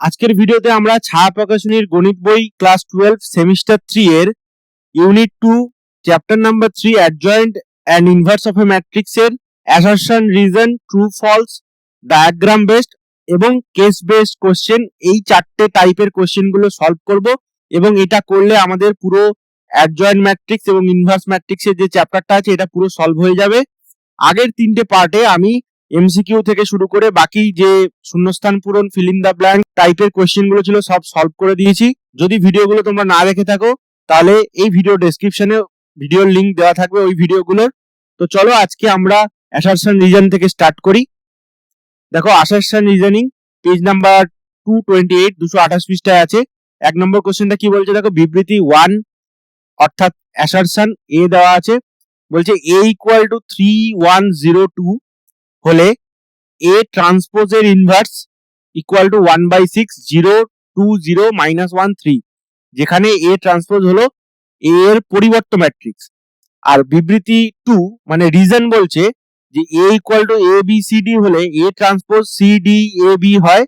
আজকের ভিডিওতে আমরা ছায়া প্রকাশনীর গণিত বই ক্লাস 12 সেমিস্টার 3 এর unit 2 chapter number 3 adjoint and inverse of a matrix এর assertion, reason, true false, diagram based এবং কেস বেসড কোশ্চেন, এই চারটে টাইপের কোশ্চেন গুলো সলভ করব। এবং এটা করলে আমাদের পুরো অ্যাডজয়েন্ট ম্যাট্রিক্স এবং ইনভার্স ম্যাট্রিক্সের যে চ্যাপ্টারটা আছে এটা পুরো সলভ হয়ে যাবে। আগের তিনটে পার্টে আমি এমসিকিউ থেকে শুরু করে বাকি যে শূন্যস্থান পূরণ, ফিল ইন দ্য ব্ল্যাঙ্ক টাইপের কোশ্চেন গুলো ছিল সব সলভ করে দিয়েছি। যদি ভিডিওগুলো তোমরা না দেখে থাকো তাহলে এই ভিডিও ডেসক্রিপশনে ভিডিওর লিংক দেওয়া থাকবে ওই ভিডিওগুলোর। তো চলো আজকে আমরা অ্যাসারশন রিজন থেকে স্টার্ট করি। দেখো, অ্যাসারশন রিজনিং পেজ নাম্বার 228 228 পৃষ্ঠায় আছে। এক নম্বর কোশ্চেনটা কি বলছে দেখো, বিবৃতি 1 অর্থাৎ অ্যাসারশন এ দেওয়া আছে, বলছে a ইকুয়াল টু 3102 হলে a ট্রান্সপোজের ইনভার্স ইকুয়াল টু 1/6 020 যেখানে a ট্রান্সপোজ হলো a এর পরিবর্ত ম্যাট্রিক্স। আর বিবৃতি 2 মানে রিজন বলছে যে a equal two a b c d হলে a transpose c d a b হয়,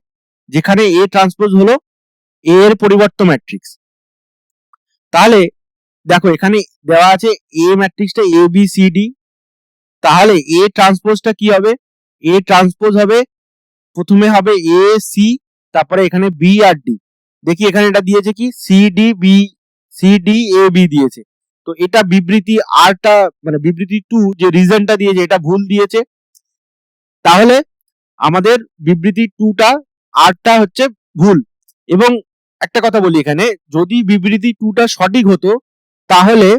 যেখানে a ট্রান্সপোজ হলো a এর পরিবর্ত ম্যাট্রিক্স। তাহলে দেখো এখানে দেওয়া আছে a ম্যাট্রিক্সটা a b c d, তাহলে a ট্রান্সপোজটা কি হবে? a ট্রান্সপোজ হবে, প্রথমে হবে a c, তারপরে এখানে b আর d। দেখি এখানে এটা দিয়েছে কি c d b, c d a b দিয়েছে। তো এটা বিবৃতি আরটা মানে বিবৃতি 2 যে রিজনটা দিয়েছে এটা ভুল দিয়েছে। তাহলে আমাদের বিবৃতি 2টা আরটা হচ্ছে ভুল। এবং একটা কথা বলি, এখানে যদি বিবৃতি 2টা সঠিক হতো তাহলে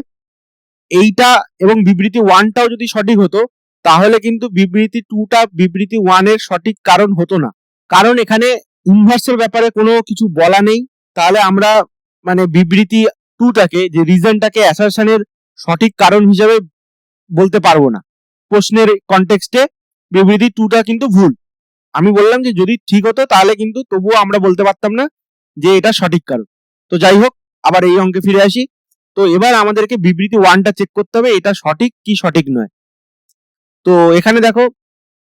এইটা এবং বিবৃতি 1টাও যদি সঠিক হতো তাহলে কিন্তু বিবৃতি 2টা বিবৃতি 1 এর সঠিক কারণ হতো না, কারণ এখানে ইনভার্সের ব্যাপারে কোনো কিছু বলা নেই। তাহলে আমরা মানে বিবৃতি 2টাকে যে রিজনটাকে অ্যাসারশনের সঠিক কারণ হিসেবে বলতে পারবো না। প্রশ্নের কনটেক্সটে বিবৃতি 2টা কিন্তু ভুল। আমি বললাম যে যদি ঠিক হতো তাহলে কিন্তু তবুও আমরা বলতে পারতাম না যে এটা সঠিক কারণ। তো যাই হোক, আবার এই অঙ্কে ফিরে আসি। তো এবার আমাদেরকে বিবৃতি 1টা চেক করতে হবে এটা সঠিক কি সঠিক নয়। তো এখানে দেখো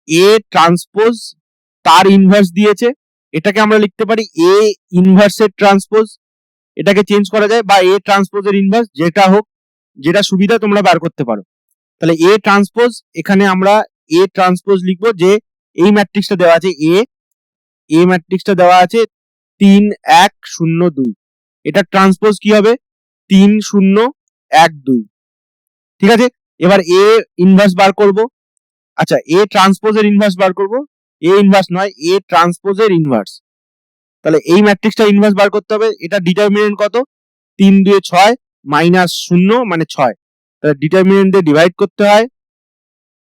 এ ট্রান্সপোজ তার ইনভার্স দিয়েছে, এটাকে আমরা লিখতে পারি এ ইনভার্সের ট্রান্সপোজ। এটাকে চেঞ্জ করা যায় বা এ ট্রান্সপোজের ইনভার্স, যেটা হোক, যেটা সুবিধা তোমরা বার করতে পারো। তাহলে এ ট্রান্সপোজ, এখানে আমরা এ ট্রান্সপোজ লিখবো যে এই ম্যাট্রিক্সটা দেওয়া আছে এ ম্যাট্রিক্সটা দেওয়া আছে 3102, এটা ট্রান্সপোজ কি হবে 3012। ঠিক আছে, এবার এ ইনভার্স বার করব। আচ্ছা, এ ট্রান্সপোজের ইনভার্স বার করব, এ ইনভার্স নয় এ ট্রান্সপোজের ইনভার্স। তাহলে এই ম্যাট্রিক্সটা ইনভার্স বার করতে হবে। এটা ডিটারমিনেন্ট কত? 3 2 6 মাইনাস 0 মানে 6। তাহলে ডিটারমিনেন্ট দিয়ে ডিভাইড করতে হয়।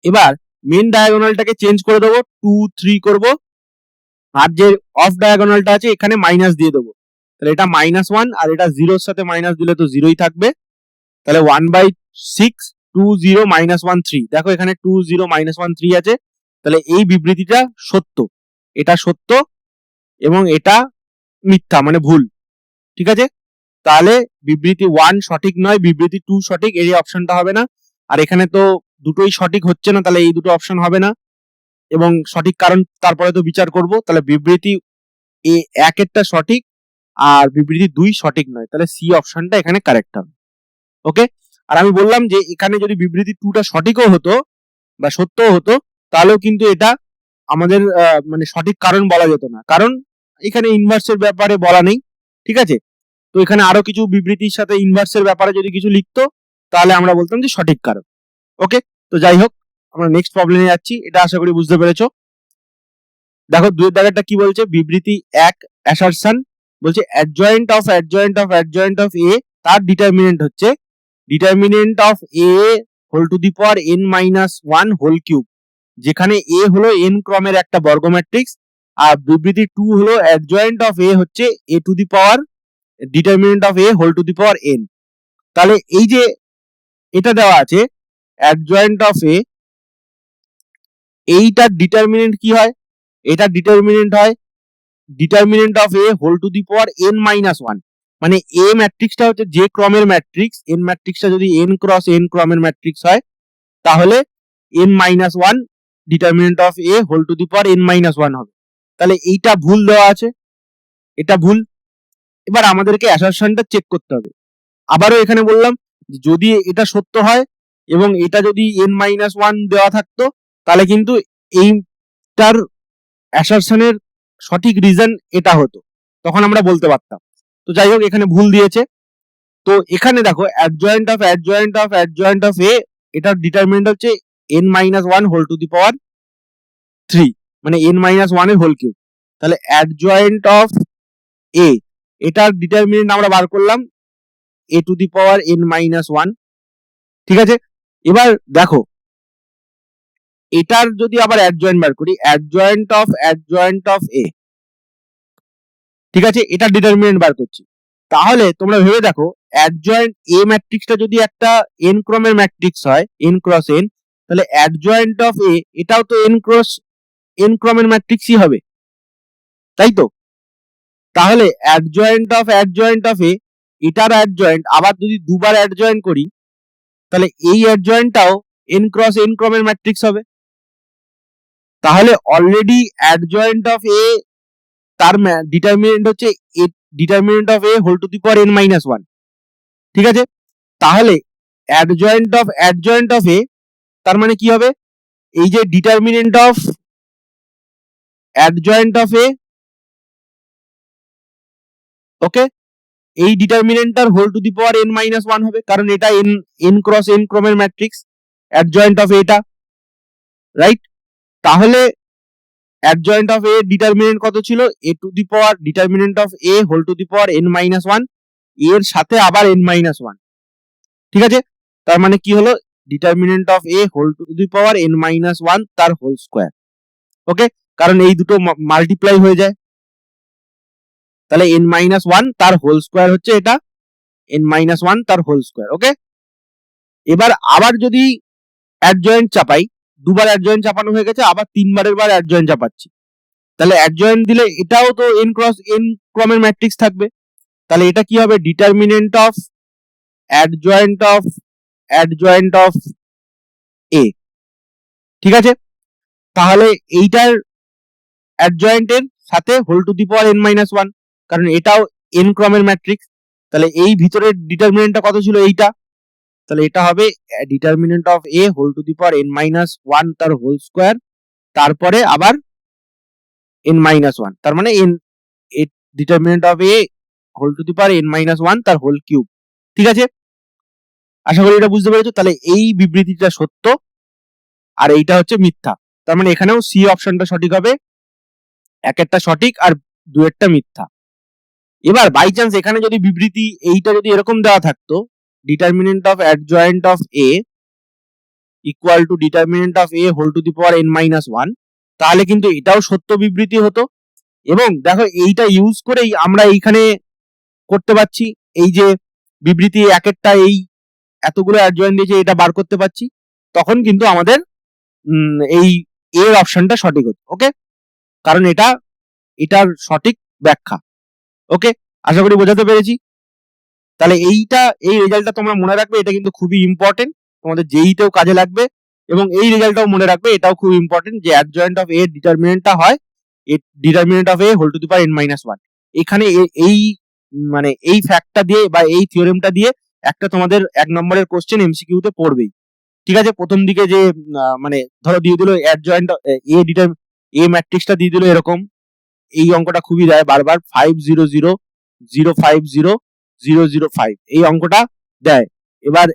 এবার মেন ডায়াগোনালটাকে চেঞ্জ করে দেবো, 2 3 করব, আর যে অফ ডায়াগোনালটা আছে এখানে মাইনাস দিয়ে দেবো। তাহলে এটা -1 আর এটা 0 এর সাথে মাইনাস দিলে তো 0ই থাকবে। তাহলে 1/6 দেখো এখানে 20 আছে। তাহলে এই বিবৃতিটা সত্য, এটা সত্য এবং এটা মিথ্যা মানে ভুল। ঠিক আছে, তাহলে বিবৃতি 1 সঠিক নয়, বিবৃতি 2 সঠিক, এই অপশনটা হবে না। আর এখানে তো দুটোই সঠিক হচ্ছে না, তাহলে এই দুটো অপশন হবে না। এবং সঠিক কারণ তারপরে তো বিচার করব। তাহলে বিবৃতি এ 1 সঠিক আর বিবৃতি 2 সঠিক নয়, তাহলে সি অপশনটা এখানে কারেক্ট হবে। ওকে, আর আমি বললাম যে এখানে যদি বিবৃতি 2টা সঠিকও হতো বা সত্যও হতো তাহলেও কিন্তু এটা আমাদের মানে সঠিক কারণ বলা যেত না, কারণ এখানে ইনভার্সের ব্যাপারে বলা নেই। ঠিক আছে, তো এখানে আরো কিছু বিবৃতির সাথে ইনভার্সের ব্যাপারে যদি কিছু লিখতো তাহলে আমরা বলতাম যে সঠিক কারণ। ওকে, তো যাই হোক, আমরা নেক্সট প্রবলেমে যাচ্ছি। এটা আশা করি বুঝতে পেরেছো। দেখো দুই দাগেরটা কি বলছে, বিবৃতি 1 অ্যাসারশন বলছে অ্যাডজয়েন্ট অফ এ, তার ডিটারমিনেন্ট হচ্ছে determinant of A whole to the power n-1 whole cube, যেখানে এ হলো n ক্রমের একটা বর্গ ম্যাট্রিক্স। আর বিবৃতি 2 হলো অ্যাডজয়েন্ট অফ এ হচ্ছে a to the power determinant of A whole to the power n। তাহলে এই যে এটা দেওয়া আছে অ্যাডজয়েন্ট অফ এ, এইটার ডিটারমিনেন্ট কি হয়? এটা ডিটারমিনেন্ট হয় determinant of A whole to the power n-1, মানে এ ম্যাট্রিক্সটা হচ্ছে যে ক্রমের ম্যাট্রিক্স, এন ম্যাট্রিক্সটা যদি n ক্রস n ক্রমের ম্যাট্রিক্স হয় তাহলে n-1 determinant of A whole to the power n-1 হবে। তাহলে এইটা ভুল দেওয়া আছে। এটা ভুল। এবার আমাদেরকে অ্যাসারশনটা চেক করতে হবে। আবারও এখানে বললাম যদি এটা সত্য হয় এবং এটা যদি n-1 দেওয়া থাকতো তাহলে কিন্তু এইটার অ্যাসারশনের সঠিক রিজন এটা হতো, তখন আমরা বলতে পারতাম। তো যাই হোক এখানে ভুল দিয়েছে। তো এখানে দেখো adjoint of adjoint of adjoint of A, এটার ডিটারমিনেন্ট হচ্ছে n-1 হোল টু দি পাওয়ার 3, মানে n-1 এর হোল কিউব। তাহলে অ্যাডজয়েন্ট অফ এ, এটার ডিটারমিনেন্ট আমরা বার করলাম a to the power n-1, ঠিক আছে। এবার দেখো এটার যদি আবার অ্যাডজয়েন্ট বার করি, অ্যাডজয়েন্ট অফ এ, ঠিক আছে, এটার ডিটারমিনেন্ট বার করছি। তাহলে তোমরা ভেবে দেখো অ্যাডজয়েন্ট এ ম্যাট্রিক্সটা যদি একটা n ক্রমের ম্যাট্রিক্স হয়, n ক্রস n, তাহলে অ্যাডজয়েন্ট অফ এ এটাও তো n ক্রস n ক্রমের ম্যাট্রিক্সই হবে, তাই তো। তাহলে অ্যাডজয়েন্ট অফ এ, এটার অ্যাডজয়েন্ট আবার যদি দুবার অ্যাডজয়েন্ট করি তাহলে এই অ্যাডজয়েন্টটাও n ক্রস n ক্রমের ম্যাট্রিক্স হবে। তাহলে অলরেডি অ্যাডজয়েন্ট অফ এ তার ডিটারমিনেন্ট হচ্ছে determinant of A whole to the power n-1, ঠিক আছে। তাহলে অ্যাডজয়েন্ট অফ এ তার মানে কি হবে, এই যে ডিটারমিনেন্ট অফ অ্যাডজয়েন্ট অফ এ, ওকে, এই ডিটারমিনেন্টটার whole to the power n-1 হবে, কারণ এটা n ক্রস n ক্রমের ম্যাট্রিক্স অ্যাডজয়েন্ট অফ এটা, রাইট। তাহলে অ্যাডজয়েন্ট অফ এ ডিটারমিনেন্ট কত ছিল, a to the power determinant of A whole to the power n-1, এর সাথে আবার n-1, ঠিক আছে। তার মানে কি হলো, determinant of A whole to the power n-1 তার হোল স্কয়ার, ওকে, কারণ এই দুটো মাল্টিপ্লাই হয়ে যায়। তাহলে n-1 তার হোল স্কয়ার হচ্ছে এটা, n-1 তার হোল স্কয়ার, ওকে। এবার আবার যদি অ্যাডজয়েন্ট চাপাই, দুবার অ্যাডজয়েন্ট চাপানো হয়ে গেছে, আবার তিনবারের বার অ্যাডজয়েন্ট চাপাচ্ছি, তাহলে অ্যাডজয়েন্ট দিলে এটাও তো n ক্রস n ক্রমের ম্যাট্রিক্স থাকবে। তাহলে এটা কি হবে, ডিটারমিনেন্ট অফ অ্যাডজয়েন্ট অফ এ, ঠিক আছে। তাহলে এইটার অ্যাডজয়েন্টের সাথে whole to the power n-1, কারণ এটাও n ক্রমের ম্যাট্রিক্স। তাহলে এই ভিতরের ডিটারমিনেন্টটা কত ছিল, এইটা, তাহলে এটা হবে determinant of A whole to the power n-1 তার হোল স্কয়ার, তারপরে আবার n-1, তার মানে determinant of A whole to the power n-1 তার হোল কিউব, ঠিক আছে। আশা করি এটা বুঝতে পেরেছো। তাহলে এই বিবৃতিটা সত্য আর এইটা হচ্ছে মিথ্যা, তার মানে এখানেও সি অপশনটা সঠিক হবে, একটা সঠিক আর দুয়েরটা মিথ্যা। এবার বাই চান্স এখানে যদি বিবৃতি এইটা যদি এরকম দেওয়া থাকতো, determinant of adjoint of A equal to determinant of A whole to the power n-1, তাহলে কিন্তু এটাও সত্য বিবৃতি হতো। এবং দেখো এইটা ইউজ করেই আমরা এইখানে করতে পারছি, এই যে বিবৃতি এক একটা এই এতগুলো অ্যাডজয়েন্ট দিয়েছে এটা বার করতে পারছি, তখন কিন্তু আমাদের এই এর অপশনটা সঠিক হতো, ওকে, কারণ এটার সঠিক ব্যাখ্যা, ওকে। আশা করি বোঝাতে পেরেছি। তাহলে এই রেজাল্টটা তোমরা মনে রাখবে, এটা কিন্তু খুবই ইম্পর্টেন্ট, তোমাদের যেইতেও কাজে লাগবে। এবং এই রেজাল্টটাও মনে রাখবে, এটাও খুব ইম্পর্টেন্ট, যে অ্যাডজয়েন্ট অফ এ ডিটারমিনেন্টটা হয় determinant of A whole to the power n-1। এখানে এই মানে এই ফ্যাক্টটা দিয়ে বা এই থিওরেমটা দিয়ে একটা তোমাদের 1 নম্বরের কোশ্চেন এমসিকিউ তে পড়বেই, ঠিক আছে। প্রথম দিকে যে মানে ধরো দিয়ে দিল অ্যাডজয়েন্ট এ ম্যাট্রিক্সটা দিয়ে দিল এরকম, এই অঙ্কটা খুবই দেয় বারবার, 500,050,005, এই অঙ্কটা দেয়। এবার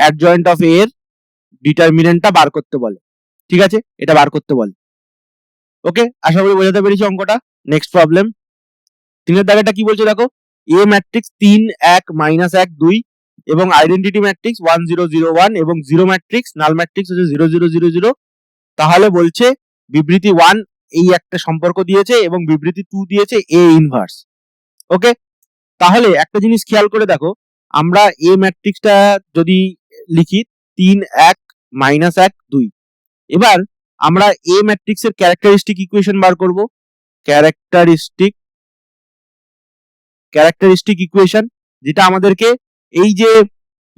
অ্যাডজয়েন্ট অফ এ এর ডিটারমিনেন্টটা বার করতে বলে, ঠিক আছে, এটা বার করতে বলে, ওকে। আশা করি বোঝাতে পেরেছি অঙ্কটা। নেক্সট প্রবলেম 3 এর দাগেটা কি বলছে দেখো, এ ম্যাট্রিক্স 3 1 -1 2 এবং আইডেন্টিটি ম্যাট্রিক্স 1 0 0 1 এবং জিরো ম্যাট্রিক্স নাল ম্যাট্রিক্স হচ্ছে 0 0 0 0। তাহলে বলছে বিবৃতি 1 এই একটা সম্পর্ক দিয়েছে এবং বিবৃতি 2 দিয়েছে এ ইনভার্স, ওকে। তাহলে একটা জিনিস খেয়াল করে দেখো, আমরা এ ম্যাট্রিক্সটা যদি লিখি 3 1 -1 2, এবার আমরা এ ম্যাট্রিক্সের ক্যারেক্টারিস্টিক ইকুয়েশন বার করব, ক্যারেক্টারিস্টিক ইকুয়েশন, যেটা আমাদেরকে এই যে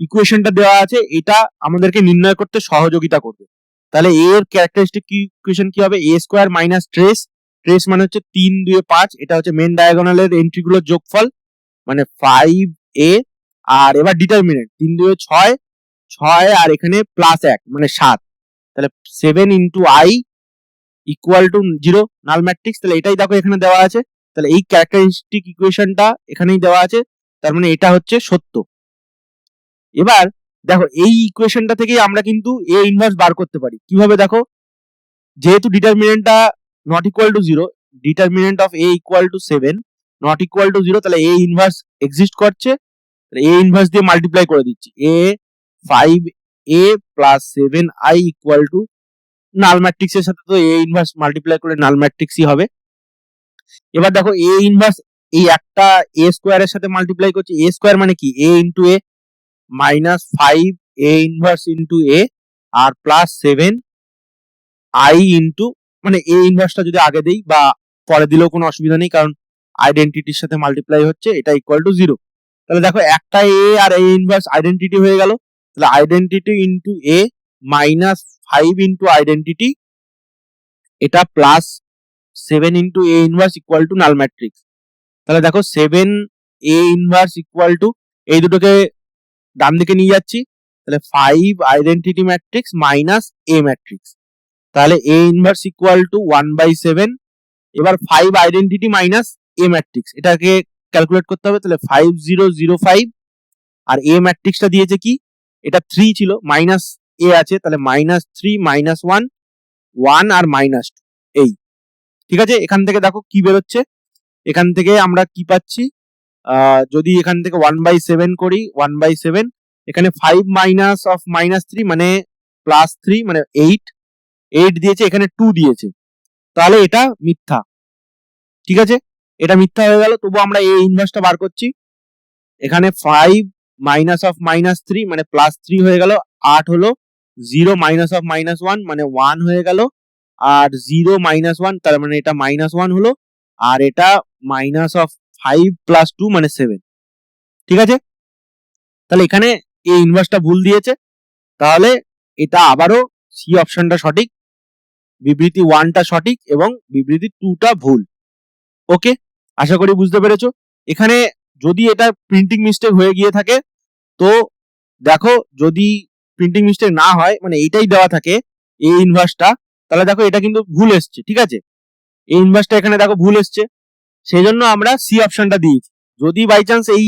ইকুয়েশনটা দেওয়া আছে এটা আমাদেরকে নির্ণয় করতে সহযোগিতা করবে। তাহলে এ এর ক্যারেক্টারিস্টিক ইকুয়েশন কি হবে, a square minus trace trace মানে হচ্ছে 3 2 5, এটা হচ্ছে মেন ডায়াগোনালের এন্ট্রিগুলোর যোগফল মানে 5a। আর এবার ডিটারমিনেন্ট 3 2 6, 6 আর এখানে প্লাস 1 মানে 7, তাহলে 7 into i equal to 0 null matrix. তাহলে এটাই দেখো এখানে দেওয়া আছে, তাহলে এই ক্যারেক্টারিস্টিক ইকুয়েশনটা এখানেই দেওয়া আছে, তার মানে এটা হচ্ছে সত্য। এবার দেখো এই ইকুয়েশনটা থেকেই আমরা কিন্তু এ ইনভার্স বার করতে পারি। কিভাবে দেখো, যেহেতু ডিটারমিনেন্টটা not equal to 0, determinant of A equal to 7 not equal to 0, তাহলে এ ইনভার্স এক্সিস্ট করছে, তাহলে এ ইনভার্স দিয়ে মাল্টিপ্লাই করে দিচ্ছি। এ 5a plus 7i equal to নাল ম্যাট্রিক্সের সাথে তো এ ইনভার্স মাল্টিপ্লাই করলে নাল ম্যাট্রিক্সই হবে। এবার দেখো এ ইনভার্স এই একটা এ স্কোয়ারের সাথে মাল্টিপ্লাই করছি। এ স্কোয়ার মানে কি, A into A minus 5 A inverse into A আর প্লাস 7 আই ইন্টু, মানে এ ইনভার্সটা যদি আগে দেই বা পরে দিলেও কোনো অসুবিধা নেই, কারণ আইডেন্টিটির সাথে মাল্টিপ্লাই হচ্ছে, এটা ইকুয়াল টু 0। তাহলে দেখো একটা এ আর এ ইনভার্স আইডেন্টিটি হয়ে গেল, তাহলে identity into A minus 5 into identity, এটা plus 7 into A inverse equal to null matrix. তাহলে দেখো 7 এ ইনভার্স ইকুয়াল টু, এই দুটোকে ডান দিকে নিয়ে যাচ্ছি, তাহলে 5 আইডেন্টিটি ম্যাট্রিক্স মাইনাস এ ম্যাট্রিক্স, তাহলে এ ইনভার্স ইকুয়াল টু 1/7। এবার 5 আইডেন্টিটি মাইনাস এ ম্যাট্রিক্স, এটাকে ক্যালকুলেট করতে হবে, তাহলে 5005। আর এ ম্যাট্রিক্সটা দিয়েছে কি, এটা 3 ছিল, মাইনাস এ আছে, তাহলে -3 -1 1 আর -2, এই ঠিক আছে। এখান থেকে দেখো কি বেরোচ্ছে, এখান থেকে আমরা কি পাচ্ছি, যদি এখান থেকে 1/7 করি, 1/7 এখানে 5 মাইনাস অফ -3 মানে +3 মানে 8 দিয়েছে, এখানে 2 দিয়েছে, তাহলে এটা মিথ্যা। ঠিক আছে, এটা মিথ্যা হয়ে গেল, তবু আমরা এই ইনভার্সটা বার করছি। এখানে 5 মাইনাস অফ -3 মানে +3 হয়ে গেল, 8 হলো, 0 মাইনাস অফ -1 মানে 1 হয়ে গেল, আর 0 -1 তার মানে এটা -1 হলো, আর এটা মাইনাস অফ 5 + 2 মানে 7। ঠিক আছে, তাহলে এখানে এই ইনভার্সটা ভুল দিয়েছে, তাহলে এটা আবারও সি অপশনটা সঠিক, বিবৃতি 1টা সঠিক এবং বিবৃতি 2টা ভুল। ওকে, আশা করি বুঝতে পেরেছো। এখানে যদি এটা প্রিন্টিং মিস্টেক হয়ে গিয়ে থাকে, তো দেখো যদি প্রিন্টিং মিস্টেক না হয়, মানে এইটাই দেওয়া থাকে এই ইনভার্সটা, তাহলে দেখো এটা কিন্তু ভুল এসছে। ঠিক আছে, এই ইনভার্সটা এখানে দেখো ভুল এসছে, সেই জন্য আমরা সি অপশনটা দিয়েছি। যদি বাই চান্স এই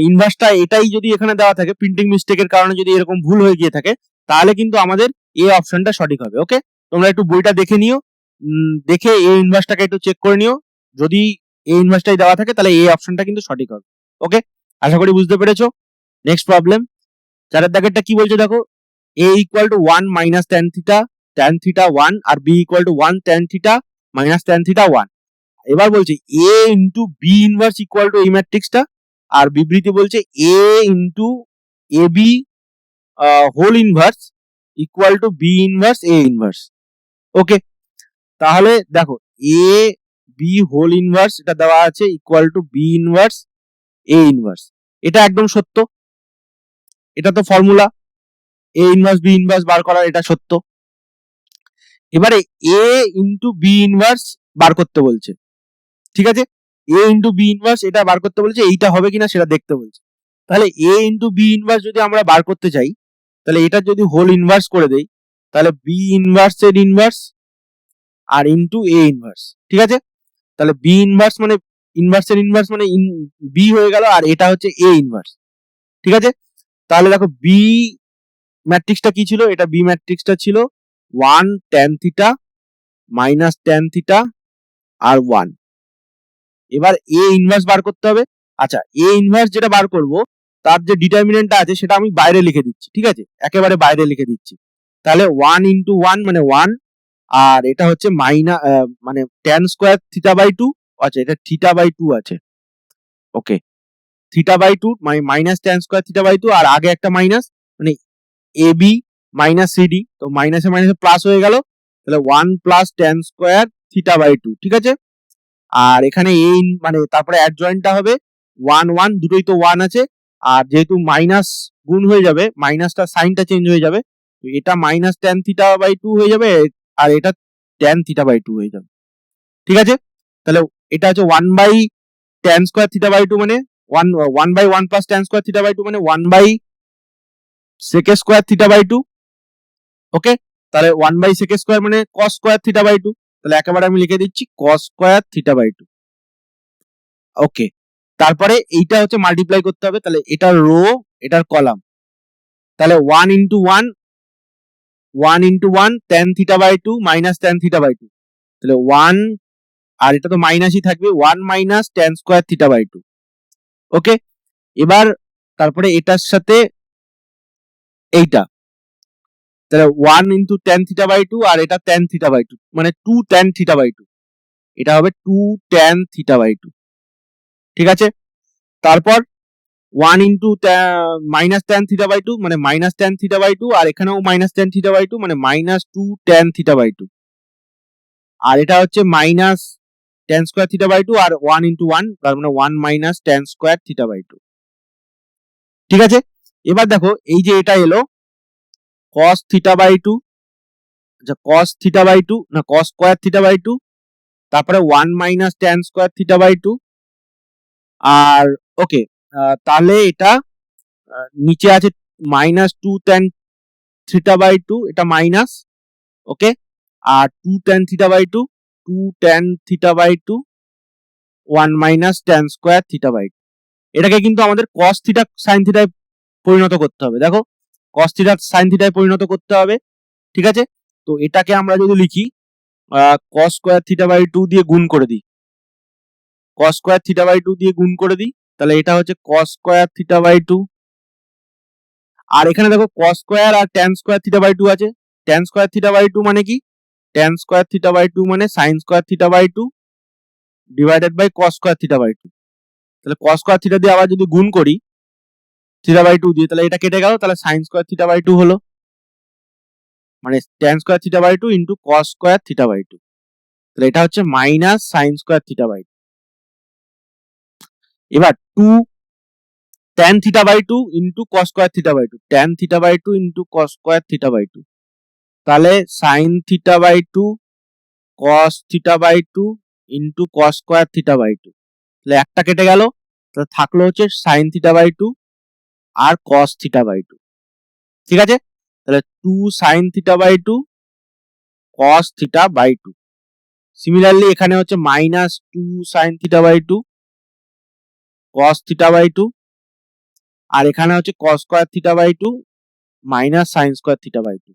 ইনভার্সটা এটাই যদি এখানে দেওয়া থাকে, প্রিন্টিং মিস্টেকের কারণে যদি এরকম ভুল হয়ে গিয়ে থাকে, তাহলে কিন্তু আমাদের এ অপশনটা সঠিক হবে। ওকে, তোমরা একটু বইটা দেখে নিও, দেখে এই ইনভার্সটাকে একটু চেক করে নিও, যদি এই ইনভার্সটাই দেওয়া থাকে তাহলে এই অপশনটা কিন্তু সঠিক হবে। ওকে, আশা করি বুঝতে পেরেছো। নেক্সট প্রবলেম, চারের দাগেরটা কি বলছে দেখো, a equal to 1 minus tan theta, tan theta 1, আর b equal to 1 tan theta minus tan theta 1। এবার বলছে a into B inverse equal to এই ম্যাট্রিক্সটা, আর বিবৃতি বলছে a into A B whole inverse equal to B inverse A inverse. Okay, তাহলে দেখো এ বি হোল ইনভার্স এটা দেওয়া আছে equal to B inverse A inverse, এটা একদম সত্য, এটা তো ফর্মুলা, এ ইনভার্স বি ইনভার্স বার করার, এটা সত্য। এবারে এ ইন্টু বি ইনভার্স বার করতে বলছে। ঠিক আছে, এ ইন্টু বি ইনভার্স এটা বার করতে বলছে, এইটা হবে কিনা সেটা দেখতে বলছে। তাহলে এ ইন্টু বি ইনভার্স যদি আমরা বার করতে চাই, তাহলে এটা যদি হোল ইনভার্স করে দেই, তাহলে বি ইনভার্স এর inverse R into A inverse. ঠিক আছে, তাহলে বি ইনভার্স মানে ইনভার্সের ইনভার্স মানে বি হয়ে গেল, আর এটা হচ্ছে এ ইনভার্স। ঠিক আছে, তাহলে দেখো বি ম্যাট্রিক্সটা কি ছিল, এটা বি ম্যাট্রিক্সটা ছিল 1 tan theta minus tan theta আর 1। এবার এ ইনভার্স বার করতে হবে। আচ্ছা, এ ইনভার্স যেটা বার করব, তার যে ডিটারমিনেন্টটা আছে সেটা আমি বাইরে লিখে দিচ্ছি। ঠিক আছে, একেবারে বাইরে লিখে দিচ্ছি, তাহলে 1 ইন্টু 1 মানে 1, আর এটা হচ্ছে মানে tan স্কোয়ার থিটা বাই 2। আচ্ছা, এটা থিটা বাই 2 আছে। Okay, theta by 2 minus tan square theta by 2, আর আগে একটা মাইনাস মানে এ বি মাইনাস সিডি, তো মাইনাসে মাইনাসে প্লাস হয়ে গেল, তাহলে 1 plus tan square theta by 2। ঠিক আছে, আর এখানে এই মানে তারপরে অ্যাডজয়েন্টটা হবে 1 1, দুটোই তো 1 আছে, আর যেহেতু মাইনাস গুণ হয়ে যাবে, মাইনাসটা সাইনটা চেঞ্জ হয়ে যাবে, তো এটা মাইনাস tan থিটা বাই 2 হয়ে যাবে, আর এটা tan থিটা বাই 2 হয়ে যাবে। ঠিক আছে, তাহলে এটা হচ্ছে 1 by tan square theta by 2 মানে 1 by 1 plus tan square theta by 2 মানে 1 by sec square theta by 2। Okay, তাহলে 1 বাই sec স্কোয়ার মানে cos স্কোয়ার থিটা বাই 2, তাহলে একেবারে আমি লিখে দিচ্ছি cos square theta by 2। Okay, তারপরে এইটা হচ্ছে মাল্টিপ্লাই করতে হবে, তাহলে এটার রো এটার কলাম, তাহলে 1 into 1 tan theta by 2 minus tan theta by 2, তাহলে 1, আর এটা তো মাইনাসই থাকবে, 1 minus tan square theta by 2। Okay, এবার তারপরে এটার সাথে এইটা, তাহলে 1 ইন্টু tan থিটা বাই 2 আর এটা tan থিটা বাই 2 মানে 2 tan থিটা বাই 2, এটা হবে 2 tan থিটা বাই 2। ঠিক আছে, তারপর 1 ইন্টু মাইনাস tan থিটা বাই 2 মানে মাইনাস tan থিটা বাই 2, আর এখানেও মাইনাস tan থিটা বাই 2 মানে মাইনাস 2 tan থিটা বাই 2, আর এটা হচ্ছে minus tan square theta by 2 আর 1 ইন্টু 1 তার মানে 1 minus tan square theta by 2। ঠিক আছে, এবার দেখো এই যে এটা এলো cos থিটা বাই 2, আচ্ছা cos থিটা বাই 2 না cos স্কোয়ার থিটা বাই 2, তারপরে 1 minus tan square theta by 2, আর ওকে, তাহলে এটা নিচে আছে মাইনাস 2 tan থিটা বাই 2, এটা মাইনাস। ওকে, আর 2 tan theta by 2, 2 tan theta by 2, 1 minus tan square theta by 2। এটাকে কিন্তু আমাদের cos থিটা sin থিটায় পরিণত করতে হবে, দেখো cos থিটা sin থিটায় পরিণত করতে হবে। ঠিক আছে, তো এটাকে আমরা যদি লিখি cos স্কোয়ার থিটা বাই 2 দিয়ে গুণ করে দিই, cos স্কোয়ার থিটা বাই 2 দিয়ে গুণ করে দিই, তাহলে এটা হচ্ছে cos স্কোয়ার থিটা বাই 2, আর এখানে দেখো cos স্কোয়ার আর tan স্কোয়ার থিটা বাই 2 আছে, tan স্কোয়ার থিটা বাই 2 মানে কি, tan স্কোয়ার থিটা বাই 2 মানে sin square theta by 2 divided by cos square theta by 2, তাহলে cos স্কোয়ার থিটা দিয়ে আবার যদি গুণ করি থিটা বাই 2 দিয়ে, তাহলে এটা কেটে গেল, তাহলে sin স্কোয়ার থিটা বাই 2 হলো, মানে tan square theta by 2 into cos square theta by 2, তাহলে এটা হচ্ছে minus sin square theta by 2। এবার 2 tan theta by 2 into cos square theta by 2, tan theta by 2 into cos square theta by 2, তাহলে sin theta by 2 cos theta by 2 into cos square theta by 2, তাহলে একটা কেটে গেল, তাহলে থাকলো হচ্ছে sin theta by 2 আর cos থিটা বাই 2। ঠিক আছে, তাহলে 2 sin theta by 2 cos theta by 2। Similarly এখানে হচ্ছে minus 2 sin theta by 2 cos theta by 2, আর এখানে হচ্ছে cos square theta by 2 minus sin square theta by 2।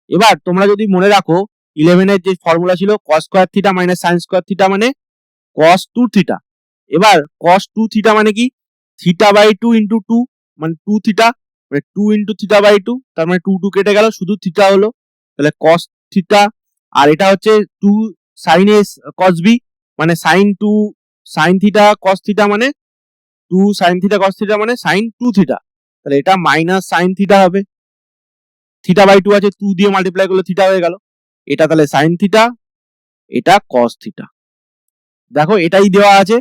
এবার তোমরা যদি মনে রাখো 11 এর যে ফর্মুলা ছিল cos square theta minus sin square theta মানে cos 2 থিটা। এবার cos 2 থিটা মানে কি, থিটা বাই 2 ইন্টু 2 মানে 2 থিটা, মানে 2 ইন্টু থিটা বাই 2, তার মানে 2 2 কেটে গেল, শুধু থিটা হলো, তাহলে cos থিটা, আর এটা হচ্ছে 2 sin a cos b মানে sin 2 sin theta cos theta মানে 2 sin থিটা cos থিটা মানে sin 2 থিটা, তাহলে এটা মাইনাস sin থিটা হবে, থিটা বাই 2 আছে 2 দিয়ে মাল্টিপ্লাই করলে থিটা হয়ে গেল, এটা তাহলে sin থিটা, এটা cos থিটা। দেখো এটাই দেওয়া আছে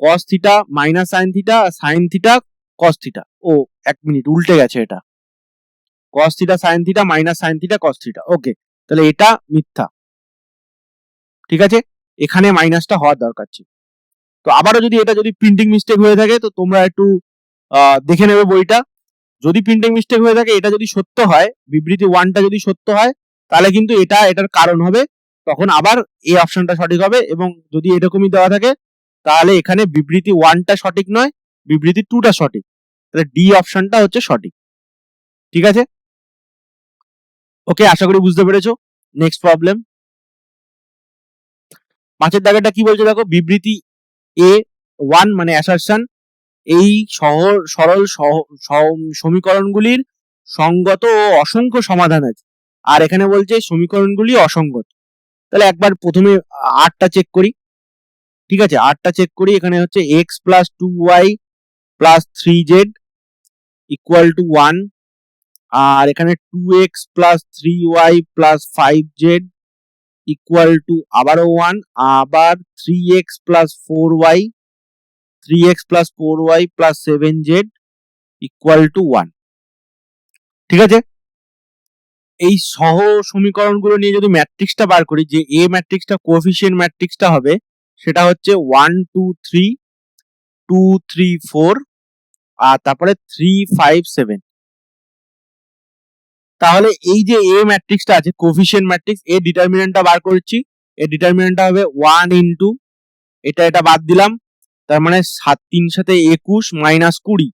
cos theta minus sin theta, sin theta cos theta, ও এক মিনিট উল্টে গেছে, এটা cos theta sin theta minus sin theta cos theta. Okay, তাহলে এটা মিথ্যা। ঠিক আছে, এখানে মাইনাসটা হওয়ার দরকার ছিল। তো আবারও যদি এটা যদি প্রিন্টিং মিস্টেক হয়ে থাকে তো তোমরা একটু দেখে নেবে বইটা, যদি প্রিন্টিং মিস্টেক হয়ে থাকে, এটা যদি সত্য হয়, বিবৃতি 1টা যদি সত্য হয়, তাহলে কিন্তু এটা এটার কারণ হবে, তখন আবার এই অপশনটা সঠিক হবে, এবং যদি এরকমই দেওয়া থাকে তাহলে এখানে বিবৃতি 1টা সঠিক নয়, বিবৃতি 2টা সঠিক, তাহলে ডি অপশনটা হচ্ছে সঠিক। ঠিক আছে, ওকে, আশা করি বুঝতে পেরেছো। নেক্সট প্রবলেম, পাঁচের দাগেটা কি বলছে দেখো, বিবৃতি এ 1 মানে অ্যাসারশন, এই সরল সমীকরণগুলির সঙ্গত ও অসংখ্য সমাধান আছে, আর এখানে বলছে সমীকরণগুলি অসঙ্গত। তাহলে একবার প্রথমে আরটা চেক করি। ঠিক আছে, আরটা চেক করি, এখানে হচ্ছে x plus 2y plus 3z equal to 1, আর এখানে 2x plus 3y plus 5z equal two আবারও 1, আবার 3x plus 4y plus 7z equal to 1। ঠিক আছে, এই সহ সমীকরণগুলো নিয়ে যদি ম্যাট্রিক্সটা বার করি, যে এ ম্যাট্রিক্সটা কোএফিসিয়েন্ট ম্যাট্রিক্সটা হবে সেটা হচ্ছে 1 2 3 2 3 4 আর তারপরে 3 5 7। তাহলে এই যে এ ম্যাট্রিক্সটা আছে কোএফিসিয়েন্ট ম্যাট্রিক্স, এর ডিটারমিনেন্টটা বার করেছি। এর ডিটারমিনেন্টটা হবে 1 ইনটু এটা বাদ দিলাম, তার মানে 7 3 সাথে 21 মাইনাস 20,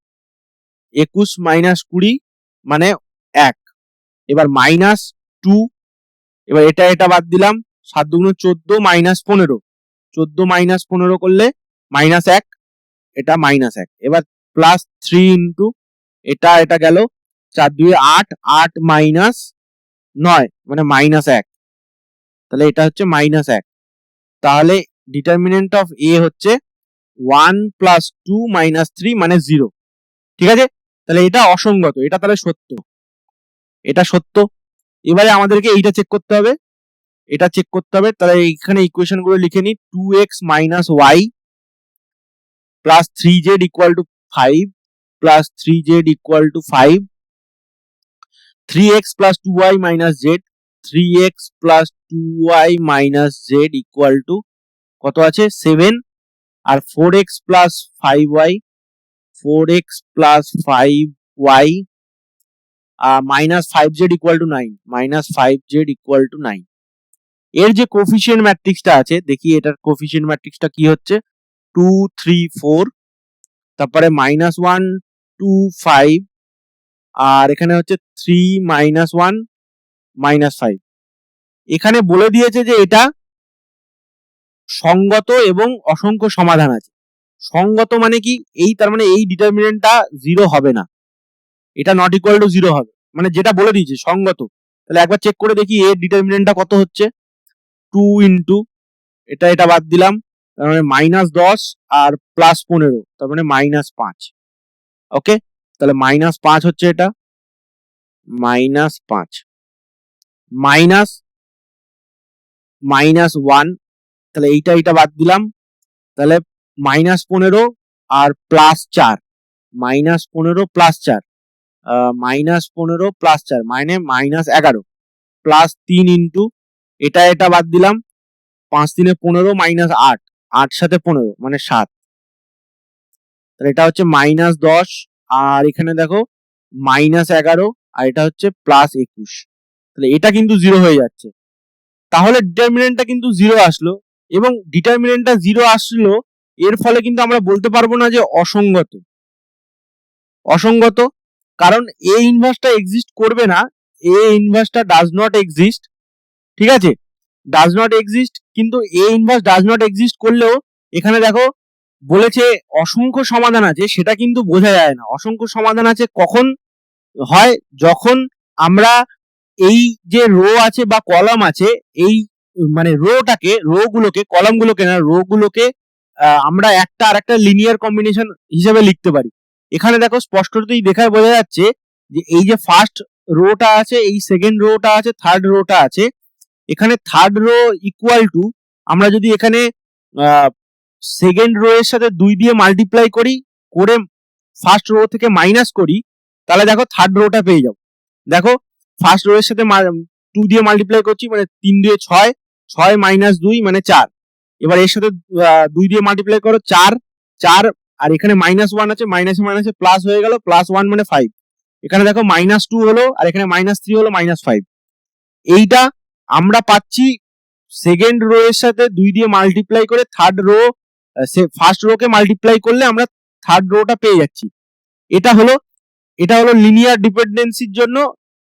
21 মাইনাস 20 মানে 1। এবার মাইনাস 2, এবার এটা বাদ দিলাম, 7 দুগুণ 14 মাইনাস 15, 14 মাইনাস 15 করলে মাইনাস 1, এটা মাইনাস 1। এবার প্লাস 3 ইন্টু এটা গেল 4 2 8, 8 মাইনাস 9 মানে মাইনাস 1, তাহলে এটা হচ্ছে মাইনাস 1। তাহলে ডিটারমিনেন্ট অফ এ হচ্ছে 1 প্লাস 2 মাইনাস 3 মানে 0। ঠিক আছে, তাহলে এটা অসঙ্গত, এটা তাহলে সত্য, এটা সত্য। এবারে আমাদেরকে এইটা চেক করতে হবে, এটা চেক করতে হবে। তাহলে এইখানে ইকুয়েশন গুলো লিখে নিই, 2x minus Y plus 3z equal to 5 plus 3z equal to 5, 3x plus 2y minus z, 3x plus 2y minus z equal to কত আছে 7, আর 4x plus 5y, 4x plus 5y minus 5z equal to 9, minus 5z equal to 9। এর যে coefficient ম্যাট্রিক্সটা আছে দেখি এটার coefficient ম্যাট্রিক্সটা কি হচ্ছে, 2 3 4, তারপরে মাইনাস 1 2 5, আর এখানে হচ্ছে 3 মাইনাস 1 মাইনাস 5। এখানে বলে দিয়েছে যে এটা সঙ্গত এবং অসংখ্য সমাধান আছে। সঙ্গত মানে কি, এই তার মানে এই ডিটারমিনেন্টটা 0 হবে না, এটা নট ইকুয়াল টু 0 হবে, মানে যেটা বলে দিয়েছে সঙ্গত। তাহলে একবার চেক করে দেখি এর ডিটারমিনেন্টটা কত হচ্ছে, 2 ইন্টু এটা বাদ দিলাম, তার মানে মাইনাস 10 আর প্লাস 15, তার মানে মাইনাস 5। ওকে, তাহলে মাইনাস 5 হচ্ছে এটা, মাইনাস 5 মাইনাস মাইনাস 1, তাহলে এইটা বাদ দিলাম, তাহলে মাইনাস 15 আর plus 4, minus 15 plus 4, minus 15 plus 4 মানে মাইনাস 11, প্লাস 3 ইন্টু এটা বাদ দিলাম, 5 3 15 মাইনাস 8, 8 সাথে 15 মানে 7, তাহলে এটা হচ্ছে মাইনাস 10, আর এখানে দেখো মাইনাস 11, আর এটা হচ্ছে প্লাস 21, তাহলে এটা কিন্তু 0 হয়ে যাচ্ছে। তাহলে ডিটারমিনেন্টটা কিন্তু 0 আসলো, এবং ডিটারমিনেন্টটা 0 আসলো, এর ফলে কিন্তু আমরা বলতে পারবো না যে অসঙ্গত। অসঙ্গত কারণ এ ইনভার্সটা এক্সিস্ট করবে না, এ ইনভার্সটা ডাজ নট এক্সিস্ট। ঠিক আছে, ডাজ নট এক্সিস্ট, কিন্তু A inverse does not exist করলেও এখানে দেখো বলেছে অসংখ্য সমাধান আছে, সেটা কিন্তু বোঝা যায় না। অসংখ্য সমাধান আছে কখন হয়, যখন আমরা এই যে রো আছে বা কলাম আছে, এই মানে রো গুলোকে কলামগুলোকে না, রো গুলোকে আমরা একটা আর একটা লিনিয়ার কম্বিনেশন হিসেবে লিখতে পারি। এখানে দেখো স্পষ্টতই দেখায় বোঝা যাচ্ছে যে এই যে ফার্স্ট রোটা আছে, এই সেকেন্ড রোটা আছে, থার্ড রোটা আছে, এখানে থার্ড রো ইকুয়াল টু, আমরা যদি এখানে সেকেন্ড রো এর সাথে 2 দিয়ে মাল্টিপ্লাই করি, করে ফার্স্ট রো থেকে মাইনাস করি, তাহলে দেখো থার্ড রোটা পেয়ে যাবো। দেখো ফার্স্ট রো এর সাথে 2 দিয়ে মাল্টিপ্লাই করছি, মানে 3 2 6, 6 মাইনাস 2 মানে 4। এবার এর সাথে 2 দিয়ে মাল্টিপ্লাই করো 4, 4, আর এখানে মাইনাস 1 আছে, মাইনাসে মাইনাসে প্লাস হয়ে গেল, প্লাস 1 মানে 5। এখানে দেখো মাইনাস 2 হলো, আর এখানে মাইনাস 3 হলো, মাইনাস 5। এইটা আমরা পাচ্ছি সেকেন্ড রো এর সাথে 2 দিয়ে মাল্টিপ্লাই করে থার্ড রো, ফার্স্ট রো কে মাল্টিপ্লাই করলে আমরা থার্ড রোটা পেয়ে যাচ্ছি। এটা হলো লিনিয়ার ডিপেন্ডেন্সির জন্য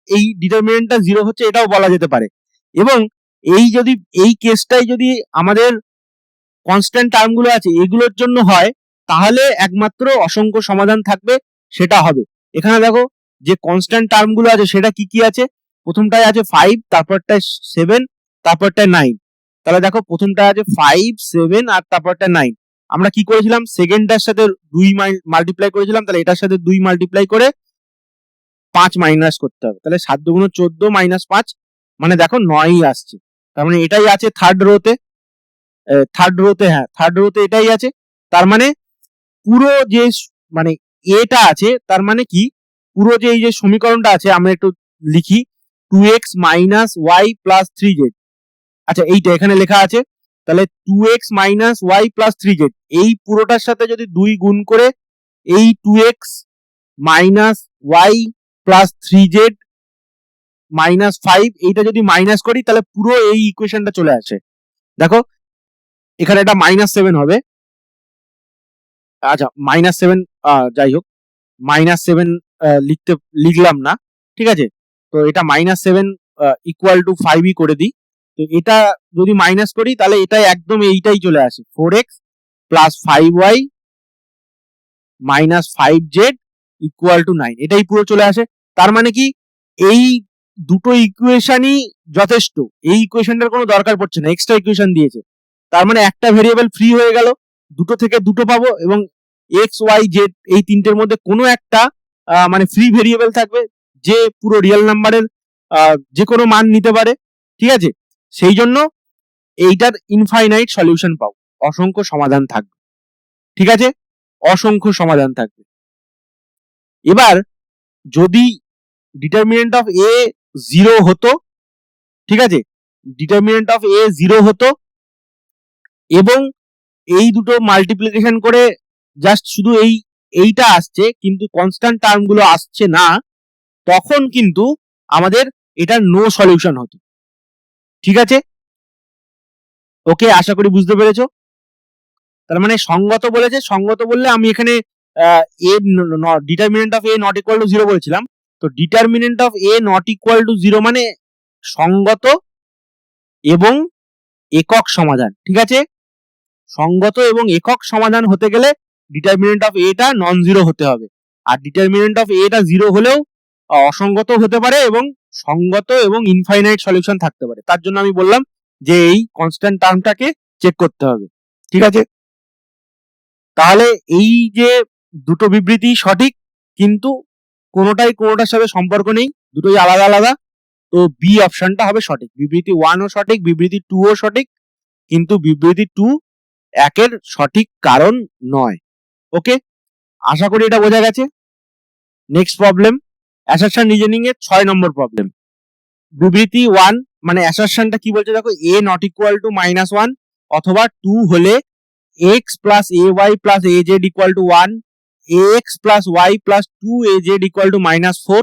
এই ডিটারমিনেন্টটা 0 হচ্ছে, এটাও বলা যেতে পারে। এবং এই কেসটাই যদি আমাদের কনস্ট্যান্ট টার্মগুলো আছে এগুলোর জন্য হয়, তাহলে একমাত্র অসংখ্য সমাধান থাকবে, সেটা হবে। এখানে দেখো যে কনস্ট্যান্ট টার্মগুলো আছে সেটা কি কি আছে, প্রথমটায় আছে 5, তারপরটায় 7, তারপরটায় 9। তাহলে দেখো প্রথমটায় আছে 5 7 আর তারপরটায় 9। আমরা কি করেছিলাম, সেকেন্ডটার সাথে 2 মাল্টিপ্লাই করেছিলাম, তাহলে এটার সাথে 2 মাল্টিপ্লাই করে 5 মাইনাস করতে হবে, তাহলে 7 2 14 মাইনাস 5 মানে দেখো 9ই আসছে। তার মানে এটাই আছে থার্ড রোতে, হ্যাঁ থার্ড রোতে এটাই আছে। তার মানে পুরো যে মানে এটা আছে, তার মানে কি পুরো যে এই যে সমীকরণটা আছে, আমরা একটু লিখি, 2x minus Y plus 3z। আচ্ছা এইটা এখানে লেখা আছে, তাহলে 2x minus Y plus 3z এই পুরোটার সাথে যদি 2 গুণ করে এই 2x minus Y plus 3z minus 5 এইটা যদি মাইনাস করি তাহলে পুরো এই ইকুয়েশনটা চলে আসে। দেখো এখানে এটা -7 হবে। আচ্ছা -7 যাই হোক -7 লিখলাম না, ঠিক আছে। তো এটা -7 ইকুয়াল টু 5ই করে দিই। তো এটা যদি মাইনাস করি তাহলে এটা একদম এইটাই চলে আসে, 4x plus 5y minus 5z equal to 9, এটাই পুরো চলে আসে। তার মানে কি এই দুটো ইকুয়েশনই যথেষ্ট, এই ইকুয়েশনটার কোনো দরকার পড়ছে না, এক্সট্রা ইকুয়েশন দিয়েছে। তার মানে একটা ভেরিয়েবল ফ্রি হয়ে গেল, দুটো থেকে দুটো পাবো এবং এক্স ওয়াই জেড এই তিনটের মধ্যে কোনো একটা মানে ফ্রি ভেরিয়েবল থাকবে যে পুরো রিয়েল নাম্বারের যে কোনো মান নিতে পারে, ঠিক আছে। সেই জন্য এইটার ইনফাইনাইট সলিউশন পাবো, অসংখ্য সমাধান থাকবে, ঠিক আছে, অসংখ্য সমাধান থাকবে। এবার যদি ডিটারমিনেন্ট অফ এ 0 হতো, ঠিক আছে, ডিটারমিনেন্ট অফ এ 0 হতো এবং এই দুটো মাল্টিপ্লিকেশন করে জাস্ট শুধু এইটা আসছে কিন্তু কনস্ট্যান্ট টার্ম গুলো আসছে না, তখন কিন্তু আমাদের এটা নো সলিউশন হতো, ঠিক আছে। ওকে, আশা করি বুঝতে পেরেছো। তার মানে সঙ্গত বলেছে, সঙ্গত বললে আমি এখানে এ determinant of A not equal to 0 বলেছিলাম, তো determinant of A not equal to 0 মানে সঙ্গত এবং একক সমাধান, ঠিক আছে। সঙ্গত এবং একক সমাধান হতে গেলে ডিটারমিনেন্ট অফ এটা নন জিরো হতে হবে, আর ডিটারমিনেন্ট অফ এটা 0 হলেও অসঙ্গত হতে পারে এবং সঙ্গত এবং ইনফাইনাইট সলিউশন থাকতে পারে। তার জন্য আমি বললাম যে এই কনস্ট্যান্ট টার্মটাকে চেক করতে হবে, ঠিক আছে। তাহলে এই যে দুটো বিবৃতি সঠিক, কিন্তু কোনোটাই কোনোটার সাথে সম্পর্ক নেই, দুটোই আলাদা আলাদা। তো বি অপশনটা হবে সঠিক, বিবৃতি 1 ও সঠিক, বিবৃতি 2 ও সঠিক, কিন্তু বিবৃতি 2 একের সঠিক কারণ নয়। ওকে, আশা করি এটা বোঝা গেছে। নেক্সট প্রবলেম, অ্যাসারশন রিজনিং এর 6 নম্বর প্রবলেম। বিবৃতি 1 মানে অ্যাসারশনটা কি বলছে দেখো, a নট ইকুয়াল টু -1 অথবা 2 হলে x plus ay plus az equal to 1, ax plus y plus 2az equal to -4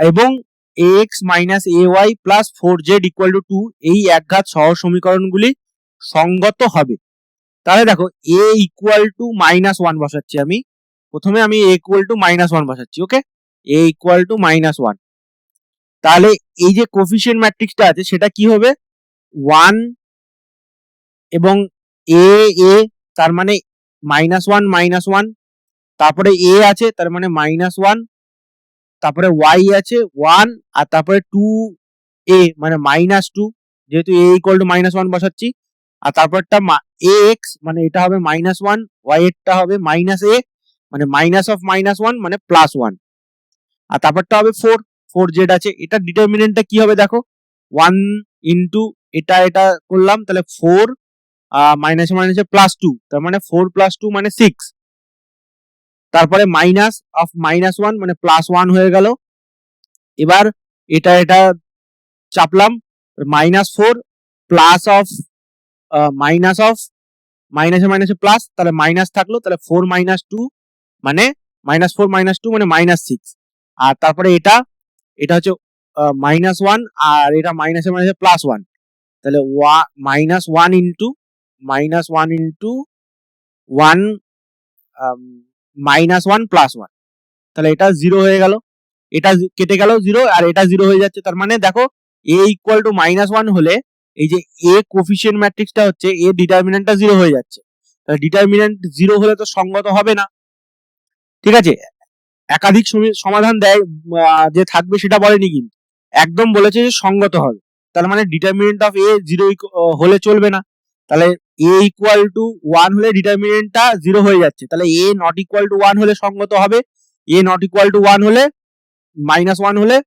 এবং ax minus ay plus 4z equal to 2 এই একঘাত সহজ সমীকরণগুলি সঙ্গত হবে। তাহলে দেখো a ইকুয়াল টু -1 বসাচ্ছি আমি, প্রথমে আমি a ইকুয়াল টু -1 বসাচ্ছি। ওকে, a ইকুয়াল টু -1, তাহলে এই যে কোফিশিয়েন্ট ম্যাট্রিক্সটা আছে সেটা কি হবে, 1 এবং a a তার মানে -1, তারপরে a আছে তার মানে -1, তারপরে y আছে 1 আর তারপরে 2a মানে -2, যেহেতু a ইকুয়াল টু -1 বসাচ্ছি, আর তারপরটা ax মানে এটা হবে -1, y এরটা হবে -a মানে -1 মানে +1, আর তারপরটা হবে 4z আছে। এটা ডিটারমিনেন্টটা কি হবে দেখো, 1 ইন্টু এটা করলাম, তাহলে 4 মাইনাসে মাইনাসে +2, তার মানে 4 + 2 মানে 6, তারপরে -1 মানে +1 হয়ে গেল। এবার এটা চাপলাম, -4 প্লাস অফ মাইনাসে মাইনাসে প্লাস, তাহলে মাইনাস থাকলো, তাহলে 4 - 2 মানে -4 - 2 মানে -6, আর তারপরে এটা হচ্ছে -1 আর এটা মাইনাসে মাইনাসে +1, তাহলে -1 ইন্টু -1 -1 +1, তাহলে এটা 0 হয়ে গেল, এটা কেটে গেল 0 আর এটা 0 হয়ে যাচ্ছে। তার মানে দেখো a ইকুয়াল টু -1 হলে এই যে a কোফিশিয়েন্ট ম্যাট্রিক্সটা হচ্ছে a ডিটারমিনেন্টটা 0 হয়ে যাচ্ছে, তাহলে ডিটারমিনেন্ট 0 হলে তো সঙ্গত হবে না, ঠিক আছে। একাধিক সমাধান দেয় যে থাকবে সেটা বলেনি, কিন্তু একদম বলেছে যে সঙ্গত হবে। তার মানে ডিটারমিনেন্ট অফ a 0 হলে চলবে না, তাহলে a ইকুয়াল টু 1 হলে ডিটারমিনেন্টটা 0 হয়ে যাচ্ছে, তাহলে a নট ইকুয়াল টু 1 হলে সঙ্গত হবে, a নট ইকুয়াল টু 1 হলে -1 হলে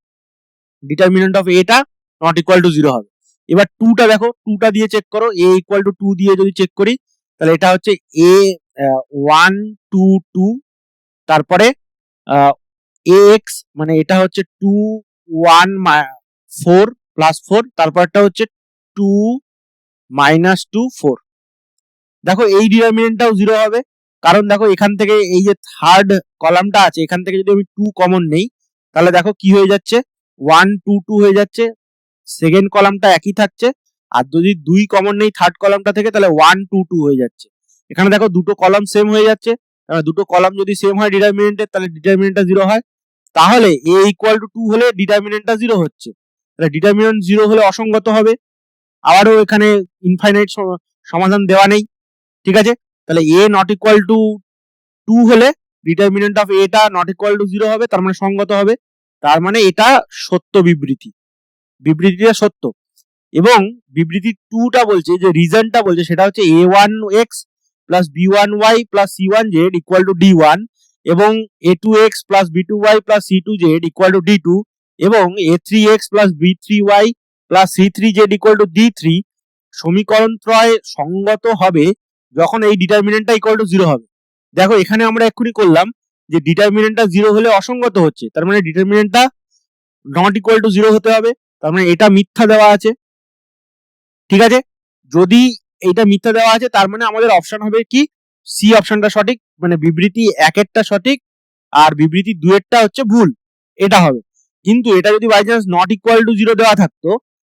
ডিটারমিনেন্ট অফ a টা নট ইকুয়াল টু 0 হবে। এবার 2টা দেখো, 2টা দিয়ে চেক করো, a ইকুয়াল টু 2 দিয়ে যদি চেক করি তাহলে এটা হচ্ছে a 1 2 2, তারপরে ax মানে এটা হচ্ছে 2 1 4 প্লাস 4, তারপরটা হচ্ছে 2 মাইনাস 2 4। দেখো এই ডিটারমিনেন্টটাও 0 হবে, কারণ দেখো এখান থেকে এই যে থার্ড কলামটা আছে এখান থেকে যদি আমি 2 কমন নেই তাহলে দেখো কি হয়ে যাচ্ছে, 1 2 2 হয়ে যাচ্ছে, সেকেন্ড কলামটা একই থাকছে, আর যদি 2 কমন নেই থার্ড কলামটা থেকে তাহলে 1 2 2 হয়ে যাচ্ছে। এখানে দেখো দুটো কলাম সেম হয়ে যাচ্ছে, দুটো কলাম যদি সেম হয় ডিটারমিনেন্টের তাহলে ডিটারমিনেন্টটা 0 হয়। তাহলে a ইকুয়াল টু 2 হলে ডিটারমিনেন্টটা 0 হচ্ছে, তাহলে ডিটারমিনেন্ট 0 হলে অসঙ্গত হবে। আবারও এখানে ইনফাইনাইট সমাধান দেওয়া নেই, ঠিক আছে। তাহলে a নট ইকুয়াল টু 2 হলে ডিটারমিনেন্ট অফ a টা নট ইকুয়াল টু 0 হবে, তার মানে সঙ্গত হবে, তার মানে এটা সত্য বিবৃতি, বিবৃতিটা সত্য। এবং বিবৃতি 2 টা বলছে যে রিজনটা বলছে সেটা হচ্ছে a1x plus b1y plus c1z equal to d1 এবং a2x plus b2y plus c2z equal to d2 এবং a3x plus b3y plus c3z equal to d3 সমীকরণ ত্রয় সঙ্গত হবে যখন এই ডিটারমিনেন্টটা ইকুয়াল টু 0 হবে। দেখো এখানে আমরা এক্ষুনি করলাম যে ডিটারমিনেন্টটা 0 হলে অসঙ্গত হচ্ছে, তার মানে ডিটারমিনেন্টটা নট ইকুয়াল টু 0 হতে হবে, তার মানে এটা মিথ্যা দেওয়া আছে, ঠিক আছে। যদি এইটা মিথ্যা দেওয়া আছে তার মানে আমাদের অপশন হবে কি, সি অপশনটা সঠিক, মানে বিবৃতি 1 এরটা সঠিক আর বিবৃতি 2 এরটা হচ্ছে ভুল, এটা হবে। কিন্তু এটা যদি by chance not equal to 0 দেওয়া থাকতো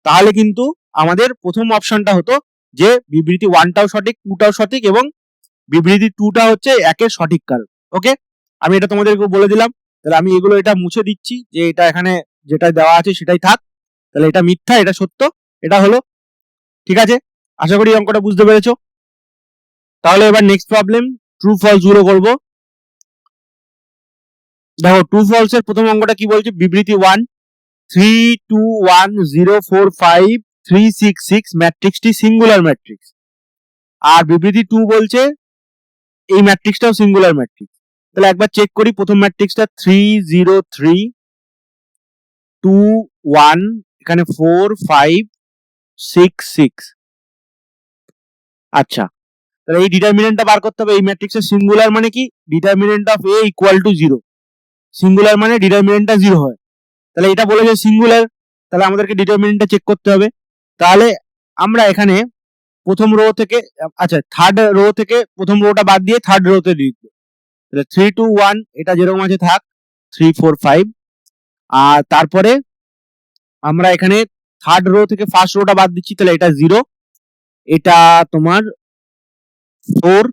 তাহলে কিন্তু আমাদের প্রথম অপশনটা হতো যে বিবৃতি 1 টাও সঠিক 2 টাও সঠিক এবং বিবৃতি 2 টা হচ্ছে 1 এর সঠিক কারণ। ওকে, আমি এটা তোমাদেরকে বলে দিলাম। তাহলে আমি এগুলো এটা মুছে দিচ্ছি যে এটা এখানে যেটা দেওয়া আছে সেটাই থাক, তাহলে এটা মিথ্যা এটা সত্য, এটা হলো, ঠিক আছে। আশা করি অঙ্কটা বুঝতে পেরেছো। তাহলে এবার নেক্সট প্রবলেম ট্রু ফলস গুলো করবো। দেখো ট্রু ফলস এর প্রথম অঙ্কটা কি বলছে, বিবৃতি 1 3 2 1 0 4 5 3 6 6 ম্যাট্রিক্সটি সিঙ্গুলার ম্যাট্রিক্স, আর বিবৃতি 2 বলছে এই ম্যাট্রিক্সটাও সিঙ্গুলার ম্যাট্রিক্স। তাহলে একবার চেক করি, প্রথম ম্যাট্রিক্সটা 3 0 3 2 1, এখানে 4 5 6 6। আচ্ছা, তাহলে এই ডিটারমিনেন্টটা বার করতে হবে। এই ম্যাট্রিক্সের সিঙ্গুলার মানে কি, determinant of a equal to 0, singular মানে ডিটারমিনেন্টটা 0 হয়, তাহলে এটা বলেছে সিঙ্গুলার, তাহলে আমাদেরকে ডিটারমিনেন্টটা চেক করতে হবে। তাহলে আমরা এখানে প্রথম রো থেকে, আচ্ছা থার্ড রো থেকে প্রথম রোটা বাদ দিয়ে থার্ড রোতে লিখব, তাহলে 3 2 1 এটা যেরকম আছে থাক, 3 4 5, আর তারপরে আমরা এখানে থার্ড রো থেকে ফার্স্ট রোটা বাদ দিচ্ছি, তাহলে এটা 0, এটা তোমার 4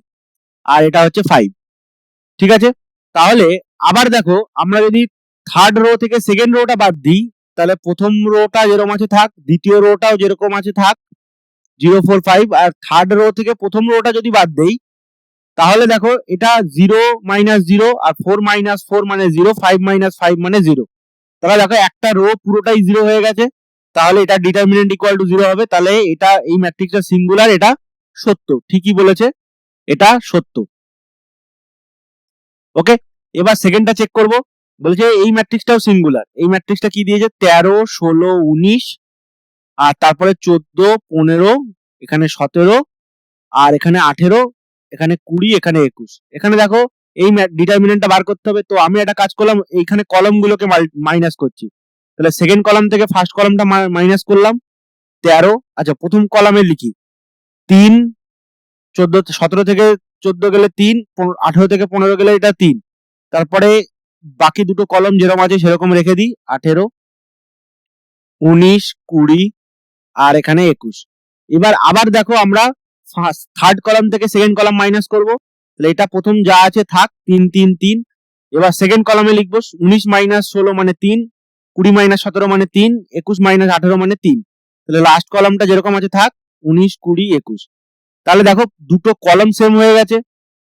আর এটা হচ্ছে 5, ঠিক আছে। তাহলে আবার দেখো আমরা যদি থার্ড রো থেকে সেকেন্ড রোটা বাদ দিই তাহলে প্রথম রোটা যেরকম আছে থাক, দ্বিতীয় রোটাও যেরকম আছে থাক 0 4 5, আর থার্ড রো থেকে প্রথম রোটা যদি বাদ দেই তাহলে দেখো এটা 0 মাইনাস 0 আর 4 মাইনাস 4 মানে 0, 5 মাইনাস 5 মানে 0, তাহলে দেখো একটা রো পুরোটাই 0 হয়ে গেছে, তাহলে এটা ডিটারমিনেন্ট ইকুয়াল টু 0 হবে, তাহলে এটা এই ম্যাট্রিক্সটা সিঙ্গুলার, এটা সত্য, ঠিকই বলেছে, এটা সত্য। ওকে, এবার সেকেন্ডটা চেক করব, বলছে এই ম্যাট্রিক্সটাও সিঙ্গুলার, এই ম্যাট্রিক্সটা কি দিয়েছে 13 16 19 আর তারপরে 14 15 এখানে 17 আর এখানে 18 এখানে 20 এখানে 21, এখানে দেখো এই ডিটারমিনেন্টটা বার করতে হবে। তো আমি একটা কাজ করলাম, এইখানে কলম গুলোকে মাইনাস করছি, তাহলে সেকেন্ড কলাম থেকে ফার্স্ট কলামটা মাইনাস করলাম 13, আচ্ছা প্রথম কলামে লিখি 3 14 17 থেকে 14 গেলে 3, 18 থেকে 15 গেলে এটা 3, তারপরে বাকি দুটো কলম যেরকম আছে সেরকম রেখে দিই 18 19 20 আর এখানে 21। এবার আবার দেখো আমরা থার্ড কলাম থেকে সেকেন্ড কলাম মাইনাস করব, তাহলে এটা প্রথম যা আছে থাক 3 3 3, এবার সেকেন্ড কলামে লিখবো 19 মাইনাস 16 মানে 3, 20 মাইনাস 17 মানে 3, 21 মাইনাস 18 মানে 3, তাহলে লাস্ট কলামটা যেরকম আছে থাক 19 20 21। তাহলে দেখো দুটো কলাম সেম হয়ে গেছে,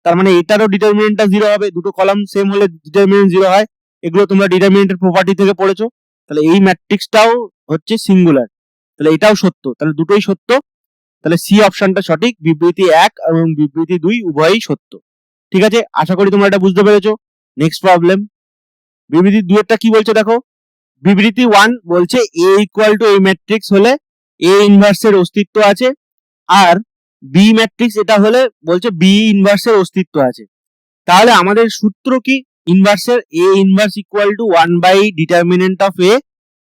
তার মানে এটারও ডিটারমিনেন্টটা 0 হবে, দুটো কলাম সেম হলে ডিটারমিনেন্ট 0 হয়, এগুলো তোমরা ডিটারমিনেন্টের প্রপার্টি থেকে পড়েছো। তাহলে এই ম্যাট্রিক্সটাও হচ্ছে সিঙ্গুলার, তাহলে এটাও সত্য, তাহলে দুটোই সত্য, তাহলে সি অপশনটা সঠিক, বিবৃতি 1 এবং বিবৃতি 2 উভয়ই সত্য, ঠিক আছে। আশা করি তোমরা এটা বুঝতে পেরেছো। নেক্সট প্রবলেম, বিবৃতি 2 এরটা কি বলছে দেখো, বিবৃতি 1 বলছে a ইকুয়াল টু এই ম্যাট্রিক্স হলে a ইনভার্সের অস্তিত্ব আছে, আর বি ম্যাট্রিক্স এটা হলে বলছে বি ইনভার্সের অস্তিত্ব আছে। তাহলে আমাদের সূত্র কি, ইনভার্সের a inverse equal to 1 by determinant of a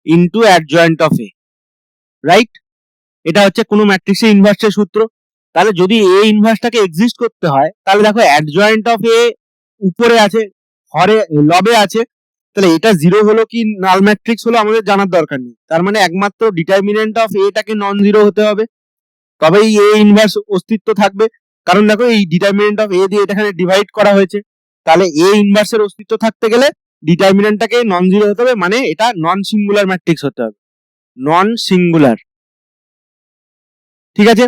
into adjoint of A, right? এটা হচ্ছে কোনো ম্যাট্রিক্সের ইনভার্সের সূত্র। তাহলে যদি এ ইনভার্সটাকে এক্সিস্ট করতে হয়, তাহলে দেখো অ্যাডজয়েন্ট অফ এ উপরে আছে, হরে লবে আছে, তাহলে এটা জিরো হলো কি নাল ম্যাট্রিক্স হলো আমাদের জানার দরকার নেই। তার মানে একমাত্র ডিটারমিনেন্ট অফ এটাকে নন জিরো হতে হবে, তবেই এ ইনভার্স অস্তিত্ব থাকবে। কারণ দেখো এই ডিটারমিনেন্ট অফ এ দিয়ে এখানে ডিভাইড করা হয়েছে, তাহলে এ ইনভার্সের অস্তিত্ব থাকতে গেলে ডিটারমিনেন্টটাকে নন জিরো হতে হবে, মানে এটা নন সিঙ্গুলার ম্যাট্রিক্স হতে হবে, নন সিঙ্গুলার। ঠিক আছে,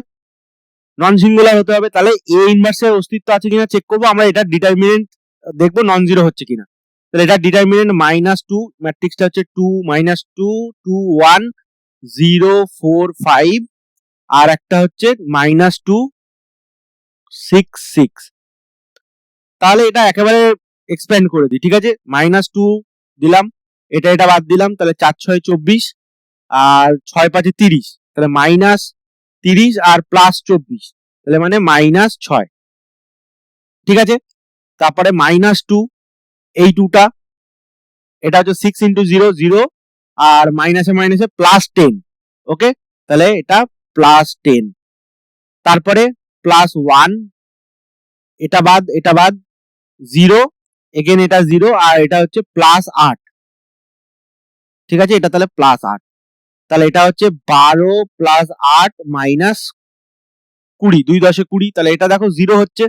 নন সিঙ্গুলার হতে হবে। তাহলে এ ইনভার্সের অস্তিত্ব আছে কিনা চেক করবো আমরা, এটা ডিটারমিনেন্ট দেখবো নন জিরো হচ্ছে কিনা। তাহলে এটা ডিটারমিনেন্ট -2, ম্যাট্রিক্সটা হচ্ছে 2 -2 2 1 0 4 5, আর একটা হচ্ছে -2 6 6। তাহলে এটা একেবারে এক্সপ্যান্ড করে দিই, ঠিক আছে? -2 দিলাম, এটা বাদ দিলাম, তাহলে 4 6 24 আর 6 5 30, তাহলে -30 আর +24, তাহলে মানে -6। ঠিক আছে, তারপরে -2, এই 2টা, এটা হচ্ছে 6 × 0 0, আর মাইনাসে মাইনাসে +10, ওকে? তাহলে এটা +10, তারপরে +1, এটা বাদ 0, এগেন এটা 0, আর এটা হচ্ছে +8। ঠিক আছে, এটা তাহলে +8, তাহলে এটা হচ্ছে 12 + 8 -20, 2 10 20, তাহলে এটা দেখো 0 হচ্ছে।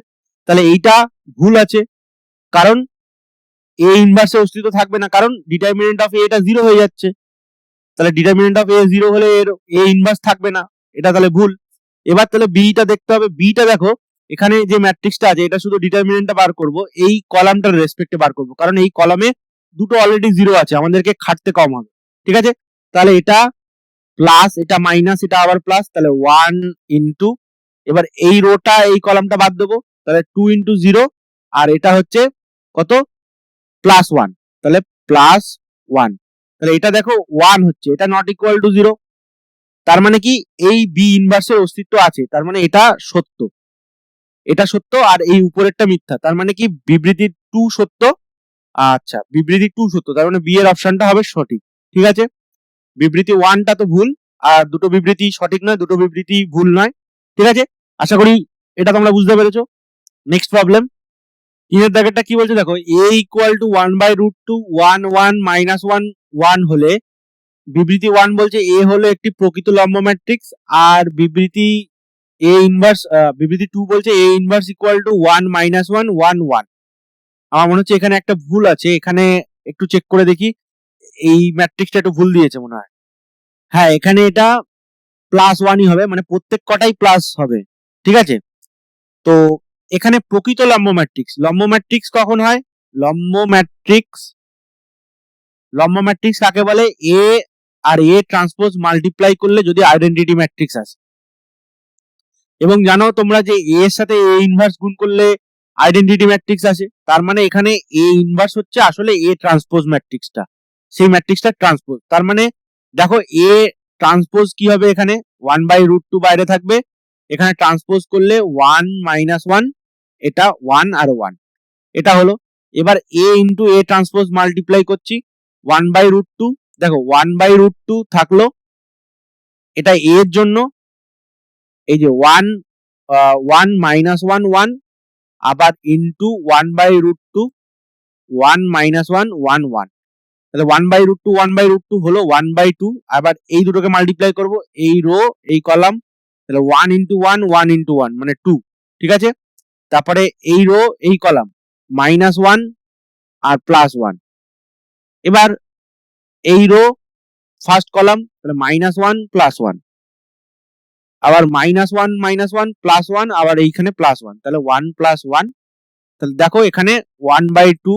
তাহলে এইটা ভুল আছে, কারণ এ ইনভার্সে অস্তিত্ব থাকবে না, কারণ ডিটারমিনেন্ট অফ এ এটা 0 হয়ে যাচ্ছে। তাহলে ডিটারমিনেন্ট অফ এ 0 হলে এর এ ইনভার্স থাকবে না, এটা তাহলে ভুল। এবার তাহলে বিটা দেখতে হবে। বিটা দেখো, এখানে যে ম্যাট্রিক্সটা আছে এটা শুধু ডিটারমিনেন্টটা বার করব, এই কলামটার রেসপেক্টে বার করব, কারণ এই কলামে দুটো অলরেডি 0 আছে, আমাদেরকে খাটতে কম হবে। ঠিক আছে, তাহলে এটা প্লাস, এটা মাইনাস, এটা আবার প্লাস, তাহলে 1 ইন্টু, এবার এই রোটা এই কলামটা বাদ দেবো, তাহলে 2 × 0, আর এটা হচ্ছে কত, +1, তাহলে +1, তাহলে এটা দেখো 1 হচ্ছে, এটা নট ইকুয়াল টু 0। তার মানে কি এই বি ইনভার্সের অস্তিত্ব আছে, তার মানে এটা সত্য, এটা সত্য, আর এই উপরেরটা মিথ্যা। তার মানে কি বিবৃতি 2 সত্য। আচ্ছা, বিবৃতি 2 সত্য, তার মানে বি এর অপশনটা হবে সঠিক। ঠিক আছে, বিবৃতি 1টা তো ভুল, আর দুটো বিবৃতি সঠিক নয়, দুটো বিবৃতি ভুল নয়। ঠিক আছে, আশা করি এটা তোমরা বুঝতে পেরেছো। নেক্সট প্রবলেম, তিনের দাগেরটা কি বলছে দেখো, a ইকুয়াল টু 1/√2 1 1 -1 1 হলে বিবৃতি 1 বলছে এ হলো একটি প্রকৃত লম্ব ম্যাট্রিক্স, আর বিবৃতি বিবৃতি 2 বলছে এ ইনভার্স ইকুয়াল টু 1 -1 1 1। আমার মনে হচ্ছে এখানে একটা ভুল আছে, এখানে একটু চেক করে দেখি, এই ম্যাট্রিক্সটা একটু ভুল দিয়েছে মনে হয়। হ্যাঁ, এখানে এটা +1ই হবে, মানে প্রত্যেক কটাই প্লাস হবে। ঠিক আছে, তো এখানে প্রকৃত লম্ব ম্যাট্রিক্স কখন হয়? লম্ব ম্যাট্রিক্স কাকে বলে? এ আর এ ট্রান্সপোজ মাল্টিপ্লাই করলে যদি আইডেন্টিটি ম্যাট্রিক্স আসে। এবং জানো তোমরা যে এ এর সাথে এ ইনভার্স গুণ করলে আইডেন্টিটি ম্যাট্রিক্স আসে, তার মানে এখানে এ ইনভার্স হচ্ছে আসলে এ ট্রান্সপোজ ম্যাট্রিক্সটা, সেই ম্যাট্রিক্সটা ট্রান্সপোজ। তার মানে দেখো এ ট্রান্সপোজ কি হবে, এখানে 1/√2 বাইরে থাকবে, এখানে ট্রান্সপোজ করলে 1 -1, এটা 1 আর 1, এটা হলো। এবার এ ইন্টু এ ট্রান্সপোজ মাল্টিপ্লাই করছি 1/√2, দেখো 1/√2 থাকলো, এটা এ এর জন্য, এই যে 1 1 -1 1, আবার ইন্টু 1/√2 1 -1 1 1, তাহলে 1/√2 1/√2 হলো 1/2, আবার এই দুটোকে মাল্টিপ্লাই করব, এই রো এই কলাম, তাহলে 1 × 1 1 × 1 মানে 2। ঠিক আছে, তারপরে এই রো এই কলাম -1 আর +1, এবার এই রো ফার্স্ট কলাম, তাহলে -1 +1, আবার -1 -1 +1, আবার এইখানে +1, তাহলে 1 + 1, তাহলে দেখো এখানে 1/2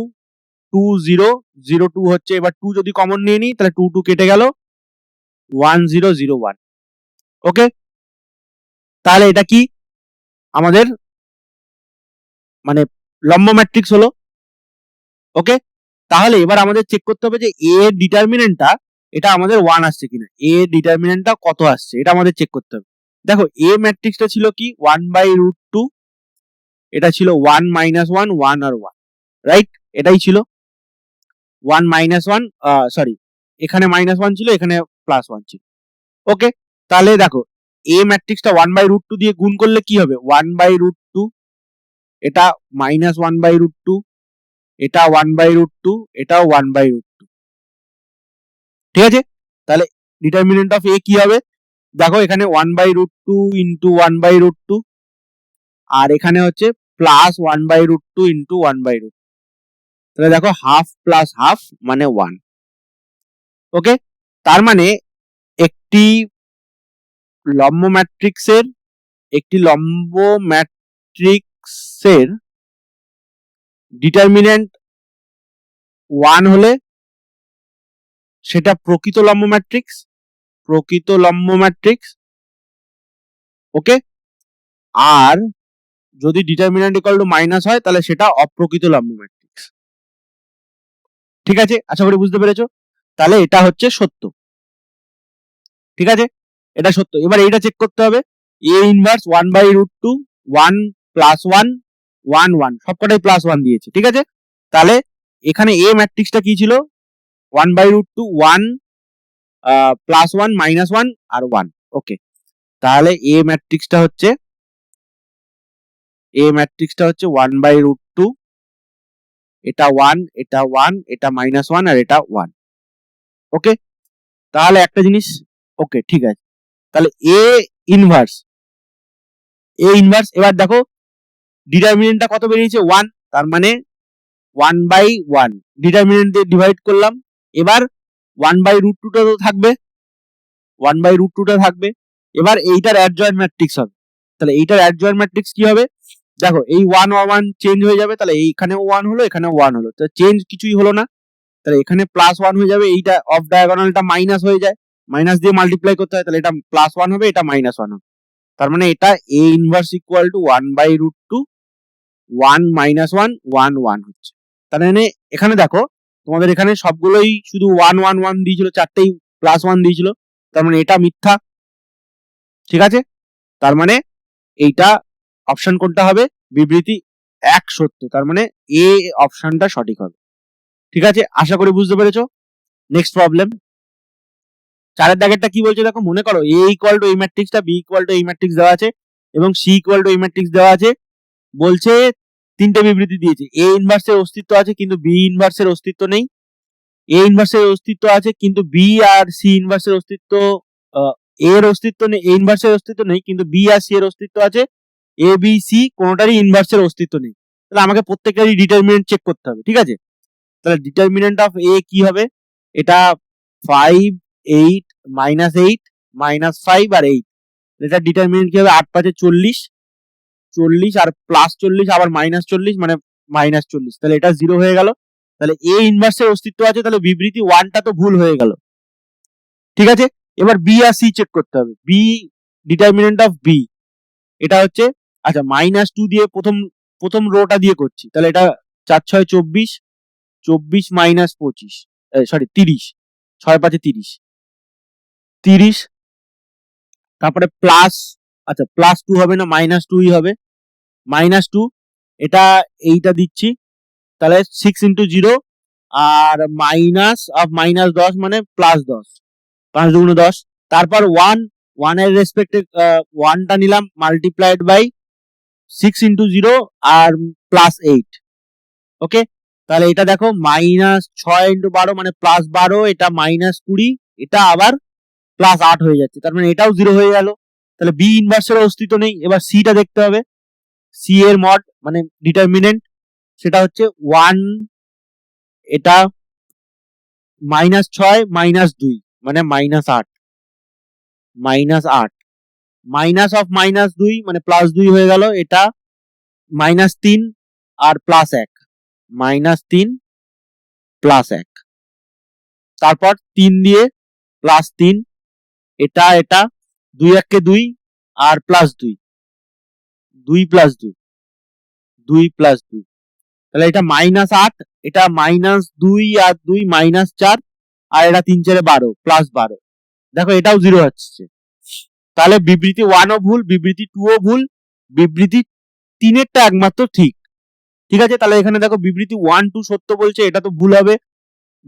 2 0 0 2 হচ্ছে। এবার 2 যদি কমন নিয়ে নিই, তাহলে 2 2 কেটে গেল, 1 0 0 1। ওকে, তাহলে এটা কি আমাদের মানে লম্ব ম্যাট্রিক্স হলো। ওকে, তাহলে এবার আমাদের চেক করতে হবে যে এ এর ডিটারমিনেন্টটা এটা আমাদের 1 আসছে কিনা, এ এর ডিটারমিনেন্টটা কত আসছে এটা আমাদের চেক করতে হবে। দেখো এ ম্যাট্রিক্সটা ছিল কি 1/√2, এটা ছিল 1 -1 1 আর 1, রাইট? এটাই ছিল 1 -1, সরি এখানে -1 ছিল, এখানে +1 ছিল। ওকে, তাহলে দেখো এ ম্যাট্রিক্সটা 1/√2 দিয়ে গুণ করলে কি হবে? 1/√2, এটা -1/√2, এটা 1/√2, এটাও 1/√2। ঠিক আছে, তাহলে ডিটারমিনেন্ট অফ এ কি হবে? দেখো এখানে 1/√2 ইন্টু 1/√2, আর এখানে হচ্ছে +1/√2 ইন্টু 1/√2। তাহলে দেখো হাফ প্লাস হাফ মানে 1। ওকে, তার মানে একটি লম্ব ম্যাট্রিক্সের ডিটারমিনেন্ট 1 হলে সেটা প্রকৃত লম্ব ম্যাট্রিক্স। ওকে, আর যদি ডিটারমিনেন্ট ইকুয়াল টু মাইনাস হয় তাহলে সেটা অপ্রকৃত লম্ব ম্যাট্রিক্স। ঠিক আছে, আশা করি বুঝতে পেরেছো। তাহলে এটা হচ্ছে সত্য। ঠিক আছে, এটা সত্য। এবার এইটা চেক করতে হবে, এ ইনভার্স 1/√2, 1 + 1 1 1 সবকটাই +1 দিয়েছে। ঠিক আছে, তাহলে এখানে এ ম্যাট্রিক্সটা কি ছিল? 1/√2, 1 +1 -1 আর 1। ওকে, তাহলে এ ম্যাট্রিক্সটা হচ্ছে 1/√2, এটা 1, এটা 1, এটা -1 আর এটা 1। ওকে, তাহলে একটা জিনিস, ওকে ঠিক আছে, তাহলে এ ইনভার্স এবার দেখো ডিটারমিনেন্টটা কত বেরিয়েছে? 1, তার মানে 1/1 ডিটারমিনেন্ট দিয়ে ডিভাইড করলাম। এবার 1/√2টা তো থাকবে, 1/√2টা থাকবে। এবার এইটার অ্যাডজয়েন্ট ম্যাট্রিক্স হবে। তাহলে এইটার অ্যাডজয়েন্ট ম্যাট্রিক্স কি হবে? দেখো এই 1 1 চেঞ্জ হয়ে যাবে, তাহলে এইখানেও 1 হলো, এখানেও 1 হলো, তো চেঞ্জ কিছুই হলো না। তাহলে এখানে +1 হয়ে যাবে, এইটা অফ ডায়াগোনালটা মাইনাস হয়ে যায়, মাইনাস দিয়ে মাল্টিপ্লাই করতে হয়, তাহলে এটা +1 হবে, এটা -1 হবে। তার মানে এটা এ ইনভার্স ইকুয়াল টু 1/√2, 1 -1 1 1 হচ্ছে। তার মানে এখানে দেখো তোমাদের এখানে সবগুলোই শুধু 1 1 1 দিয়েছিল, চারটেই +1 দিয়েছিল, তার মানে এটা মিথ্যা। ঠিক আছে, তার মানে এইটা অপশন কোনটা হবে? বিবৃতি 1 সত্য, তার মানে এ অপশনটা সঠিক হবে। ঠিক আছে, আশা করি বুঝতে পেরেছো। নেক্সট প্রবলেম, 4 দাগেরটা কি বলছে দেখো, মনে করো এ ইকুয়াল টু এই ম্যাট্রিক্সটা, বি ইকুয়াল টু এই ম্যাট্রিক্স দেওয়া আছে এবং সি ইকুয়াল টু এই ম্যাট্রিক্স দেওয়া আছে। বলছে তিনটে বিবৃতি দিয়েছে, এ ইনভার্সের অস্তিত্ব আছে কিন্তু বি ইনভার্সের অস্তিত্ব নেই, এ ইনভার্সের অস্তিত্ব আছে কিন্তু বি আর সি ইনভার্সের অস্তিত্ব, এর অস্তিত্ব নেই, এ ইনভার্সের অস্তিত্ব নেই কিন্তু বি আর সি এর অস্তিত্ব আছে, এ বি সি কোনোটারই ইনভার্সের অস্তিত্ব নেই। তাহলে আমাকে প্রত্যেকটারই ডিটারমিনেন্ট চেক করতে হবে। ঠিক আছে, তাহলে ডিটারমিনেন্ট অফ এ কি হবে? এটা 5 8 -8 -5 আর 8, এটা ডিটারমিনেন্ট কি হবে? 8 5 40, 40 আর +40 আবার -40 মানে -40, তাহলে এটা 0 হয়ে গেল। তাহলে এ ইনভার্সের অস্তিত্ব আছে, তাহলে বিবৃতি 1টা তো ভুল হয়ে গেল। ঠিক আছে, এবার বি আর সি চেক করতে হবে। বি, ডিটারমিনেন্ট অফ বি, এটা হচ্ছে, আচ্ছা -2 দিয়ে প্রথম রোটা দিয়ে করছি, তাহলে এটা 4 6 24, 24 -25, সরি 30, 6 5 30, 30, তারপরে প্লাস, আচ্ছা +2 হবে না, -2ই হবে, -2, এটা এইটা দিচ্ছি, তাহলে 6 × 0 আর -10 মানে +10, 5 × 10, তারপর 1 এর রেসপেক্টে 1টা নিলাম মাল্টিপ্লাইড বাই 6 × 0 আর +8। ওকে, তাহলে এটা দেখো -6 × 12 মানে +12, এটা -20, এটা আবার +8 হয়ে যাচ্ছে, তার মানে এটাও 0 হয়ে গেল। তাহলে বি ইনভার্সের অস্তিত্ব নেই। এবার সিটা দেখতে হবে, সি এর মড মানে ডিটারমিনেন্ট, সেটা হচ্ছে 1, এটা -6 -2 মানে -8, -8 মাইনাস অফ -2 মানে +2 হয়ে গেল, এটা -3 আর +1, -3 +1, তারপর 3 দিয়ে +3, এটা 2 1 কে 2 আর +2, 2 + 2, 2 + 2, তাহলে এটা -8, এটা -2 আর 2 -4, আর এটা 3 4 12 +12, দেখো এটাও 0 হচ্ছে। তাহলে বিবৃতি 1 ও ভুল, বিবৃতি 2 ও ভুল, বিবৃতি 3 এরটা একমাত্র ঠিক। ঠিক আছে, তাহলে এখানে দেখো বিবৃতি 1 2 সত্য বলছে, এটা তো ভুল হবে,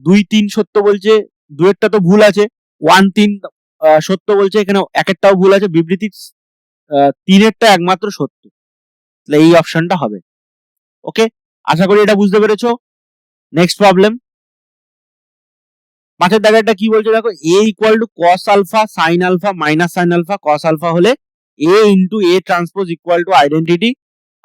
2 3 সত্য বলছে, দুয়েরটা তো ভুল আছে, 1 3 সত্য বলছে, এখানে একেরটাও ভুল আছে, বিবৃতি 3এরটা একমাত্র সত্য, তাহলে এই অপশনটা হবে। ওকে, আশা করি এটা বুঝতে পেরেছো। নেক্সট প্রবলেম, পাঁচের দাগেরটা কি বলছে দেখো, a equal to cos alpha sin alpha minus sin alpha cos alpha হলে a into a transpose equal to identity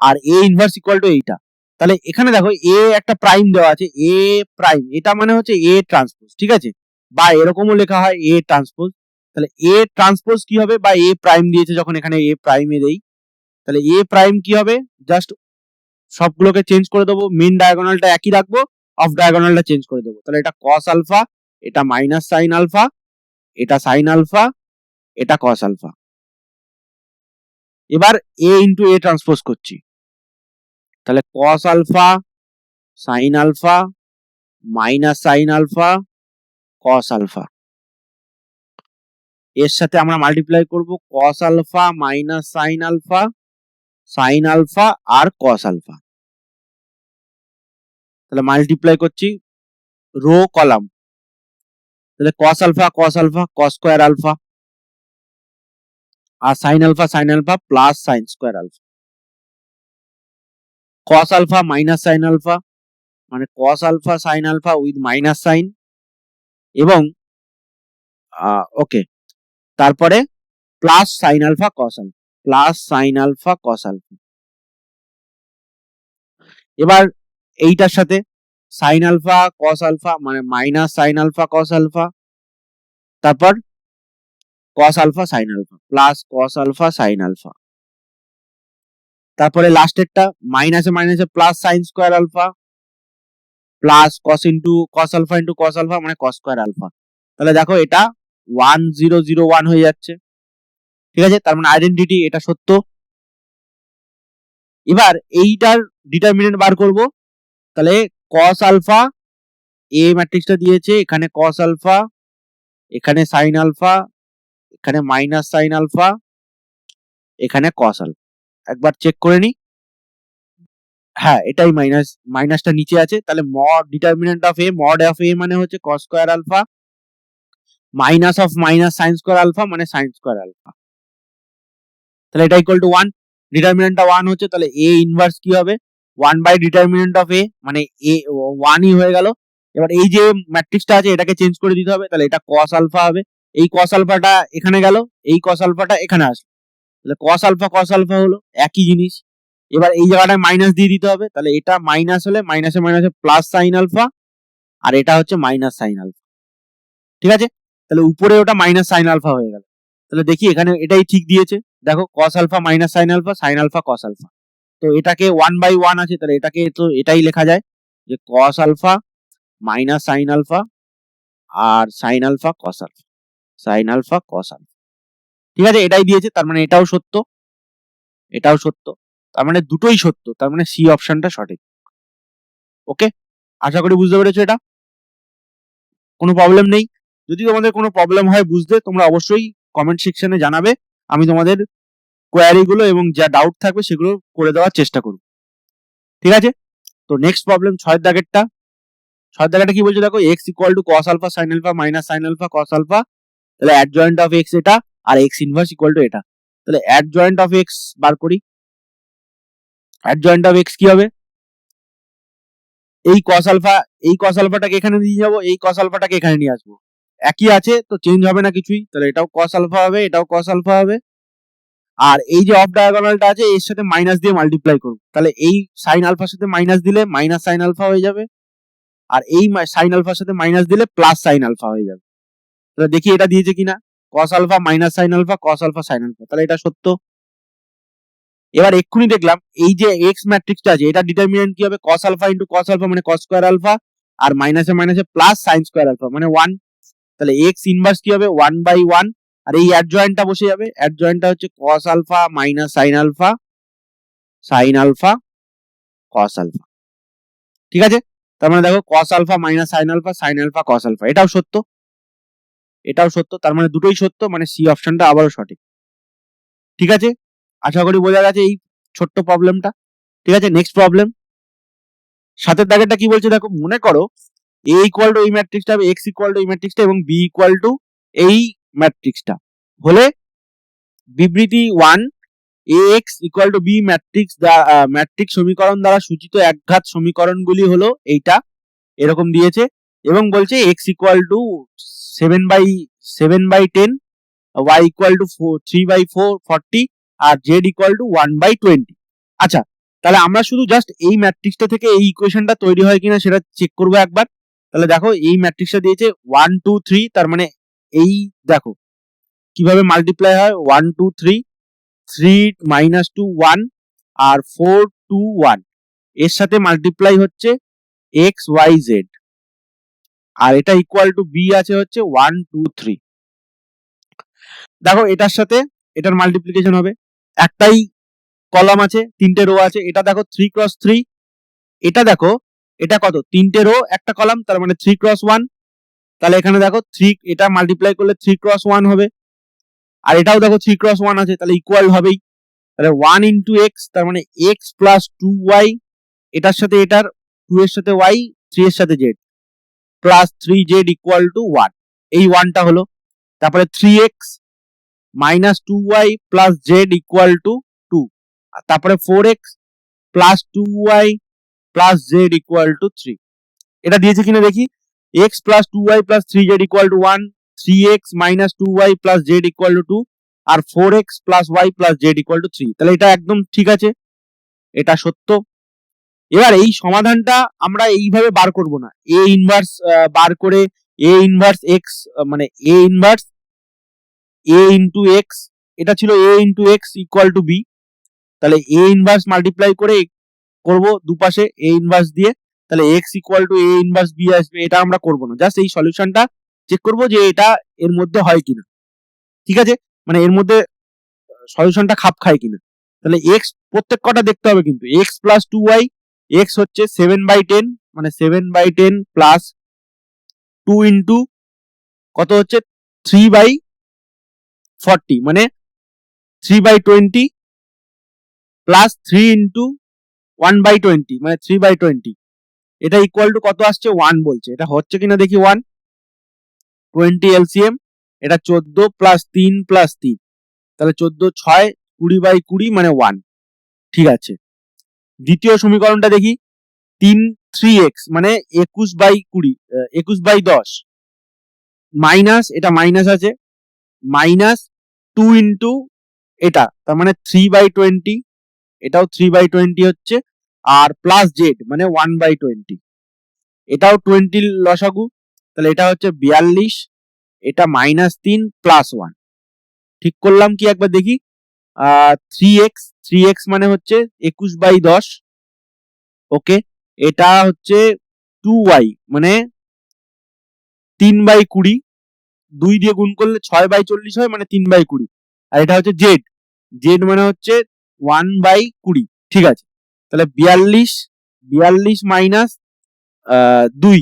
আর a ইনভার্স ইকুয়াল টু এইটা। তাহলে এখানে দেখো a একটা প্রাইম দেওয়া আছে, a প্রাইম, এটা মানে হচ্ছে a ট্রান্সপোজ, ঠিক আছে, বা এরকমও লেখা হয় a ট্রান্সপোজ। তাহলে a ট্রান্সপোজ কি হবে, বা a প্রাইম দিয়েছে যখন এখানে a প্রাইমে দেই, তাহলে a প্রাইম কি হবে, জাস্ট সবগুলোকে চেঞ্জ করে দেবো, মেন ডায়াগোনালটা একই রাখবো, অফ ডায়াগোনালটা চেঞ্জ করে দেবো। তাহলে এটা cos আলফা, এটা মাইনাস সাইন আলফা, এটা সাইন আলফা, এটা cos আলফা। এবার a ইন্টু a ট্রান্সপোজ করছি, তাহলে cos alpha sine alpha minus sine alpha cos alpha, এর সাথে আমরা মাল্টিপ্লাই করব cos alpha minus sine alpha আর cos আলফা। তাহলে মাল্টিপ্লাই করছি রো কলাম, তাহলে cos alpha cos square alpha আর sine alpha plus sine square alpha, cos alpha minus sine alpha মানে cos alpha sine alpha with minus sine, এবং okay, তারপরে plus sine alpha cos alpha, plus sine alpha cos alpha. এবার এইটার সাথে sine alpha cos alpha মানে minus sine alpha cos alpha, তারপর cos alpha sine alpha plus cos alpha sine alpha, তারপরে লাস্টেরটা মাইনাসে মাইনাসে plus sine square alpha plus cos into cos alpha into cos alpha মানে cos স্কয়ার আলফা। তাহলে দেখো এটা 1001 হয়ে যাচ্ছে, ঠিক আছে, তার মানে আইডেন্টিটি এটা সত্য। এবার এইটার ডিটারমিনেন্ট বার করব, তাহলে cos আলফা, এ ম্যাট্রিক্সটা দিয়েছে, এখানে cos আলফা, এখানে সাইন আলফা, এখানে মাইনাস সাইন আলফা, এখানে cos আলফা, একবার চেক করে নি, হ্যাঁ এটাই মাইনাসটা নিচে আছে, তাহলে মড ডিটারমিনেন্ট অফ এ মানে হচ্ছে cos square alpha minus of minus sine square alpha মানে সাইন স্কয়ার আলফা, তাহলে এটা ইকুয়াল টু 1, ডিটারমিনেন্টটা 1 হচ্ছে, তাহলে a ইনভার্স কি হবে 1 বাই ডিটারমিনেন্ট অফ a মানে a 1 ই হয়ে গেল। এবার এই যে ম্যাট্রিক্সটা আছে এটাকে চেঞ্জ করে দিতে হবে, তাহলে এটা cos আলফা হবে, এই cos আলফাটা এখানে গেল, এই cos আলফাটা এখানে আসলো, তাহলে cos আলফা হলো একই জিনিস। এবার এই জায়গাটায় মাইনাস দিয়ে দিতে হবে, তাহলে এটা মাইনাস হলে মাইনাসে মাইনাসে প্লাস সাইন আলফা আর এটা হচ্ছে মাইনাস সাইন আলফা, ঠিক আছে, তাহলে উপরে ওটা মাইনাস সাইন আলফা হয়ে গেল। তাহলে দেখি এখানে এটাই ঠিক দিয়েছে, দেখো cos alpha minus sine alpha cos alpha, তো এটাকে 1 বাই 1 আছে, তাহলে এটাকে তো এটাই লেখা যায় যে cos alpha minus sine alpha আর sine alpha cos alpha, sine alpha cos alpha, ঠিক আছে, এটাই দিয়েছে, তার মানে এটাও সত্য, এটাও সত্য, তার মানে দুটোই সত্য, তার মানে সি অপশনটা সঠিক। ওকে, আশা করি বুঝতে পেরেছো এটা, কোনো প্রবলেম নেই। যদি তোমাদের কোনো প্রবলেম হয় বুঝতে, তোমরা অবশ্যই কমেন্ট সেকশনে জানাবে, আমি তোমাদের কোয়ারি গুলো এবং যা ডাউট থাকবে সেগুলো করে দেওয়ার চেষ্টা করব, ঠিক আছে। তো নেক্সট প্রবলেম 6 দাগেরটা কি বলছে দেখো, x equal to cos alpha sin alpha minus sin alpha cos alpha, তাহলে অ্যাডজয়েন্ট অফ x এটা আর x ইনভার্স ইকুয়াল টু এটা, তাহলে অ্যাডজয়েন্ট অফ x বার করি। অ্যাডজয়েন্ট অফ x কি হবে, এই cos আলফাটাকে এখানে নিয়ে যাব, এই cos আলফাটাকে এখানে নিয়ে আসবো, একই আছে তো চেঞ্জ হবে না কিছুই, তাহলে এটাও cos আলফা হবে, এটাও cos আলফা হবে, আর এই যে অফ ডায়াগোনালটা আছে এর সাথে মাইনাস দিয়ে মাল্টিপ্লাই করব, তাহলে এই সাইন আলফার সাথে মাইনাস দিলে মাইনাস সাইন আলফা হয়ে যাবে, আর এই সাইন আলফার সাথে মাইনাস দিলে প্লাস সাইন আলফা হয়ে যাবে। তাহলে দেখি এটা দিয়েছে কিনা, cos alpha minus sine alpha cos alpha sine alpha, তাহলে এটা সত্য। এবার এক্ষুনি দেখলাম এই যে এক্স ম্যাট্রিক্সটা আছে এটা ডিটারমিনেন্ট কি হবে, cos alpha into cos alpha মানে cos স্কয়ার আলফা আর মাইনাসে মাইনাসে প্লাস সাইন স্কয়ার আলফা মানে 1, তাহলে এক্স ইনভার্স কি হবে 1 বাই 1, আর এই অ্যাডজয়েন্টটা বসে যাবে, অ্যাডজয়েন্টটা হচ্ছে cos alpha minus sine alpha cos alpha, ঠিক আছে, তার মানে দেখো cos alpha minus sine alpha cos alpha, এটাও সত্য, তার মানে দুটোই সত্য, মানে সি অপশনটা আবারও সঠিক, ঠিক আছে, আশা করি বোঝা গেছে এই ছোট্ট প্রবলেমটা, ঠিক আছে। নেক্সট প্রবলেম 7 দাগেরটা কি বলছে দেখো, মনে করো এ ইকুয়াল টু এই ম্যাট্রিক্সটা হবে, এক্স ইকুয়াল টু এই ম্যাট্রিক্সটা এবং বি ইকুয়াল টু এই ম্যাট্রিক্সটা হলে বিবৃতি 1 ax equal to B matrix সমীকরণ দ্বারা সূচিত একঘাত সমীকরণগুলি হলো এইটা এরকম দিয়েছে এবং বলছে x equal to 7/10, y equal to 3/40 আর z ইকুয়াল টু 1/20। আচ্ছা, তাহলে আমরা শুধু জাস্ট এই ম্যাট্রিক্সটা থেকে এই ইকুয়েশনটা তৈরি হয় কিনা সেটা চেক করবো একবার। তাহলে দেখো এই ম্যাট্রিক্সটা দিয়েছে 1 2 3, তার মানে এই দেখো কিভাবে মাল্টিপ্লাই হয় 1 2 3, 3 - 2 1 আর 4 2 1, এর সাথে মাল্টিপ্লাই হচ্ছে x y z আর এটা ইকুয়াল টু b আছে হচ্ছে 1 2 3। দেখো এটার সাথে এটার মাল্টিপ্লিকেশন হবে, একটাই কলাম আছে, তিনটে রো আছে, এটা দেখো 3 × 3, এটা দেখো এটা কত, তিনটে রো একটা কলাম, তার মানে 3 × 1। তাহলে এখানে দেখো 3, এটা মাল্টিপ্লাই করলে 3 × 1 হবে আর এটাও দেখো 3 × 1 আছে, তাহলে ইকুয়াল হবেই। তাহলে 1 × x, তার মানে x প্লাস 2y, এটার সাথে এটার 2 এর সাথে y, 3 এর সাথে z plus 3z equal to 1, এই 1টা হলো। তারপরে 3x minus 2y plus z equal to 2, আর তারপরে 4x plus 2y plus z equal to 3। এটা দিয়েছে কিনা দেখি, x plus 2y plus 3z equal to 1, 3x minus 2y plus z equal to 2 আর 4x plus y plus z equal to 3। তাহলে এটা একদম ঠিক আছে, এটা সত্য। এবার এই সমাধানটা আমরা এইভাবে বার করব না, a ইনভার্স বার করে a ইনভার্স x, মানে a inverse a into x, এটা ছিল a into x equal two b, তাহলে a ইনভার্স মাল্টিপ্লাই করে করব দুপাশে a ইনভার্স দিয়ে, তাহলে x equal two a inverse b আসবে। এটা আমরা করব না, জাস্ট এই সলিউশনটা চেক করব যে এটা এর মধ্যে হয় কিনা, ঠিক আছে, মানে এর মধ্যে সলিউশনটা খাপ খায় কিনা। তাহলে x প্রত্যেক কটা দেখতে হবে কিন্তু, x প্লাস 2y, x হচ্ছে 7/10, মানে 7/10 প্লাস 2 ইন্টু কত হচ্ছে 3/40, মানে 3/20 প্লাস 3 ইন্টু 1/20, মানে 3/20, এটা ইকুয়াল টু কত আসছে 1 বলছে। এটা হচ্ছে কিনা দেখি 1, 20 এলসিএম, এটা 14 প্লাস 3 প্লাস 3, তাহলে 14 6 20/20 মানে 1, ঠিক আছে। দ্বিতীয় সমীকরণটা দেখি, 3x মানে 21/20, 21/10 মাইনাস, এটা মাইনাস আছে, মাইনাস 2 ইন্টু এটা, তার মানে 3/20, এটাও 3/20 হচ্ছে, আর প্লাস জেড মানে 1/20, এটাও 20 লসাগু, তাহলে এটা হচ্ছে 42, এটা -3 প্লাস 1, ঠিক করলাম কি একবার দেখি। 3x মানে হচ্ছে 21/10, ওকে, এটা হচ্ছে 2y মানে 3/20, 2 দিয়ে গুণ করলে 6/40 হয়, মানে 3/20, আর এটা হচ্ছে জেড মানে হচ্ছে 1/20, ঠিক আছে। তাহলে 42 মাইনাস 2,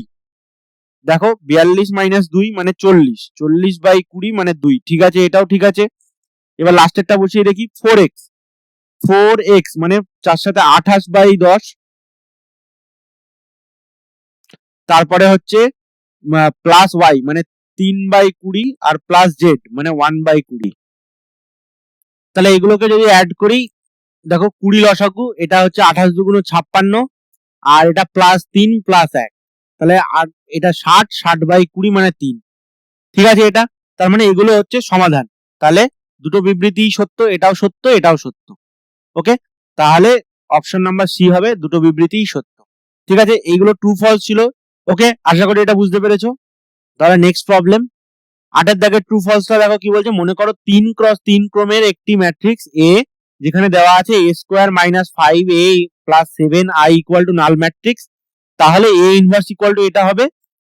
দেখো 42 মাইনাস 2 মানে 40, 40/20 মানে 2, ঠিক আছে, এটাও ঠিক আছে। এবার লাস্টেরটা বসিয়ে দেখি, 4x মানে 4 সাথে 28/10, তারপরে হচ্ছে প্লাস y মানে 3/20 আর প্লাস জেড মানে 1/20। তাহলে এগুলোকে যদি অ্যাড করি, দেখো 20 লসাগু, এটা হচ্ছে 28 দুগুণ 56 আর এটা প্লাস 3 প্লাস 1, তাহলে আর এটা 60/20 মানে 3, ঠিক আছে এটা। তার মানে এগুলো হচ্ছে সমাধান, তাহলে দুটো বিবৃতি সত্য, এটাও সত্য এটাও সত্য, ওকে। তাহলে অপশন নাম্বার সি হবে, দুটো বিবৃতিই সত্য, ঠিক আছে। এইগুলো ট্রু ফলস ছিল, ওকে, আশা করি এটা বুঝতে পেরেছো। তাহলে নেক্সট প্রবলেম 8 এর দাগের ট্রু ফলসটা দেখো কি বলছে। মনে করো 3 × 3 ক্রমের একটি ম্যাট্রিক্স এ, যেখানে দেওয়া আছে a² - 5a + 7i equal to null matrix, তাহলে a ইনভার্স ইকুয়াল টু এটা হবে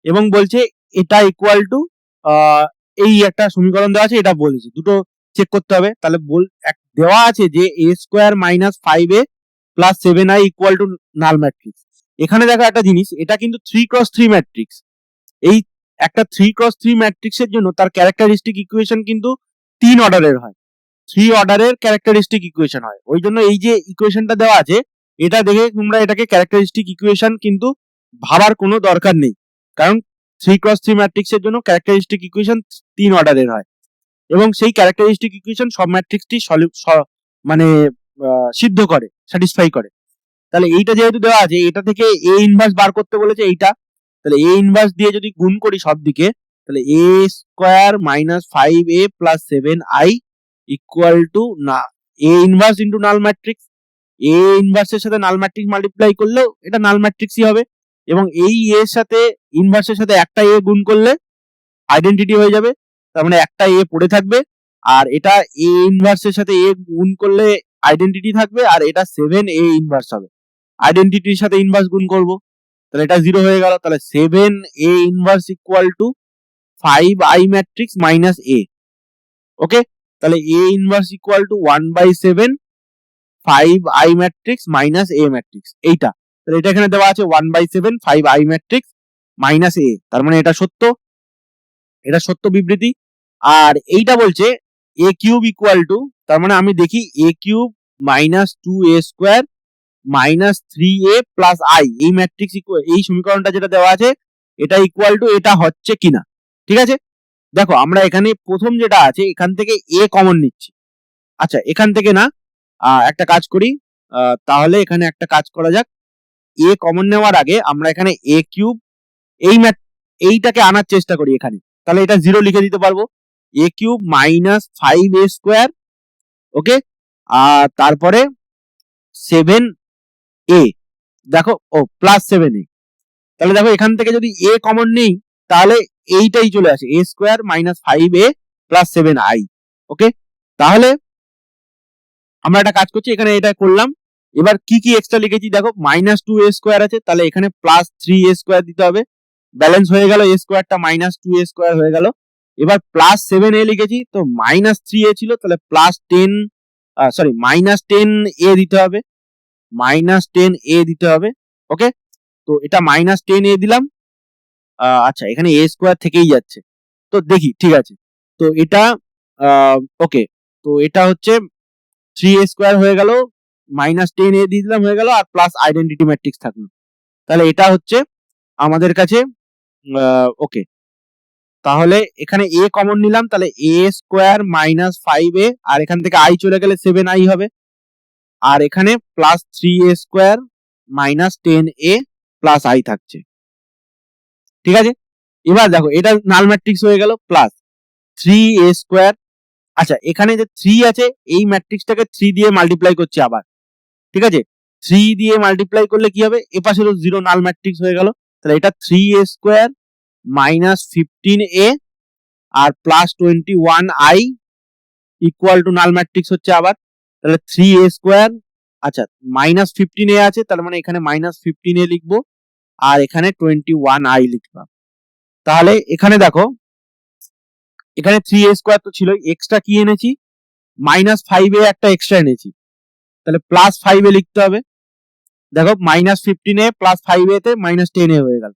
এবং বলছে এটা ইকুয়াল টু এই একটা সমীকরণ দেওয়া আছে, এটা বলেছে, দুটো চেক করতে হবে। তাহলে দেওয়া আছে যে a² - 5a + 7i equal to null matrix. এখানে দেখো একটা জিনিস, এটা কিন্তু 3 × 3 ম্যাট্রিক্স। এই একটা 3 × 3 ম্যাট্রিক্সের জন্য তার ক্যারেক্টারিস্টিক ইকুয়েশন কিন্তু 3 অর্ডারের হয়, 3 অর্ডারের ক্যারেক্টারিস্টিক ইকুয়েশন হয়। ওই জন্য এই যে ইকুয়েশনটা দেওয়া আছে, এটা দেখে তোমরা এটাকে ক্যারেক্টারিস্টিক ইকুয়েশন কিন্তু ভাবার কোনো দরকার নেই, কারণ 3x3 ম্যাট্রিক্সের জন্য ক্যারেক্টারিস্টিক ইকুয়েশন 3 অর্ডারের হয় এবং সেই ক্যারেক্টারিস্টিক ইকুয়েশন সব ম্যাট্রিক্সটি মানে সিদ্ধ করে, স্যাটিসফাই করে। তাহলে এইটা যেহেতু দেওয়া আছে, এটা থেকে এ ইনভার্স বার করতে বলেছে এইটা, তাহলে এ ইনভার্স দিয়ে যদি গুণ করি সব দিকে, তাহলে A square minus 5a plus 7i equal to না A inverse into null matrix. A ইনভার্সের সাথে নাল ম্যাট্রিক্স মাল্টিপ্লাই করলেও এটা নাল ম্যাট্রিক্সই হবে, এবং এই এর সাথে ইনভার্সের সাথে একটা এ গুণ করলে আইডেন্টিটি হয়ে যাবে, তার মানে একটা এ পড়ে থাকবে, আর এটা এ ইনভার্সের সাথে এ গুণ করলে আইডেন্টিটি থাকবে, আর এটা 7a ইনভার্স হবে, আইডেন্টিটির সাথে ইনভার্স গুণ করব, তাহলে এটা 0 হয়ে গেল। তাহলে 7a inverse equal two 5i matrix minus a। ওকে, তাহলে a inverse equal two 1/7 5i matrix minus a matrix, এইটা। তাহলে এটা এখানে দেওয়া আছে 1/7 5i ম্যাট্রিক্স মাইনাস a, তার মানে এটা সত্য, এটা সত্য বিবৃতি। আর এইটা বলছে a কিউব ইকুয়াল টু, তার মানে আমি দেখি a cube minus 2a square minus 3a plus i, এই ম্যাট্রিক্স এই সমীকরণটা যেটা দেওয়া আছে এটা ইকুয়াল টু এটা হচ্ছে কিনা। ঠিক আছে, দেখো আমরা এখানে প্রথম যেটা আছে এখান থেকে a কমন নিচ্ছি। আচ্ছা, এখান থেকে না, একটা কাজ করি, তাহলে এখানে একটা কাজ করা যাক, a কমন নেওয়ার আগে আমরা এখানে a কিউব এইটাকে আনার চেষ্টা করি এখানে, তাহলে এটা 0 লিখে দিতে পারবো, a cube minus 5a square, okay, আর তারপরে 7a, দেখো ও প্লাস 7a, তাহলে দেখো এখান থেকে যদি a কমন নেই তাহলে এইটাই চলে আসে, a square minus 5a plus 7i। ওকে, তাহলে আমরা একটা কাজ করছি, এখানে এটা করলাম, এবার কি কি এক্সট্রা লিখেছি দেখো, মাইনাস 2a স্কোয়ার আছে, তাহলে এখানে প্লাস 3a স্কোয়ার দিতে হবে, ব্যালেন্স হয়ে গেল, a স্কোয়ারটা মাইনাস 2a স্কোয়ার হয়ে গেল। এবার প্লাস 7a লিখেছি, তো মাইনাস 3a ছিল, তাহলে প্লাস 10 সরি মাইনাস 10a দিতে হবে, মাইনাস 10a দিতে হবে। ওকে, তো এটা মাইনাস 10a দিলাম। আচ্ছা, এখানে a স্কোয়ার থেকেই যাচ্ছে, তো দেখি ঠিক আছে, তো এটা ওকে, তো এটা হচ্ছে 3a স্কোয়ার হয়ে গেল, মাইনাস 10a দিয়ে দিলাম হয়ে গেল, আর প্লাস আইডেন্টিটি ম্যাট্রিক্স থাকলো, তাহলে এটা হচ্ছে আমাদের কাছে ওকে। তাহলে এখানে a কমন নিলাম, তাহলে a স্কোয়ার মাইনাস 5a, আর এখান থেকে i চলে গেলে 7i হবে, আর এখানে plus 3a square minus 10a plus i থাকছে। ঠিক আছে, এবার দেখো এটা নাল ম্যাট্রিক্স হয়ে গেল, প্লাস 3a স্কোয়ার। আচ্ছা, এখানে যে 3 আছে এই ম্যাট্রিক্সটাকে 3 দিয়ে মাল্টিপ্লাই করছি আবার। ঠিক আছে, 3 দিয়ে মাল্টিপ্লাই করলে কি হবে, এপাশে তো 0, নাল ম্যাট্রিক্স হয়ে গেল, তাহলে এটা 3a স্কোয়ার মাইনাস 15a আর plus 21i equal to null matrix হচ্ছে আবার, তাহলে 3a স্কোয়ার, আচ্ছা মাইনাস 15a আছে, তার মানে এখানে মাইনাস 15a লিখবো, আর এখানে 21i লিখলাম। তাহলে এখানে দেখো, এখানে 3a স্কোয়ার তো ছিল, এক্সট্রা কি এনেছি, মাইনাস 5a একটা এক্সট্রা এনেছি, তাহলে প্লাস 5a লিখতে হবে। দেখো মাইনাস 15a প্লাস 5a তে মাইনাস 10a হয়ে গেল,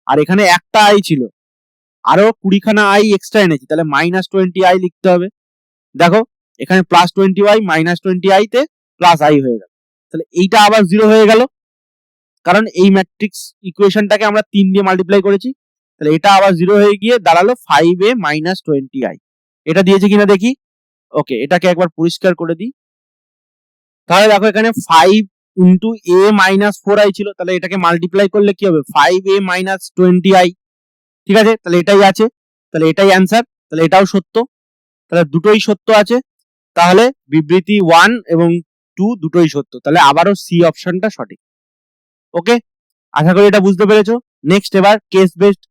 আর এখানে একটা i ছিল, আরো 20খানা i এক্সট্রা এনেছি, তাহলে মাইনাস 20i লিখতে হবে। দেখো এখানে প্লাস 20i মাইনাস 20i তে প্লাস i হয়ে গেল, তাহলে এইটা আবার 0 হয়ে গেল, কারণ এই ম্যাট্রিক্স ইকুয়েশনটাকে আমরা 3 দিয়ে মাল্টিপ্লাই করেছি, তাহলে এটা আবার 0 হয়ে গিয়ে দাঁড়ালো 5a মাইনাস 20i। এটা দিয়েছে কিনা দেখি, ওকে, এটাকে একবার পরিষ্কার করে দিই। তাহলে দেখো এখানে 5 ইন্টু a মাইনাস 4i ছিল, তাহলে এটাকে মাল্টিপ্লাই করলে কি হবে, 5a মাইনাস 20i। ঠিক আছে, তাহলে এটাই আছে, তাহলে এটাই অ্যান্সার, তাহলে এটাও সত্য, তাহলে দুটোই সত্য আছে, তাহলে বিবৃতি 1 এবং 2 দুটোই সত্য, তাহলে আবারও সি অপশনটা সঠিক। ওকে, আশা করি এটা বুঝতে পেরেছো। নেক্সট এবার case based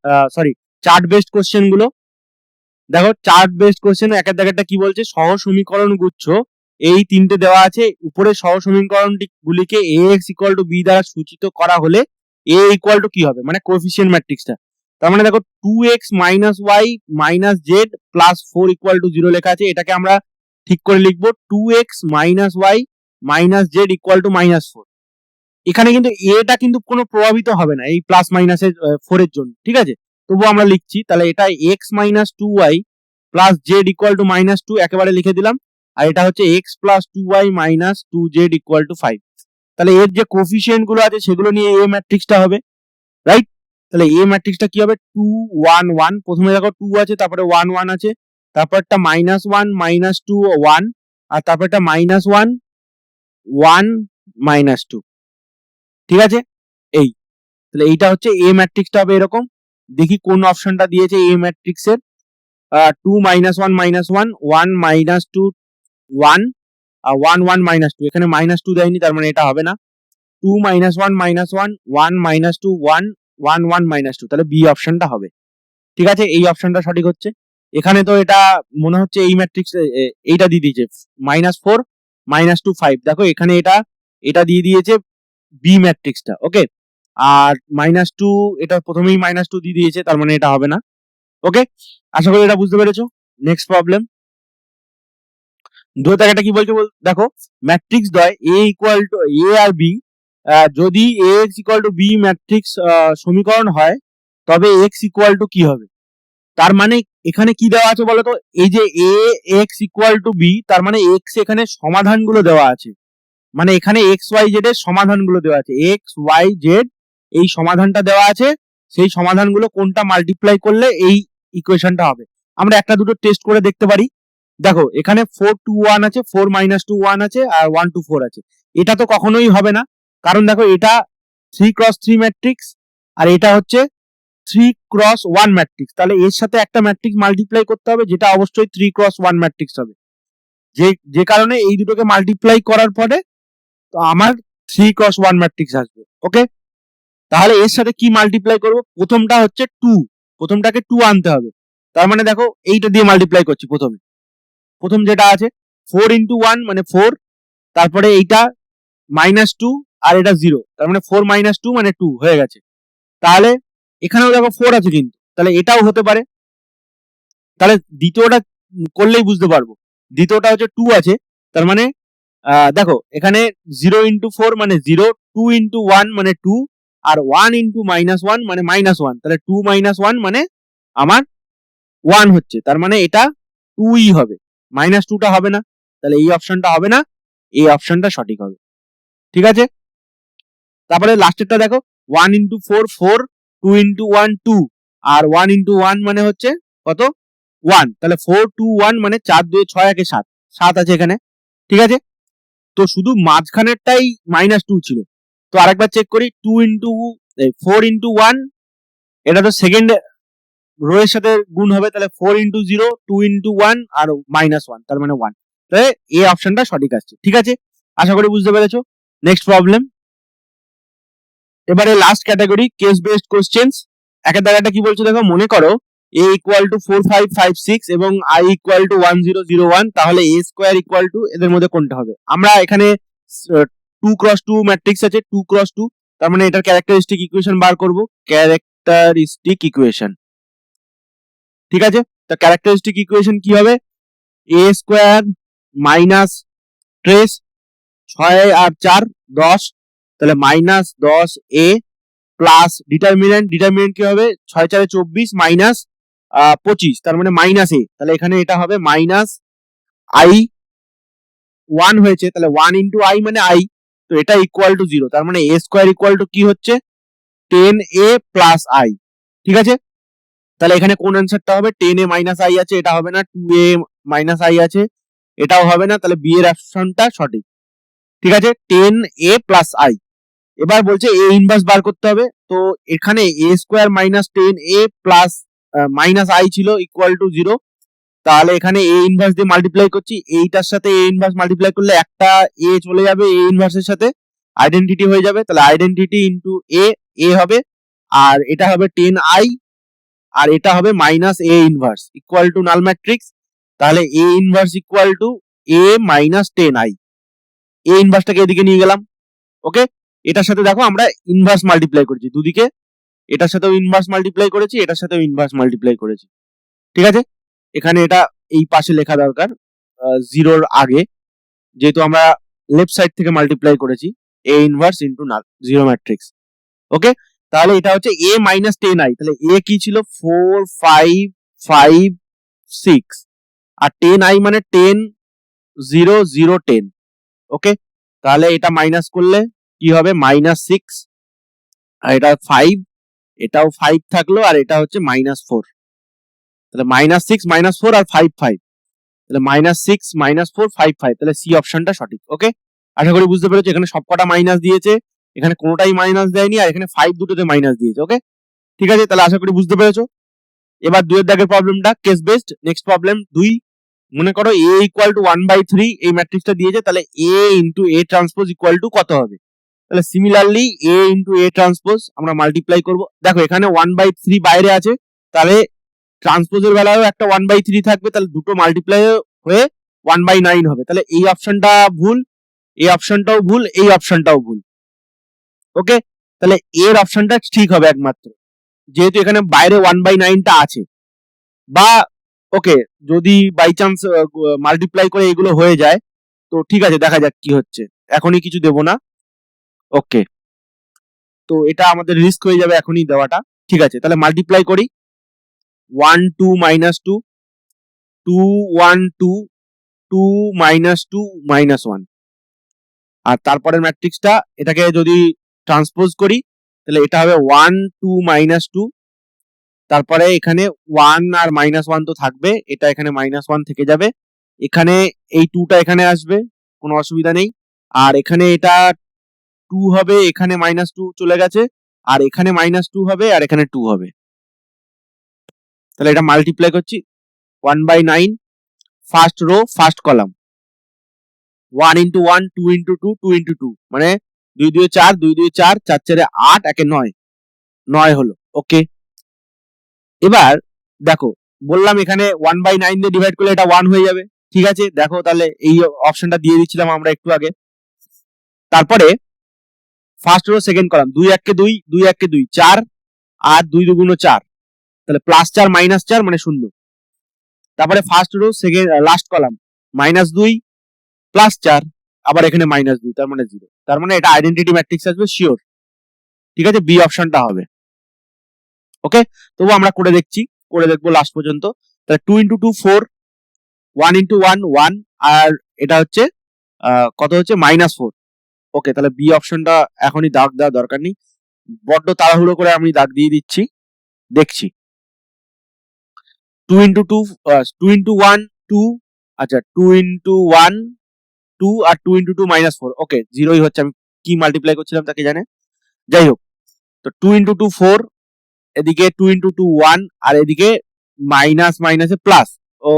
chart based question গুলো দেখো, চার্ট বেসড কোশ্চেন একের দাগেরটা কি বলছে, সহ সমীকরণ গুচ্ছ এই তিনটে দেওয়া আছে, উপরে সহ সমীকরণ গুলিকে ax ইকুয়াল টু b দ্বারা সূচিত করা হলে a ইকুয়াল টু কি হবে, মানে কোএফিসিয়েন্ট ম্যাট্রিক্সটা, তার মানে দেখো 2x minus y minus z plus 4 equal to 0 লেখা আছে, এটাকে আমরা ঠিক করে লিখবো 2x minus y minus z equal two minus 4। এখানে কিন্তু এটা কিন্তু কোনো প্রভাবিত হবে না এই প্লাস মাইনাসের 4 এর জন্য, ঠিক আছে, তবুও আমরা লিখছি, তাহলে এটা x minus 2y plus z equal two minus 2 একেবারে লিখে দিলাম, আর এটা হচ্ছে x plus 2y minus 2z equal to 5। তাহলে এর যে কোফিসিয়েন্ট গুলো আছে সেগুলো নিয়ে a ম্যাট্রিক্সটা হবে, রাইট। তাহলে এ ম্যাট্রিক্সটা কি হবে 2 1 1, প্রথমে দেখো 2 আছে, তারপরে 1 1 আছে, তারপরটা -1 -2 1, আর তারপরটা -1 1 -2। ঠিক আছে, এই তাহলে এইটা হচ্ছে এ ম্যাট্রিক্সটা হবে এরকম। দেখি কোন অপশনটা দিয়েছে এ ম্যাট্রিক্সের। 2 -1 -1 1 -2 1 1 1 -2, এখানে -2 দেয়নি, তার মানে এটা হবে না। 2 -1 -1 1 -2 1 1 1 -2, তাহলে বি অপশনটা হবে। ঠিক আছে, এই অপশনটা সঠিক হচ্ছে। এখানে তো এটা মনে হচ্ছে এই ম্যাট্রিক্স এইটা দিয়ে দিয়েছে -4 -2 5, দেখো এখানে এটা দিয়ে দিয়েছে বি ম্যাট্রিক্সটা। ওকে, আর -2 এটা প্রথমেই -2 দিয়ে দিয়েছে, তার মানে এটা হবে না। ওকে, আশা করি এটা বুঝতে পেরেছো। নেক্সট প্রবলেম, একটা কি বলছে দেখো, ম্যাট্রিক্স দ্বয় এ ইকুয়াল টু এ আর বি, যদি A X equal to B matrix সমীকরণ হয়, তবে এক্স ইকুয়াল টু কি হবে? তার মানে এখানে কি দেওয়া আছে বলতো, এই যে এ এক্স ইকুয়াল টু বি, তার মানে এক্স এখানে সমাধানগুলো দেওয়া আছে, মানে এখানে এক্স ওয়াই জেড এর সমাধানগুলো দেওয়া আছে, এক্স ওয়াই জেড এই সমাধানটা দেওয়া আছে, সেই সমাধানগুলো কোনটা মাল্টিপ্লাই করলে এই ইকুয়েশনটা হবে। আমরা একটা দুটো টেস্ট করে দেখতে পারি। দেখো এখানে 4 2 1 আছে, 4 -2 1 আছে, আর 1 2 4 আছে। এটা তো কখনোই হবে না, কারণ দেখো এটা 3x3 ম্যাট্রিক্স, আর এটা হচ্ছে 3x1 ম্যাট্রিক্স। তাহলে এর সাথে একটা ম্যাট্রিক্স মাল্টিপ্লাই করতে হবে, যেটা অবশ্যই 3x1 ম্যাট্রিক্স হবে। যে কারণে এই দুটোকে মাল্টিপ্লাই করার পরে তো আমার 3x1 ম্যাট্রিক্স আসবে। ওকে, তাহলে এর সাথে কি মাল্টিপ্লাই করব? প্রথমটা হচ্ছে 2, প্রথমটাকে 2 আনতে হবে। তার মানে দেখো এইটা দিয়ে মাল্টিপ্লাই করছি। প্রথম যেটা আছে 4 × 1 মানে 4, তারপরে এইটা -2 আর এটা 0, তার মানে 4 - 2 মানে 2 হয়ে গেছে। তাহলে এখানেও দেখো 4 আছে, কিন্তু তাহলে এটাও হতে পারে। তাহলে দ্বিতীয়টা করলেই বুঝতে পারবো। দ্বিতীয়টা হচ্ছে 2 আছে, তার মানে দেখো এখানে 0 × 4 মানে 0, 2 × 1 মানে 2, আর 1 × -1 মানে -1, তাহলে 2 - 1 মানে আমার 1 হচ্ছে, তার মানে এটা 2ই হবে, -2টা হবে না, তাহলে এই অপশনটা হবে না, এই অপশনটা সঠিক হবে। ঠিক আছে, তারপরে লাস্টেরটা দেখো 1 × 4 4, 2 × 1 2, আর 1 × 1 মানে হচ্ছে কত 1, তাহলে 4 2 1 মানে 4 2 6 1 7, 7 আছে এখানে। ঠিক আছে, তো শুধু মাঝখানেরটাই -2 ছিল। তো আরেকবার চেক করি, 2 × 4 × 1, এটা তো সেকেন্ড রো এর সাথে গুণ হবে, তাহলে 4 × 0 2 × 1 আর -1, তার মানে 1, তাহলে এই অপশনটা সঠিক আসছে। ঠিক আছে, আশা করি বুঝতে পেরেছো। নেক্সট প্রবলেম, এবারে last category case based questions. একের দাগাটা কি বলছো দেখো, মনে করো a = 4 5 5 6 এবং i = 1 0 0 1, তাহলে a স্কয়ার = এদের মধ্যে কোনটা হবে? আমরা এখানে 2x2 ম্যাট্রিক্স আছে, 2x2, তার মানে এটার ক্যারেক্টারিস্টিক ইকুয়েশন বার করব। ক্যারেক্টারিস্টিক ইকুয়েশন, ঠিক আছে, তো ক্যারেক্টারিস্টিক ইকুয়েশন কি হবে? a স্কয়ার মাইনাস ট্রেস 6 আর 4 10, তাহলে -10a প্লাস ডিটারমিনেন্ট কি হবে 6 4 24 মাইনাস 25, তার মানে -a, তাহলে এখানে এটা হবে -i 1 হয়েছে, তাহলে 1 × i মানে i, তো এটা = 0, তার মানে a স্কয়ার = কি হচ্ছে 10a প্লাস i। ঠিক আছে, তাহলে এখানে কোন অ্যানসারটা হবে? 10a - i আছে, এটা হবে না। 2a - i আছে, এটাও হবে না, তাহলে বি এর অপশনটা সঠিক। ঠিক আছে, 10a প্লাস i। এবার বলছে a ইনভার্স বার করতে হবে, তো এখানে a square minus 10a plus -i ছিল = 0, তাহলে এখানে a ইনভার্স দিয়ে মাল্টিপ্লাই করছি, এইটার সাথে a ইনভার্স মাল্টিপ্লাই করলে একটা a চলে যাবে a ইনভার্সের সাথে, আইডেন্টিটি হয়ে যাবে, তাহলে আইডেন্টিটি ইনটু a হবে, আর এটা হবে 10i, আর এটা হবে -a ইনভার্স = নাল ম্যাট্রিক্স, তাহলে a inverse = a - 10i। a ইনভার্সটাকে এদিকে নিয়ে গেলাম। ওকে, এটার সাথে দেখো আমরা ইনভার্স মাল্টিপ্লাই করেছি দুদিকে, এটার সাথেও ইনভার্স মাল্টিপ্লাই করেছি, এটার সাথেও ইনভার্স মাল্টিপ্লাই করেছি। ঠিক আছে, এখানে এটা এই পাশে লেখা দরকার 0-র আগে, যেহেতু আমরা লেফট সাইড থেকে মাল্টিপ্লাই করেছি, a inverse into null 0 matrix. Okay, তাহলে এটা হচ্ছে a - 10i, তাহলে a কি ছিল 4 5 5 6, আর 10i মানে 10 0 0 10। ওকে, তাহলে এটা মাইনাস করলে কি হবে? -6, আর এটা 5, এটাও 5 থাকলো, আর এটা হচ্ছে -4, তাহলে -6 -4 আর 5 5, তাহলে -6 -4 5 5, তাহলে সি অপশনটা সঠিক। ওকে, আশা করি বুঝতে পেরেছো। এখানে সবকটা মাইনাস দিয়েছে, এখানে কোনোটাই মাইনাস দেয়নি, আর এখানে 5 দুটোতে মাইনাস দিয়েছে। ওকে, ঠিক আছে, তাহলে আশা করি বুঝতে পেরেছো। এবার 2 এর দাগের প্রবলেমটা কেস বেসড। নেক্সট প্রবলেম 2, মনে করো a ইকুয়াল টু 1/3 এই ম্যাট্রিক্সটা দিয়েছে, তাহলে a into a transpose equal to কত হবে? তাহলে similarly a into a transpose আমরা মাল্টিপ্লাই করব। দেখো এখানে 1/3 বাইরে আছে, তাহলে ট্রান্সপোজের বেলায়ও একটা 1/3 থাকবে, তাহলে দুটো মাল্টিপ্লাই হয়ে 1/9 হবে। তাহলে এই অপশনটা ভুল, এই অপশনটাও ভুল, এই অপশনটাও ভুল। ওকে, তাহলে এর অপশনটা ঠিক হবে একমাত্র, যেহেতু এখানে বাইরে 1/9টা আছে। বা ওকে, যদি বাই চান্স মাল্টিপ্লাই করে এগুলো হয়ে যায় তো ঠিক আছে, দেখা যাক কি হচ্ছে, এখনই কিছু দেব না। ওকে, তো এটা আমাদের রিস্ক হয়ে যাবে এখনই দেওয়াটা। ঠিক আছে, তাহলে মাল্টিপ্লাই করি। 1 2 -2, 2 1 2, 2 -2 -1, আর তারপরের ম্যাট্রিক্সটা এটাকে যদি ট্রান্সপোজ করি তাহলে এটা হবে 1 2 -2, তারপরে এখানে 1 আর -1 তো থাকবে, এটা এখানে -1 থেকে যাবে, এখানে এই 2টা এখানে আসবে, কোনো অসুবিধা নেই। আর এখানে এটা 2 হবে, এখানে -2 চলে গেছে, আর এখানে -2 হবে, আর এখানে 2 হবে। তাহলে এটা মাল্টিপ্লাই করছি 1/9, first row first column, 1 into 1, 2 into 2, 2 into 2, মানে 2 2 4, 2 2 4, 4 4 8, 1 9, 9 হলো। ওকে, এবার দেখো বললাম এখানে 1/9 দিয়ে ডিভাইড করলে এটা 1 হয়ে যাবে। ঠিক আছে, দেখো তাহলে এই অপশনটা দিয়ে দিচ্ছিলাম আমরা একটু আগে। তারপরে ফার্স্ট রো সেকেন্ড কলাম, 2 1 কে 2, 2 1 কে 2, 4, আর 2 2 4, তাহলে +4 -4 মানে 0। তারপরে first row second last column, -2 +4, আবার এখানে -2, তার মানে 0, তার মানে এটা আইডেন্টিটি ম্যাট্রিক্স আসবে শিওর। ঠিক আছে, বি অপশনটা হবে। ওকে, তবু আমরা করে দেখবো লাস্ট পর্যন্ত। তাহলে 2 ইন্টু 2 4, 1 ইন্টু 1 1, আর এটা হচ্ছে কত হচ্ছে -4। ওকে, তাহলে বি অপশনটা এখনই দাগ দেওয়ার দরকার নেই, বড্ড তাড়াহুড়ো করে আমি দাগ দিয়ে দিচ্ছি, দেখছি। 2 ইন্টু 2, 2 ইন্টু 1 2, আচ্ছা 2 ইন্টু 1 2, আর 2 ইন্টু 2 -4। ওকে, 0ই হচ্ছে, আমি কি মাল্টিপ্লাই করছিলাম তাকে জানে। যাই হোক, তো 2 ইন্টু 2 4, এদিকে 2 ইন্টু 2 1, আর এদিকে মাইনাস মাইনাসে প্লাস। ও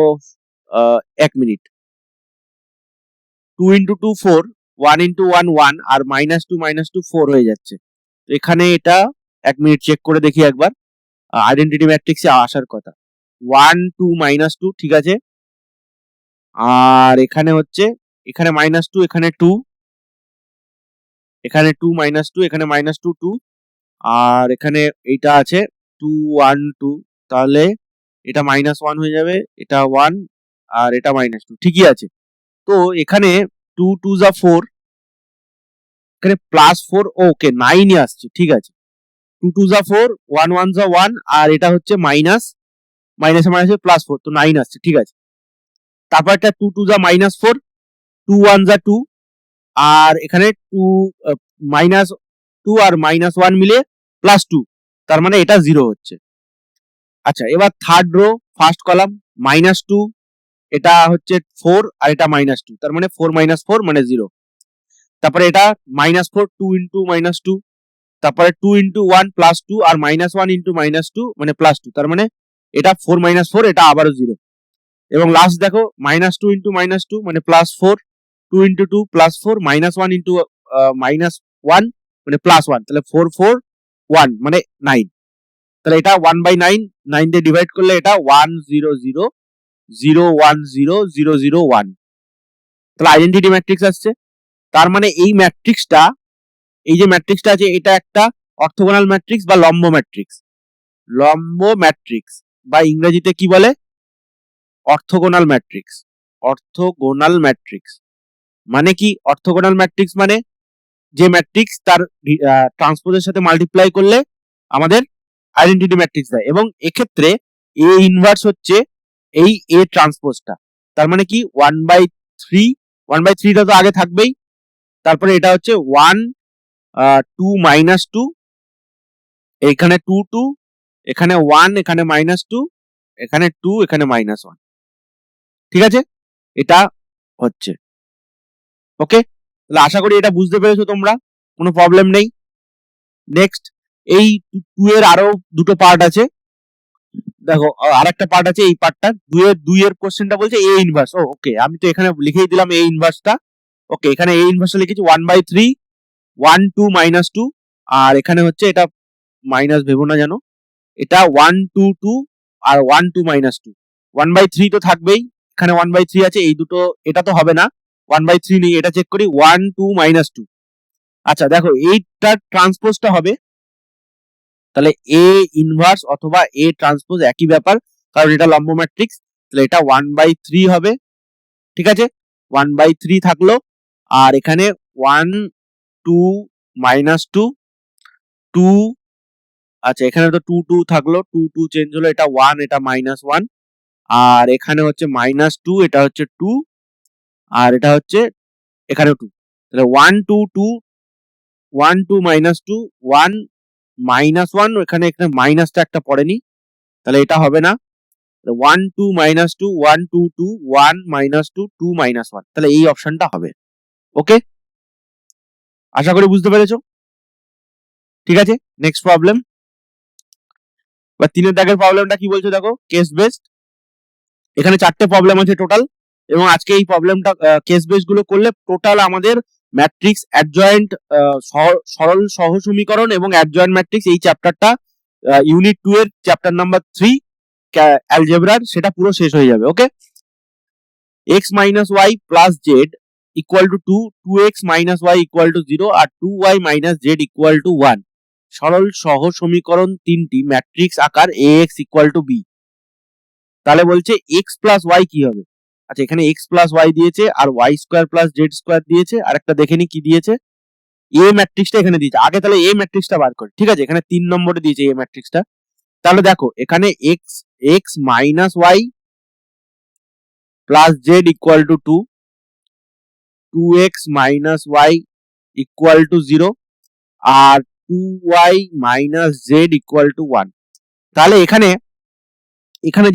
1 মিনিট, 2 ইন্টু 2 4, 1 ইন্টু 1 1, আর -2 4 হয়ে যাচ্ছে। তো এখানে এটা 1 মিনিট চেক করে দেখি একবার, আইডেন্টিটি ম্যাট্রিক্সে আসার কথা 1 2 -2, ঠিক আছে। আর এখানে হচ্ছে, এখানে -2, এখানে 2, এখানে 2 -2, এখানে -2 2, আর এখানে এইটা আছে 2 1 2, তাহলে এটা -1 হয়ে যাবে, এটা 1, আর এটা -2, ঠিকই আছে। তো এখানে 2 2 যা 4, এখানে +4, ওকে 9ই আসছে, ঠিক আছে। 2 2 যা 4, 1 1 যা 1, আর এটা হচ্ছে মাইনাসে মাইনাসে +4, তো 9 আসছে, ঠিক আছে। তারপর একটা 2 2 যা -4, 2 1 যা 2, আর এখানে 2 -2 আর -1 মিলে +2, তার মানে এটা 0 হচ্ছে। আচ্ছা, এবার থার্ড রো ফার্স্ট কলাম, -2, এটা হচ্ছে 4, আর এটা -2, তার মানে 4 - 4 মানে 0। তারপরে এটা -4, 2 ইন্টু -2, তারপরে 2 ইন্টু 1 +2, আর -1 ইন্টু -2 মানে +2, তার মানে এটা 4 - 4, এটা আবারও 0। এবং লাস্ট দেখো -2 ইন্টু -2 মানে +4, 2 ইন্টু 2 +4, -1 ইন্টু -1 মানে +1, তাহলে 4 4 1 মানে 9। তাহলে এটা 1/9, 9 দিয়ে ডিভাইড করলে এটা 1 0 0 0 1 0 0 0 1, তাহলে আইডেন্টিটি ম্যাট্রিক্স আসছে। তার মানে এই ম্যাট্রিক্সটা, এই যে ম্যাট্রিক্সটা আছে, এটা একটা অর্থোগোনাল ম্যাট্রিক্স বা লম্ব ম্যাট্রিক্স। লম্ব ম্যাট্রিক্স বা ইংরেজিতে কি বলে? Orthogonal matrix. অর্থোগোনাল ম্যাট্রিক্স মানে কি? অর্থোগোনাল ম্যাট্রিক্স মানে যে ম্যাট্রিক্স তার ট্রান্সপোজের সাথে মাল্টিপ্লাই করলে আমাদের আইডেন্টিটি ম্যাট্রিক্স দেয়, এবং এক্ষেত্রে এ ইনভার্স হচ্ছে এই এ ট্রান্সপোজটা। তার মানে কি 1/3, 1/3টা তো আগে থাকবেই, তারপরে এটা হচ্ছে 1 2 -2, এখানে 2 2, এখানে 1, এখানে -2, এখানে 2, এখানে -1। ঠিক আছে, এটা হচ্ছে। ওকে, তাহলে আশা করি এটা বুঝতে পেরেছো তোমরা, কোনো প্রবলেম নেই। নেক্সট, এই 2 এর আরো দুটো পার্ট আছে। দেখো আরেকটা পার্ট আছে, এই পার্টটা 2 এর কোশ্চেনটা বলছে এ ইনভার্স। ওকে, আমি তো এখানে লিখেই দিলাম এ ইনভার্সটা। ওকে, এখানে এ ইনভার্সটা লিখেছি 1/3 1 2 -2, আর এখানে হচ্ছে এটা মাইনাস ভেবো না জানো, এটা 1 2 2 আর 1 2 -2। 1/3 তো থাকবেই, এখানে 1/3 আছে, এই দুটো, এটা তো হবে না। 1/3 নেই, এটা চেক করি, 1 2 -2। আচ্ছা দেখো, এইটার ট্রান্সপোজটা হবে তাহলে এ ইনভার্স অথবা এ ট্রান্সপোজ, একই ব্যাপার, কারণ এটা লম্ব ম্যাট্রিক্স। তাহলে এটা 1/3 হবে। ঠিক আছে, 1/3 থাকলো, আর এখানে 1 2 -2 2, আচ্ছা এখানে তো 2 2 থাকলো, 2 2 চেঞ্জ হলো, এটা 1, এটা -1, আর এখানে হচ্ছে -2, এটা হচ্ছে 2, আর এটা হচ্ছে এখানেও 2। তাহলে 1 2 2 1 2 -2 1 -1, এখানে এখানে মাইনাসটা একটা পড়েনি, তাহলে এটা হবে না। 1 2 -2 1 2 2 1 -2 2 -1, তাহলে এই অপশনটা হবে। ওকে, আশা করি বুঝতে পেরেছো। ঠিক আছে, নেক্সট প্রবলেম। বা 3 দাগের প্রবলেমটা কি বলছো দেখো, কেস বেসড। এখানে 4টে প্রবলেম আছে টোটাল, এবং আজকে এই প্রবলেমটা কেস বেস গুলো করলে টোটাল আমাদের ম্যাট্রিক্স অ্যাডজয়েন্ট, সরল সহ সমীকরণ এবং অ্যাডজয়েন্ট ম্যাট্রিক্স, এই চ্যাপ্টারটা ইউনিট 2 এর চ্যাপ্টার নাম্বার 3 অ্যালজেব্রার, সেটা পুরো শেষ হয়ে যাবে। ওকে, x - y plus z equal to 2, 2x - y equal to 0, R 2y - z equal to 1 সরল সহ সমীকরণ তিনটি ম্যাট্রিক্স আকার ax equal to b। তাহলে বলছে x plus y কি হবে। আচ্ছা, এখানে x plus y দিয়েছে, আর y square plus z square দিয়েছে, আর একটা দেখে নি কি দিয়েছে, a ম্যাট্রিক্সটা এখানে দিয়েছে। আগে তাহলে a ম্যাট্রিক্সটা বার করি। ঠিক আছে, এখানে 3 নম্বরে দিয়েছে a ম্যাট্রিক্সটা। তাহলে দেখো এখানে x minus y plus z equal to 2, 2x minus y equal to 0, R 2y minus z equal to 1। তাহলে এখানে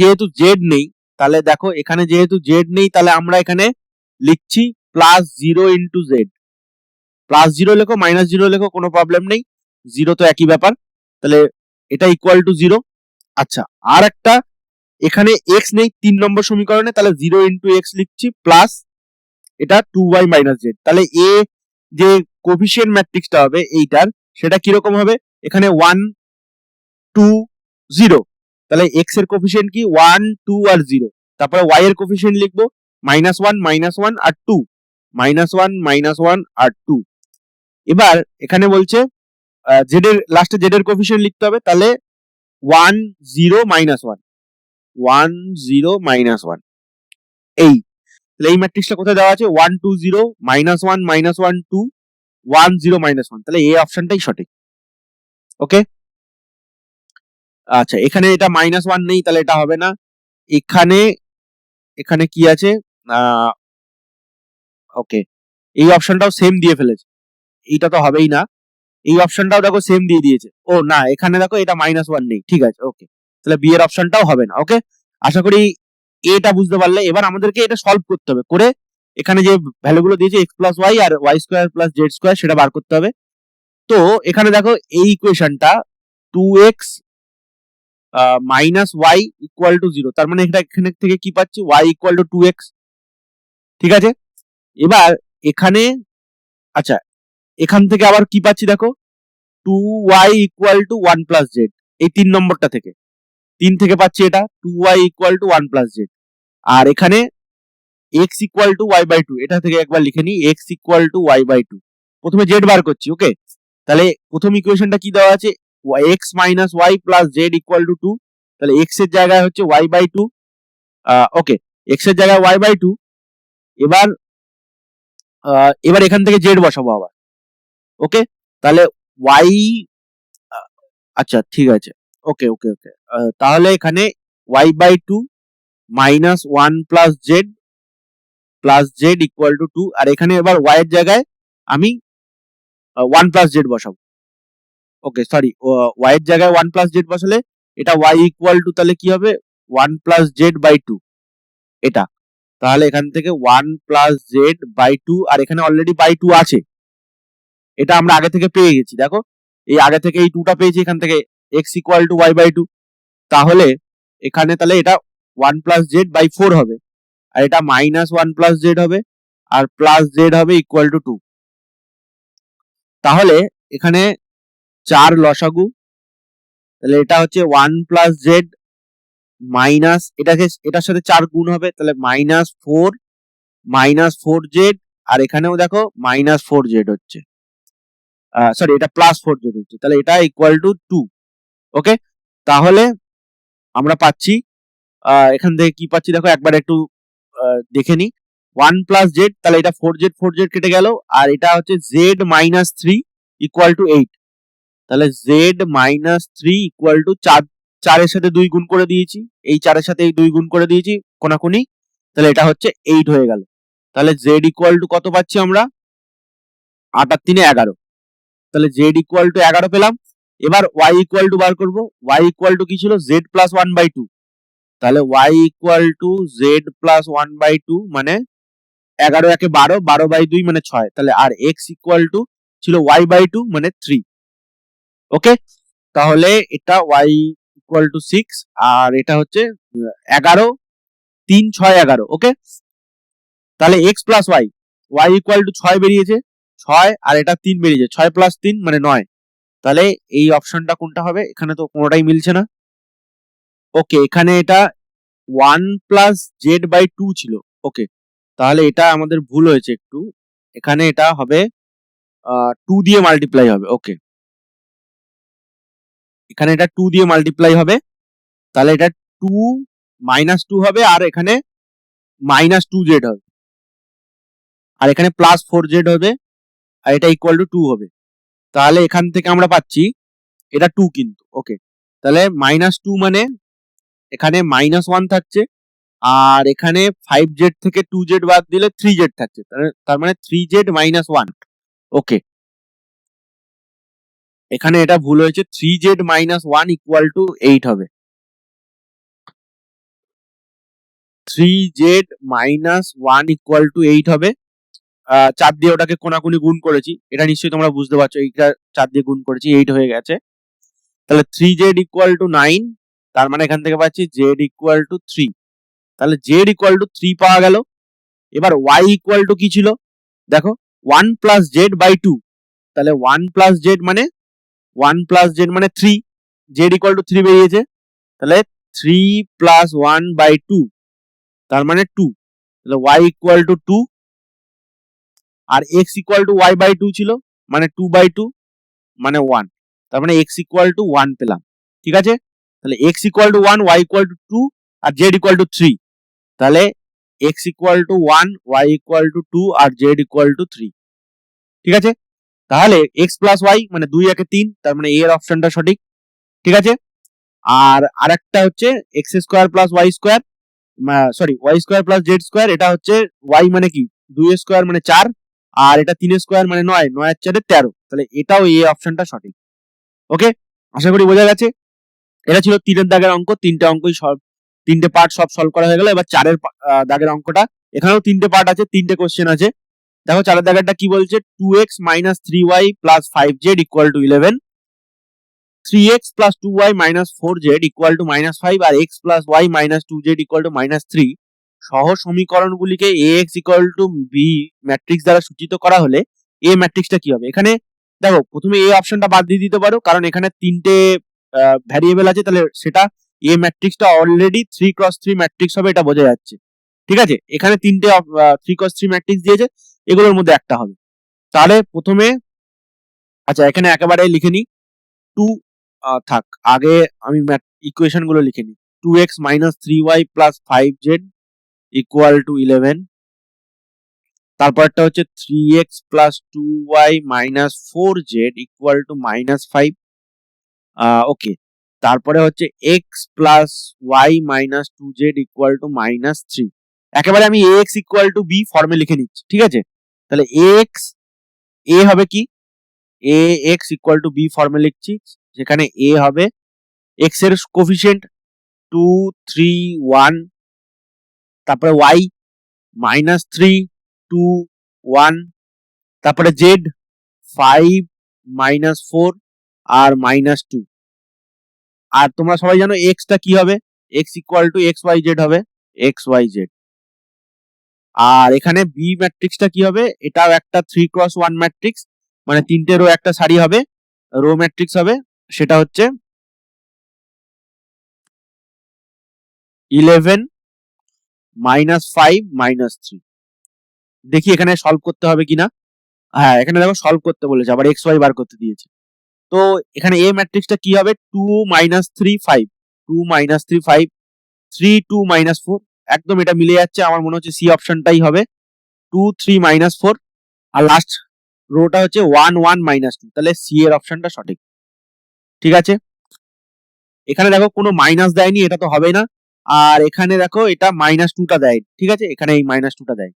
যেহেতু z নেই, তাহলে দেখো এখানে যেহেতু z নেই, তাহলে আমরা এখানে লিখছি প্লাস 0 ইন্টু জেড। প্লাস 0 লেখো, মাইনাস 0 লেখো, কোনো প্রবলেম নেই, 0 তো একই ব্যাপার। তাহলে এটা ইকুয়াল টু 0। আচ্ছা, আর একটা, এখানে x নেই 3 নম্বর সমীকরণে, তাহলে 0 ইন্টু এক্স লিখছি, প্লাস এটা 2y মাইনাস জেড। তাহলে এ যে কোফিশিয়েন্ট ম্যাট্রিক্সটা হবে এইটার, সেটা কিরকম হবে, এখানে 1 2 0, তাহলে x এর কোফিশিয়েন্ট কি 1 2 আর 0, তারপরে y এর কোফিশিয়েন্ট লিখবো -1 আর 2, -1 আর 2। এবার এখানে বলছে z এর লাস্টে z এর কোফিশিয়েন্ট লিখতে হবে, তাহলে 1 0 -1 1 0 -1। এই তাহলে এই ম্যাট্রিক্সটা কোথায় দেওয়া আছে, 1 2 0 -1 -1 2 1 0 -1, তাহলে এই অপশনটাই সঠিক। ওকে, আচ্ছা এখানে এটা -1 নেই, তাহলে এটা হবে না। এখানে এখানে কি আছে, ওকে, এই অপশনটাও সেম দিয়ে ফেলেছে, এইটা তো হবেই না। এই অপশনটাও দেখো সেম দিয়ে দিয়েছে। ও না, এখানে দেখো এটা -1 নেই, ঠিক আছে। ওকে, তাহলে বি এর অপশনটাও হবে না। ওকে, আশা করি এটা বুঝতে পারলে। এবার আমাদেরকে এটা সলভ করতে হবে, করে এখানে যে ভ্যালুগুলো দিয়েছে x প্লাস ওয়াই আর y square plus Z square, সেটা বার করতে হবে। তো এখানে দেখো এই ইকুয়েশনটা 2x minus y equal to 0, তার মানে এটা এখানে থেকে কি পাচ্ছি, y ইকুয়াল টু 2x। ঠিক আছে, এবার এখানে, আচ্ছা এখান থেকে আবার কি পাচ্ছি দেখো, 2y equal to 1 plus Z, এই 3 নম্বরটা থেকে, 3 থেকে পাচ্ছি এটা 2y equal to 1 plus z. আর এখানে x equal to y by 2, এটা থেকে একবার লিখে নিই, x equal to y by 2। প্রথমে z বার করছি। ওকে, তাহলে প্রথম ইকুয়েশনটা কি দেওয়া আছে, x minus y plus Z equal to 2, তাহলে x এর জায়গায় হচ্ছে y বাই 2। ওকে, x এর জায়গায় y বাই 2। এবার এবার এখান থেকে z বসাবো আবার। ওকে, তাহলে y, আচ্ছা ঠিক আছে, ওকে ওকে ওকে, তাহলে এখানে y by 2 minus 1 plus Z equal to 2, আর এখানে এবার y এর জায়গায় আমি 1 প্লাস জেড বসাবো। ওকে সরি, ওয়াই এর জায়গায় 1 প্লাস জেড বসালে এটা ওয়াই ইকুয়াল টু তাহলে কি হবে 1 প্লাস জেড বাই 2 এটা। তাহলে এখান থেকে 1 প্লাস জেড বাই 2, আর এখানে অলরেডি বাই 2 আছে, এটা আমরা আগে থেকে পেয়ে গেছি। দেখো এই আগে থেকে এই 2টা পেয়েছি এখান থেকে, x equal to Y by 2, তাহলে এখানে তাহলে এটা 1 প্লাস জেড বাই 4 হবে, আর এটা মাইনাস 1 প্লাস জেড হবে, আর প্লাস জেড হবে ইকুয়াল টু 2। তাহলে এখানে 4 লসাগু, তাহলে এটা হচ্ছে 1 প্লাস জেড মাইনাস এটার সাথে 4 গুণ হবে, তাহলে মাইনাস 4 জেড, আর এখানেও দেখো মাইনাস 4 জেড হচ্ছে, সরি এটা প্লাস 4 জেড হচ্ছে, তাহলে এটা ইকুয়াল টু 2। ওকে, তাহলে আমরা পাচ্ছি এখান থেকে কি পাচ্ছি দেখো একবার একটু দেখে নি। 1 প্লাস জেড, তাহলে এটা 4 জেড কেটে গেল, আর এটা হচ্ছে জেড মাইনাস 3 ইকুয়াল টু 8, তাহলে জেড মাইনাস 3 ইকুয়াল টু 4 এর সাথে 2 গুণ করে দিয়েছি, এই 4 এর সাথে এই 2 গুণ করে দিয়েছি কোনাকুনি, তাহলে এটা হচ্ছে 8 হয়ে গেল। তাহলে জেড ইকুয়াল টু কত পাচ্ছি আমরা, 8 আর 3 11, তাহলে জেড ইকুয়াল টু 11 পেলাম। এবার ওয়াই ইকুয়াল টু বার করবো, ওয়াই ইকুয়াল টু কি ছিল জেড প্লাস 1 বাই 2, তাহলে Y equal to Z plus 1 by 2 মানে 11 একে 12, 12 বাই 2 মানে 6, তাহলে আর এক্স ইকুয়াল টু ছিল ওয়াই বাই 2 মানে 3। ওকে, তাহলে এটা ওয়াই ইকুয়াল টু 6, আর এটা হচ্ছে 11, 3 6 11। ওকে, তাহলে X plus Y, Y equal to 6 বেরিয়েছে, 6 আর এটা 3 বেরিয়েছে, 6 প্লাস 3 মানে 9, তাহলে এই অপশনটা কোনটা হবে, এখানে তো কোনোটাই মিলছে না। ওকে, এখানে এটা 1 প্লাস জেড বাই 2 ছিল। ওকে, তাহলে এটা আমাদের ভুল হয়েছে একটু, এখানে এটা হবে 2 দিয়ে মাল্টিপ্লাই হবে। ওকে, এখানে এটা 2 দিয়ে মাল্টিপ্লাই হবে, তাহলে এটা 2 মাইনাস 2 হবে, আর এখানে মাইনাস 2 জেড হবে, আর এখানে প্লাস 4 জেড হবে, আর এটা ইকুয়াল টু 2 হবে। তাহলে এখান থেকে আমরা পাচ্ছি এটা 2 কিন্তু। ওকে, তাহলে মাইনাস 2 মানে এখানে মাইনাস 1 থাকছে, আর এখানে 5 জেড থেকে 2 জেড বাদ দিলে 3 জেড থাকছে, তার মানে 3 জেড মাইনাস 1। ওকে, এখানে এটা ভুল হয়েছে, 3 জেড মাইনাস 1 ইকুয়াল টু 8 হবে, 3 জেড মাইনাস 1 ইকুয়াল টু 8 হবে। 4 দিয়ে ওটাকে কোনাকুনি গুণ করেছি, এটা নিশ্চয়ই তোমরা বুঝতে পারছো, এইটা 4 দিয়ে গুণ করেছি 8 হয়ে গেছে, তাহলে 3 জেড ইকুয়াল টু 9, তার মানে এখান থেকে পাচ্ছি জেড ইকুয়াল টু 3, তাহলে জেড ইকুয়াল টু 3 পাওয়া গেল। এবার ওয়াই ইকুয়াল টু কি ছিল দেখো, 1 প্লাস জেড বাই 2, তাহলে 1 প্লাস জেড মানে 3, জেড ইকুয়াল টু 3 বেরিয়েছে, তাহলে 3 প্লাস 1 বাই 2 তার মানে 2, তাহলে ওয়াই ইকুয়াল টু 2, আর X equal to Y by 2 ছিল, মানে 2 বাই 2 মানে 1, তার মানে এক্স ইকুয়াল টু 1 পেলাম। ঠিক আছে, তাহলে X equal to 1, Y equal to 2, আর জেড ইকুয়াল টু 3, তাহলে X equal to 1, Y equal to 2, আর জেড ইকুয়াল টু 3। ঠিক আছে, তাহলে এক্স প্লাস ওয়াই মানে 2 একে 3, তার মানে এর অপশনটা সঠিক। ঠিক আছে, আর আরেকটা হচ্ছে X square plus Y square, sorry Y square plus Z square, এটা হচ্ছে ওয়াই মানে কি 2 স্কোয়ার মানে 4, আর এটা 3 স্কোয়ার মানে 9, 9 আর 4 13, তাহলে এটাও এই অপশনটা সঠিক। ওকে, আশা করি বোঝা গেছে। এটা ছিল 3 দাগের অঙ্ক, 3টে অঙ্কই সলভ, 3টে পার্ট সব সলভ করা হয়ে গেল। এবার 4 দাগের অঙ্কটা, এখানেও 3টে পার্ট আছে, 3টে কোশ্চেন আছে। দেখো 4 দাগেরটা কি বলছে, 2x minus 3y plus 5z equal to 11, 3x plus 2y minus 4z equal to minus 5, R x plus y minus 2z equal to minus 3 সহ সমীকরণগুলিকে ax equal to b matrix দ্বারা সূচিত করা হলে a ম্যাট্রিক্সটা কি হবে। এখানে দেখো প্রথমে a অপশনটা বাদ দিয়ে দিতে পারো, কারণ এখানে 3টে ভ্যারিয়েবল আছে, তাহলে সেটা a ম্যাট্রিক্সটা অলরেডি 3x3 ম্যাট্রিক্স হবে, এটা বোঝা যাচ্ছে। ঠিক আছে, এখানে 3টে 3x3 ম্যাট্রিক্স দিয়েছে, এগুলোর মধ্যে একটা হবে। তাহলে প্রথমে আচ্ছা এখানে একেবারে লিখে নি 2, থাক আগে আমি ইকুয়েশন গুলো লিখে নি। 2x minus 3y plus 5z equal to 11, তারপরটা হচ্ছে 3x plus 2y minus 4z equal to minus 5। ওকে, তারপরে হচ্ছে x plus y minus 2z equal to minus 3। একেবারে আমি ax equal to b ফর্মে লিখে নিচ্ছি। ঠিক আছে, তাহলে ax a হবে কি এ এক্স ইকুয়াল টু বি ফর্মে লিখছি, যেখানে এ হবে এক্স এর কোফিসিয়েন্ট 2 3 1, তারপরে ওয়াই -3 2 1, তারপরে জেড 5 -4 আর -2। আর তোমরা সবাই জানো এক্স টা কি হবে, X equal to X Y Z হবে, এক্স ওয়াই জেড। আর এখানে বি ম্যাট্রিক্সটা কি হবে, এটাও একটা 3x1 ম্যাট্রিক্স, মানে তিনটে রো একটা সারি হবে, রো ম্যাট্রিক্স হবে, সেটা হচ্ছে 11 -5 -3। দেখি এখানে সলভ করতে হবে কিনা। হ্যাঁ, এখানে দেখো সলভ করতে বলেছে, আবার এক্স ওয়াই বার করতে দিয়েছে। তো এখানে এ ম্যাট্রিক্সটা কি হবে, 2 -3 5, 2 -3 5, 3 2 -4, একদম এটা মিলে যাচ্ছে, আমার মনে হচ্ছে সি অপশনটাই হবে, 2 3 -4, আর লাস্ট রোটা হচ্ছে 1 1 -2, তাহলে সি এর অপশনটা সঠিক। ঠিক আছে, এখানে দেখো কোনো মাইনাস দেয়নি, এটা তো হবে না। আর এখানে দেখো এটা -2টা দেয়, ঠিক আছে, এখানে এই -2টা দেয়।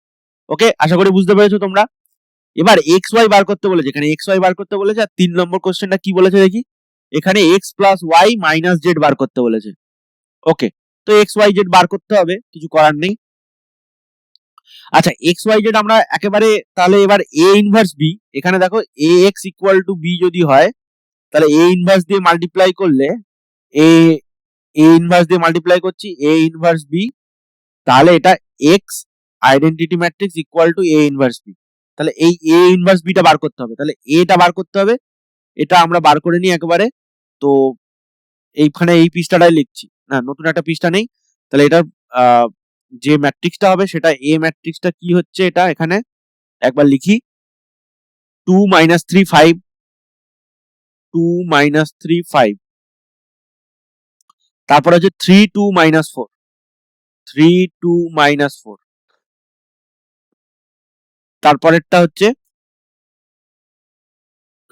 ওকে, আশা করি বুঝতে পেরেছো তোমরা। এবার এক্স ওয়াই বার করতে বলেছে, এখানে এক্স ওয়াই বার করতে বলেছে। আর 3 নম্বর কোশ্চেনটা কি বলেছে দেখি, এখানে X plus Y minus Z বার করতে বলেছে। ওকে, তো এক্স ওয়াই জেড বার করতে হবে, কিছু করার নেই। আচ্ছা, এক্স ওয়াই জেড আমরা একেবারে, তাহলে এবার এ ইনভার্স বি, এখানে দেখো এ এক্স ইকুয়াল টু বি যদি হয়, তাহলে এ ইনভার্স দিয়ে মাল্টিপ্লাই করলে, এ ইনভার্স দিয়ে মাল্টিপ্লাই করছি এ ইনভার্স বি, তাহলে এটা X identity matrix equal to A inverse B. তাহলে এই এ ইনভার্স বিটা বার করতে হবে, তাহলে এটা বার করতে হবে, এটা আমরা বার করে নিই একেবারে। তো এইখানে এই পৃষ্ঠাটাই লিখছি, না নতুন একটা পৃষ্ঠা নেই। তাহলে এটা যে ম্যাট্রিক্সটা হবে সেটা এ ম্যাট্রিক্সটা কি হচ্ছে, এটা এখানে একবার লিখি, 2 -3 5, 2 -3 5, তারপর হচ্ছে 3 2 -4, 3 2 -4, তারপরেরটা হচ্ছে,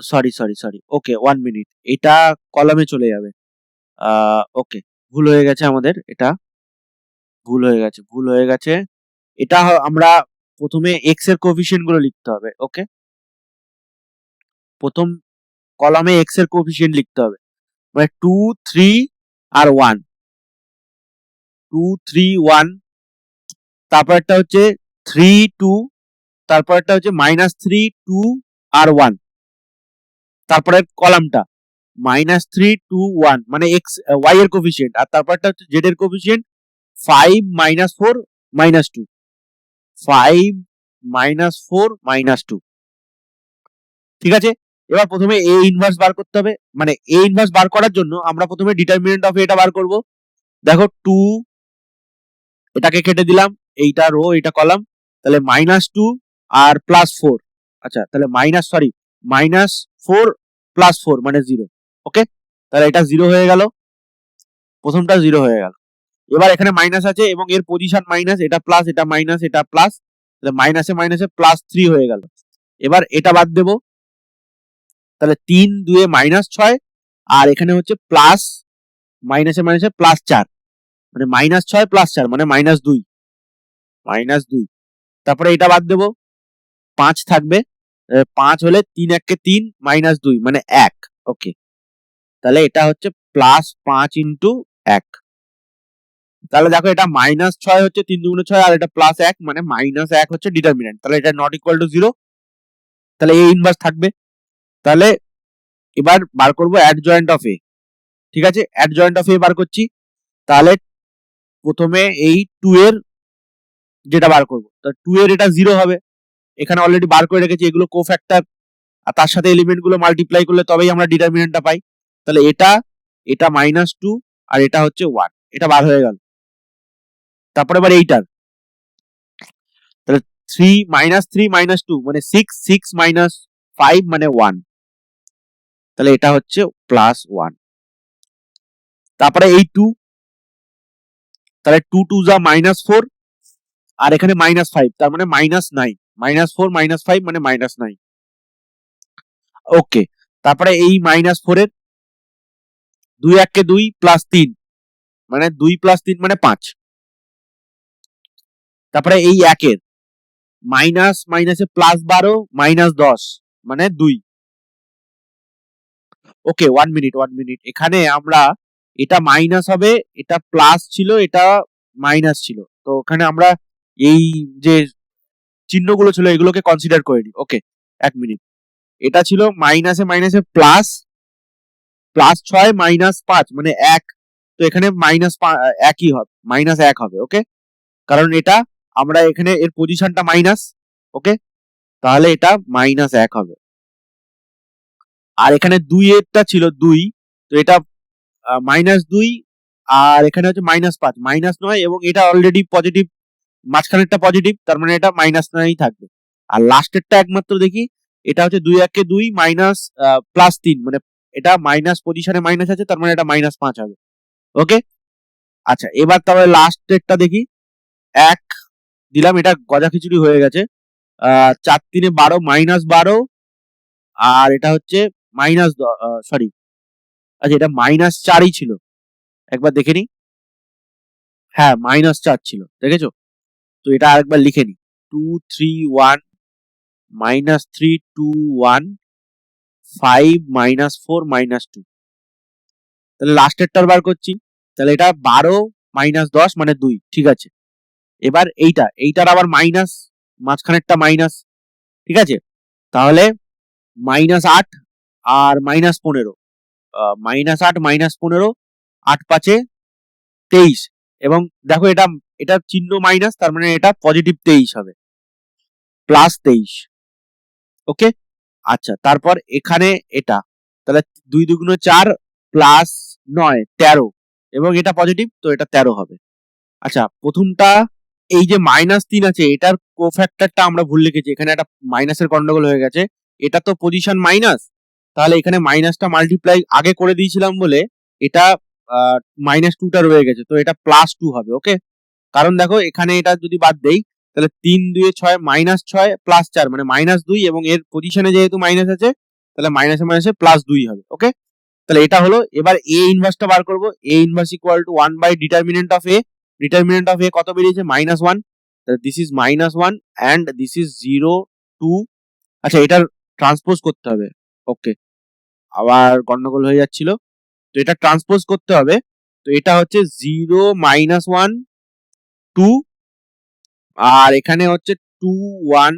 সরি সরি সরি, ওকে 1 মিনিট, এটা কলামে চলে যাবে। ওকে, ভুল হয়ে গেছে আমাদের, এটা ভুল হয়ে গেছে, ভুল হয়ে গেছে। এটা আমরা প্রথমে এক্স এর কোএফিসিয়েন্ট গুলো লিখতে হবে। ওকে, প্রথম কলামে এক্স এর কোএফিসিয়েন্ট লিখতে হবে, মানে 2 3 আর 1, 2 3 1, তারপরটা হচ্ছে 3 2, তারপরটা হচ্ছে -3 2 আর 1, তারপরের কলামটা -3 2 1, মানে এক্স ওয়াই এর কোএফিসিয়েন্ট, আর তারপরটা হচ্ছে জেড এর কোএফিসিয়েন্ট 5 -4 -2, 5 -4 -2। ঠিক আছে, এবার প্রথমে এ ইনভার্স বার করতে হবে, মানে এ ইনভার্স বার করার জন্য আমরা প্রথমে ডিটারমিনেন্ট অফ এটা বার করব। দেখো 2, এটাকে কেটে দিলাম, এইটা রো এটা কলাম, তাহলে -2 আর +4, আচ্ছা তাহলে -4 +4 মানে 0। ওকে, তাহলে এটা 0 হয়ে গেল, প্রথমটা 0 হয়ে গেল। এবার এখানে মাইনাস আছে এবং এর পজিশন মাইনাস, এটা প্লাস এটা মাইনাস এটা প্লাস, তাহলে মাইনাসে মাইনাসে +3 হয়ে গেল। এবার এটা বাদ দেব, তাহলে 3 2 -6, আর এখানে হচ্ছে প্লাস মাইনাসে মাইনাসে +4, মানে -6 +4 মানে -2, -2। তারপরে এটা বাদ দেব, 5 থাকবে, 5 হলে 3 1 3 -2 মানে 1। ওকে, তাহলে এটা হচ্ছে +5 ইন্টু 1। তাহলে দেখো এটা -6 হচ্ছে 3 2 6, আর এটা +1 মানে -1 হচ্ছে ডিটারমিনেন্ট, তাহলে এটা নট ইকুয়াল টু 0, তাহলে এ ইনভার্স থাকবে। তাহলে এবার বার করব অ্যাডজয়েন্ট অফ এ। ঠিক আছে, অ্যাডজয়েন্ট অফ এ বার করছি, তাহলে প্রথমে এই 2 এর যেটা বার করব, তো 2 এর এটা 0 হবে, এখানে অলরেডি বার করে রেখেছি, এগুলো কোফ্যাক্টর, আর তার সাথে এলিমেন্ট গুলো মাল্টিপ্লাই করলে তবেই আমরা ডিটারমিনেন্টটা পাই। তাহলে এটা এটা -2 আর এটা হচ্ছে 1, এটা বার হয়ে গেল। তারপরে এবার এইটার, তাহলে 3 -2 মানে 6 6 -5 মানে 1, তাহলে এটা হচ্ছে +1। তারপরে এই 2, তাহলে 2 2 যা -4, আর এখানে -5, তার মানে -9, -4 -5 মানে -9। ওকে, তারপরে এই -4 এর 2 1 কে 2 +3, মানে 2 + 3 মানে 5। তারপরে এই 1 এর মাইনাস মাইনাসে +12 -10 মানে 2, ওকে, 1 মিনিট। এখানে আমরা এটা মাইনাস হবে, এটা প্লাস ছিল, এটা মাইনাস ছিল, তো ওখানে আমরা এই যে চিহ্নগুলো ছিল এগুলোকে কনসিডার করে নিই। ওকে, 1 মিনিট। এটা ছিল মাইনাসে মাইনাসে প্লাস, প্লাস 6 মাইনাস 5 মানে 1, তো এখানে মাইনাস 1ই হবে, মাইনাস 1 হবে। ওকে, কারণ এটা আমরা এখানে এর পজিশনটা মাইনাস। ওকে, তাহলে এটা মাইনাস 1 হবে। আর এখানে 2 এরটা ছিল 2, তো এটা -2, আর এখানে হচ্ছে -5, -9, এবং এটা অলরেডি পজিটিভ, মাঝখানেরটা পজিটিভ, তার মানে এটা -9ই থাকবে। আর লাস্টেরটা একমাত্র দেখি, এটা হচ্ছে 2 1 2 মাইনাস +3, মানে এটা মাইনাস পজিশনে মাইনাস আছে, তার মানে এটা -5 হবে। ওকে, আচ্ছা, এবার তাহলে লাস্টেরটা দেখি, 1 দিলাম, এটা গজা খিচুড়ি হয়ে গেছে। 4 3 12 -12, আর এটা হচ্ছে সরি, আচ্ছা এটা -4ই ছিল, একবার দেখে নি। হ্যাঁ, -4 ছিল, দেখেছো? তো এটা আরেকবার লিখে নি, 2 3 1 -3 2 1 5 -4 -2। তাহলে লাস্টেরটার বার করছি, তাহলে এটা 12 -10 মানে 2, ঠিক আছে। এবার এইটার আবার মাইনাস, মাঝখানেরটা মাইনাস, ঠিক আছে। তাহলে -8 আর -15, -8 -15, 8 5 23, এবং দেখো এটা চিহ্ন মাইনাস, তার মানে এটা পজিটিভ 23 হবে, +23। ওকে, আচ্ছা, তারপর এখানে এটা, তাহলে 2 2 4 প্লাস 9 13, এবং এটা পজিটিভ, তো এটা 13 হবে। আচ্ছা, প্রথমটা এই যে -3 আছে, এটার কোফ্যাক্টরটা আমরা ভুল লিখেছি, এখানে একটা মাইনাসের গন্ডগোল হয়ে গেছে। এটা তো পজিশন মাইনাস, তাহলে এখানে মাইনাসটা মাল্টিপ্লাই আগে করে দিয়েছিলাম বলে এটা -2টা রয়ে গেছে, তো এটা +2 হবে। ওকে, কারণ দেখো এখানে এটা যদি বাদ দেই, তাহলে 3 2 6 -6 +4 মানে -2, এবং এর পজিশনে যেহেতু মাইনাস আছে, তাহলে মাইনাসে মাইনাসে +2 হবে। ওকে, তাহলে এটা হলো। এবার এ ইনভার্সটা বার করব, A inverse equal to 1 by determinant of A. Determinant of A কত বেরিয়েছে? -1, তাহলে this is -1 and this is 0 2। আচ্ছা, এটার ট্রান্সপোজ করতে হবে। ওকে, আবার গন্ডগোল হয়ে যাচ্ছিল, তো এটা ট্রান্সপোজ করতে হবে। তো এটা হচ্ছে 0 -1 2, আর এখানে হচ্ছে 2 1,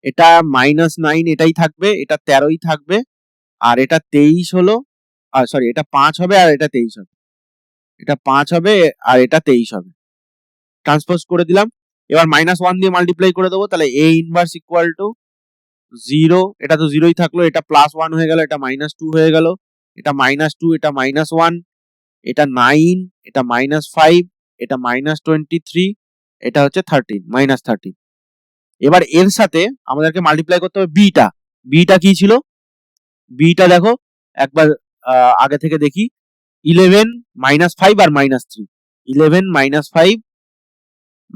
এটা -9 এটাই থাকবে, এটা 13ই থাকবে, আর এটা 23 হলো, সরি এটা 5 হবে, আর এটা 23 হবে, এটা 5 হবে, আর এটা 23 হবে। ট্রান্সপোজ করে দিলাম। এবার -1 দিয়ে মাল্টিপ্লাই করে দেবো, তাহলে এ ইনভার্স ইকুয়াল টু 0, এটা তো 0ই থাকলো, এটা +1 হয়ে গেল, এটা -2 হয়ে গেল, এটা -2, এটা -1, এটা 9, এটা -5, এটা -23, এটা হচ্ছে 13, -13। এবার এর সাথে আমাদেরকে মাল্টিপ্লাই করতে হবে বিটা। বিটা কি ছিল? বিটা দেখো একবার আগে থেকে দেখি, 11 -5 আর -3, 11 -5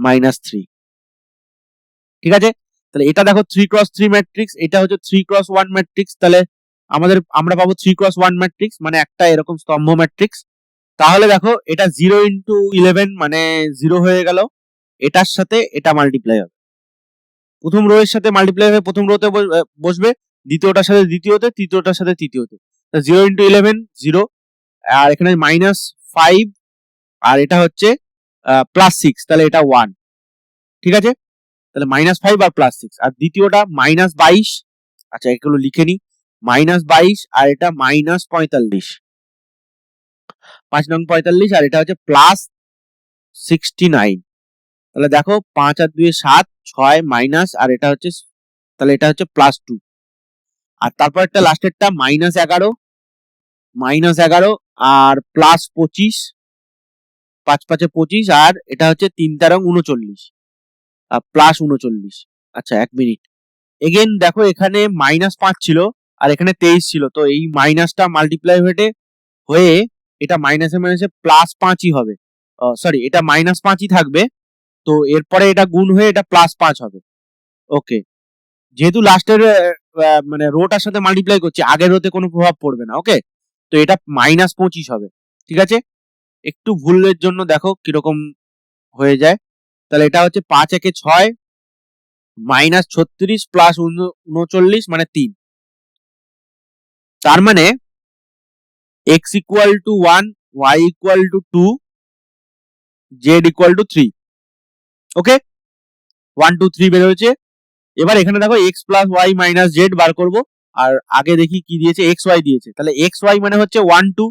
-3, ঠিক আছে। তাহলে এটা দেখো 3x3 ম্যাট্রিক্স, এটা হচ্ছে 3x1 ম্যাট্রিক্স, তাহলে আমরা পাবো 3x1 ম্যাট্রিক্স, মানে একটা এরকম স্তম্ভ ম্যাট্রিক্স। তাহলে দেখো এটা 0 ইন্টু 11 মানে 0 হয়ে গেল, এটার সাথে এটা মাল্টিপ্লাই হবে, প্রথম রো এর সাথে মাল্টিপ্লাই হয়ে প্রথম রোতে বসবে, দ্বিতীয়টার সাথে দ্বিতীয়তে, তৃতীয়টার সাথে তৃতীয়তে। 0 ইন্টু 11 0, আর এখানে -5, আর এটা হচ্ছে +6, তাহলে এটা 1, ঠিক আছে। তাহলে -5 আর +6, আর দ্বিতীয়টা -22, আচ্ছা এগুলো লিখে নি, -22, আর এটা -45, 5 নং 45, আর এটা হচ্ছে +69। তাহলে দেখো 5 আর 2 7, 6 মাইনাস, আর এটা হচ্ছে, তাহলে এটা হচ্ছে +2, আর তারপর একটা লাস্টেরটা -11, আর +25, 5 5 25, আর এটা হচ্ছে 3 13 39, +39। আচ্ছা, 1 মিনিট। এগেন দেখো এখানে -5 ছিল, আর এখানে 23 ছিল, তো এই মাইনাসটা মাল্টিপ্লাই হয়ে এটা মাইনাসে মাইনাসে +5ই হবে, সরি এটা -5ই থাকবে, তো এরপরে এটা গুণ হয়ে এটা +5 হবে। ওকে, যেহেতু লাস্টের মানে রোটার সাথে মাল্টিপ্লাই করছি, আগের রোতে কোনো প্রভাব পড়বে না। ওকে, তো এটা -25 হবে, ঠিক আছে। একটু ভুলের জন্য দেখো কিরকম হয়ে যায়। তাহলে এটা হচ্ছে 5 1 6 -36 + 39 মানে 3, তার মানে x equal to 1, y equal to 2, z equal to 3. ওকে, 1 2 3 বের হয়েছে। এবার এখানে দেখো x plus y minus z বার করব। আর আগে দেখি কি দিয়েছে, x y দিয়েছে। তাহলে x y মানে হচ্ছে 1 2,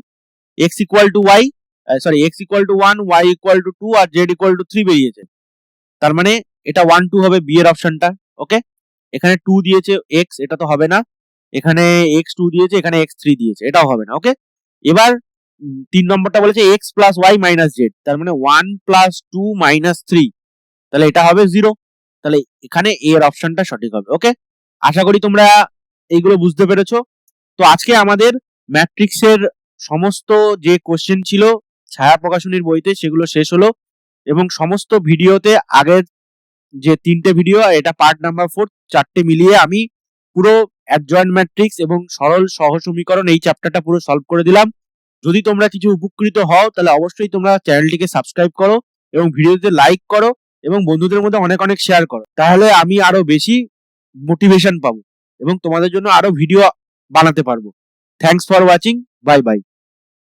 x equal to y, x equal to 1, y equal to 2 R z equal to 3 বেরিয়েছে। তার মানে এটা 1 2 হবে বি এর অপশনটা। ওকে, এখানে 2 দিয়েছে x, এটা তো হবে না। এখানে x2 দিয়েছে, এখানে x3 দিয়েছে, এটাও হবে না। ওকে, এবার 3 নম্বরটা বলেছে x plus y minus z, তার মানে 1 plus 2 minus 3, তাহলে এটা হবে 0। তাহলে এখানে a এর অপশনটা সঠিক হবে। ওকে, আশা করি তোমরা এইগুলো বুঝতে পেরেছো। তো আজকে আমাদের ম্যাট্রিক্সের সমস্ত যে কোশ্চেন ছিল ছায়া প্রকাশনীর বইতে সেগুলো শেষ হলো, এবং সমস্ত ভিডিওতে আগের যে 3টে ভিডিও, এটা পার্ট নাম্বার 4, 4টে মিলিয়ে আমি পুরো অ্যাডজয়েন্ট ম্যাট্রিক্স এবং সরল সহসমীকরণ এই চ্যাপ্টারটা পুরো সলভ করে দিলাম। যদি তোমরা কিছু উপকৃত হও তাহলে অবশ্যই তোমরা চ্যানেলটিকে সাবস্ক্রাইব করো এবং ভিডিওতে লাইক করো এবং বন্ধুদের মধ্যে অনেক অনেক শেয়ার করো, তাহলে আমি আরো বেশি মোটিভেশন পাবো এবং তোমাদের জন্য আরো ভিডিও বানাতে পারবো। Thanks for watching, bye bye.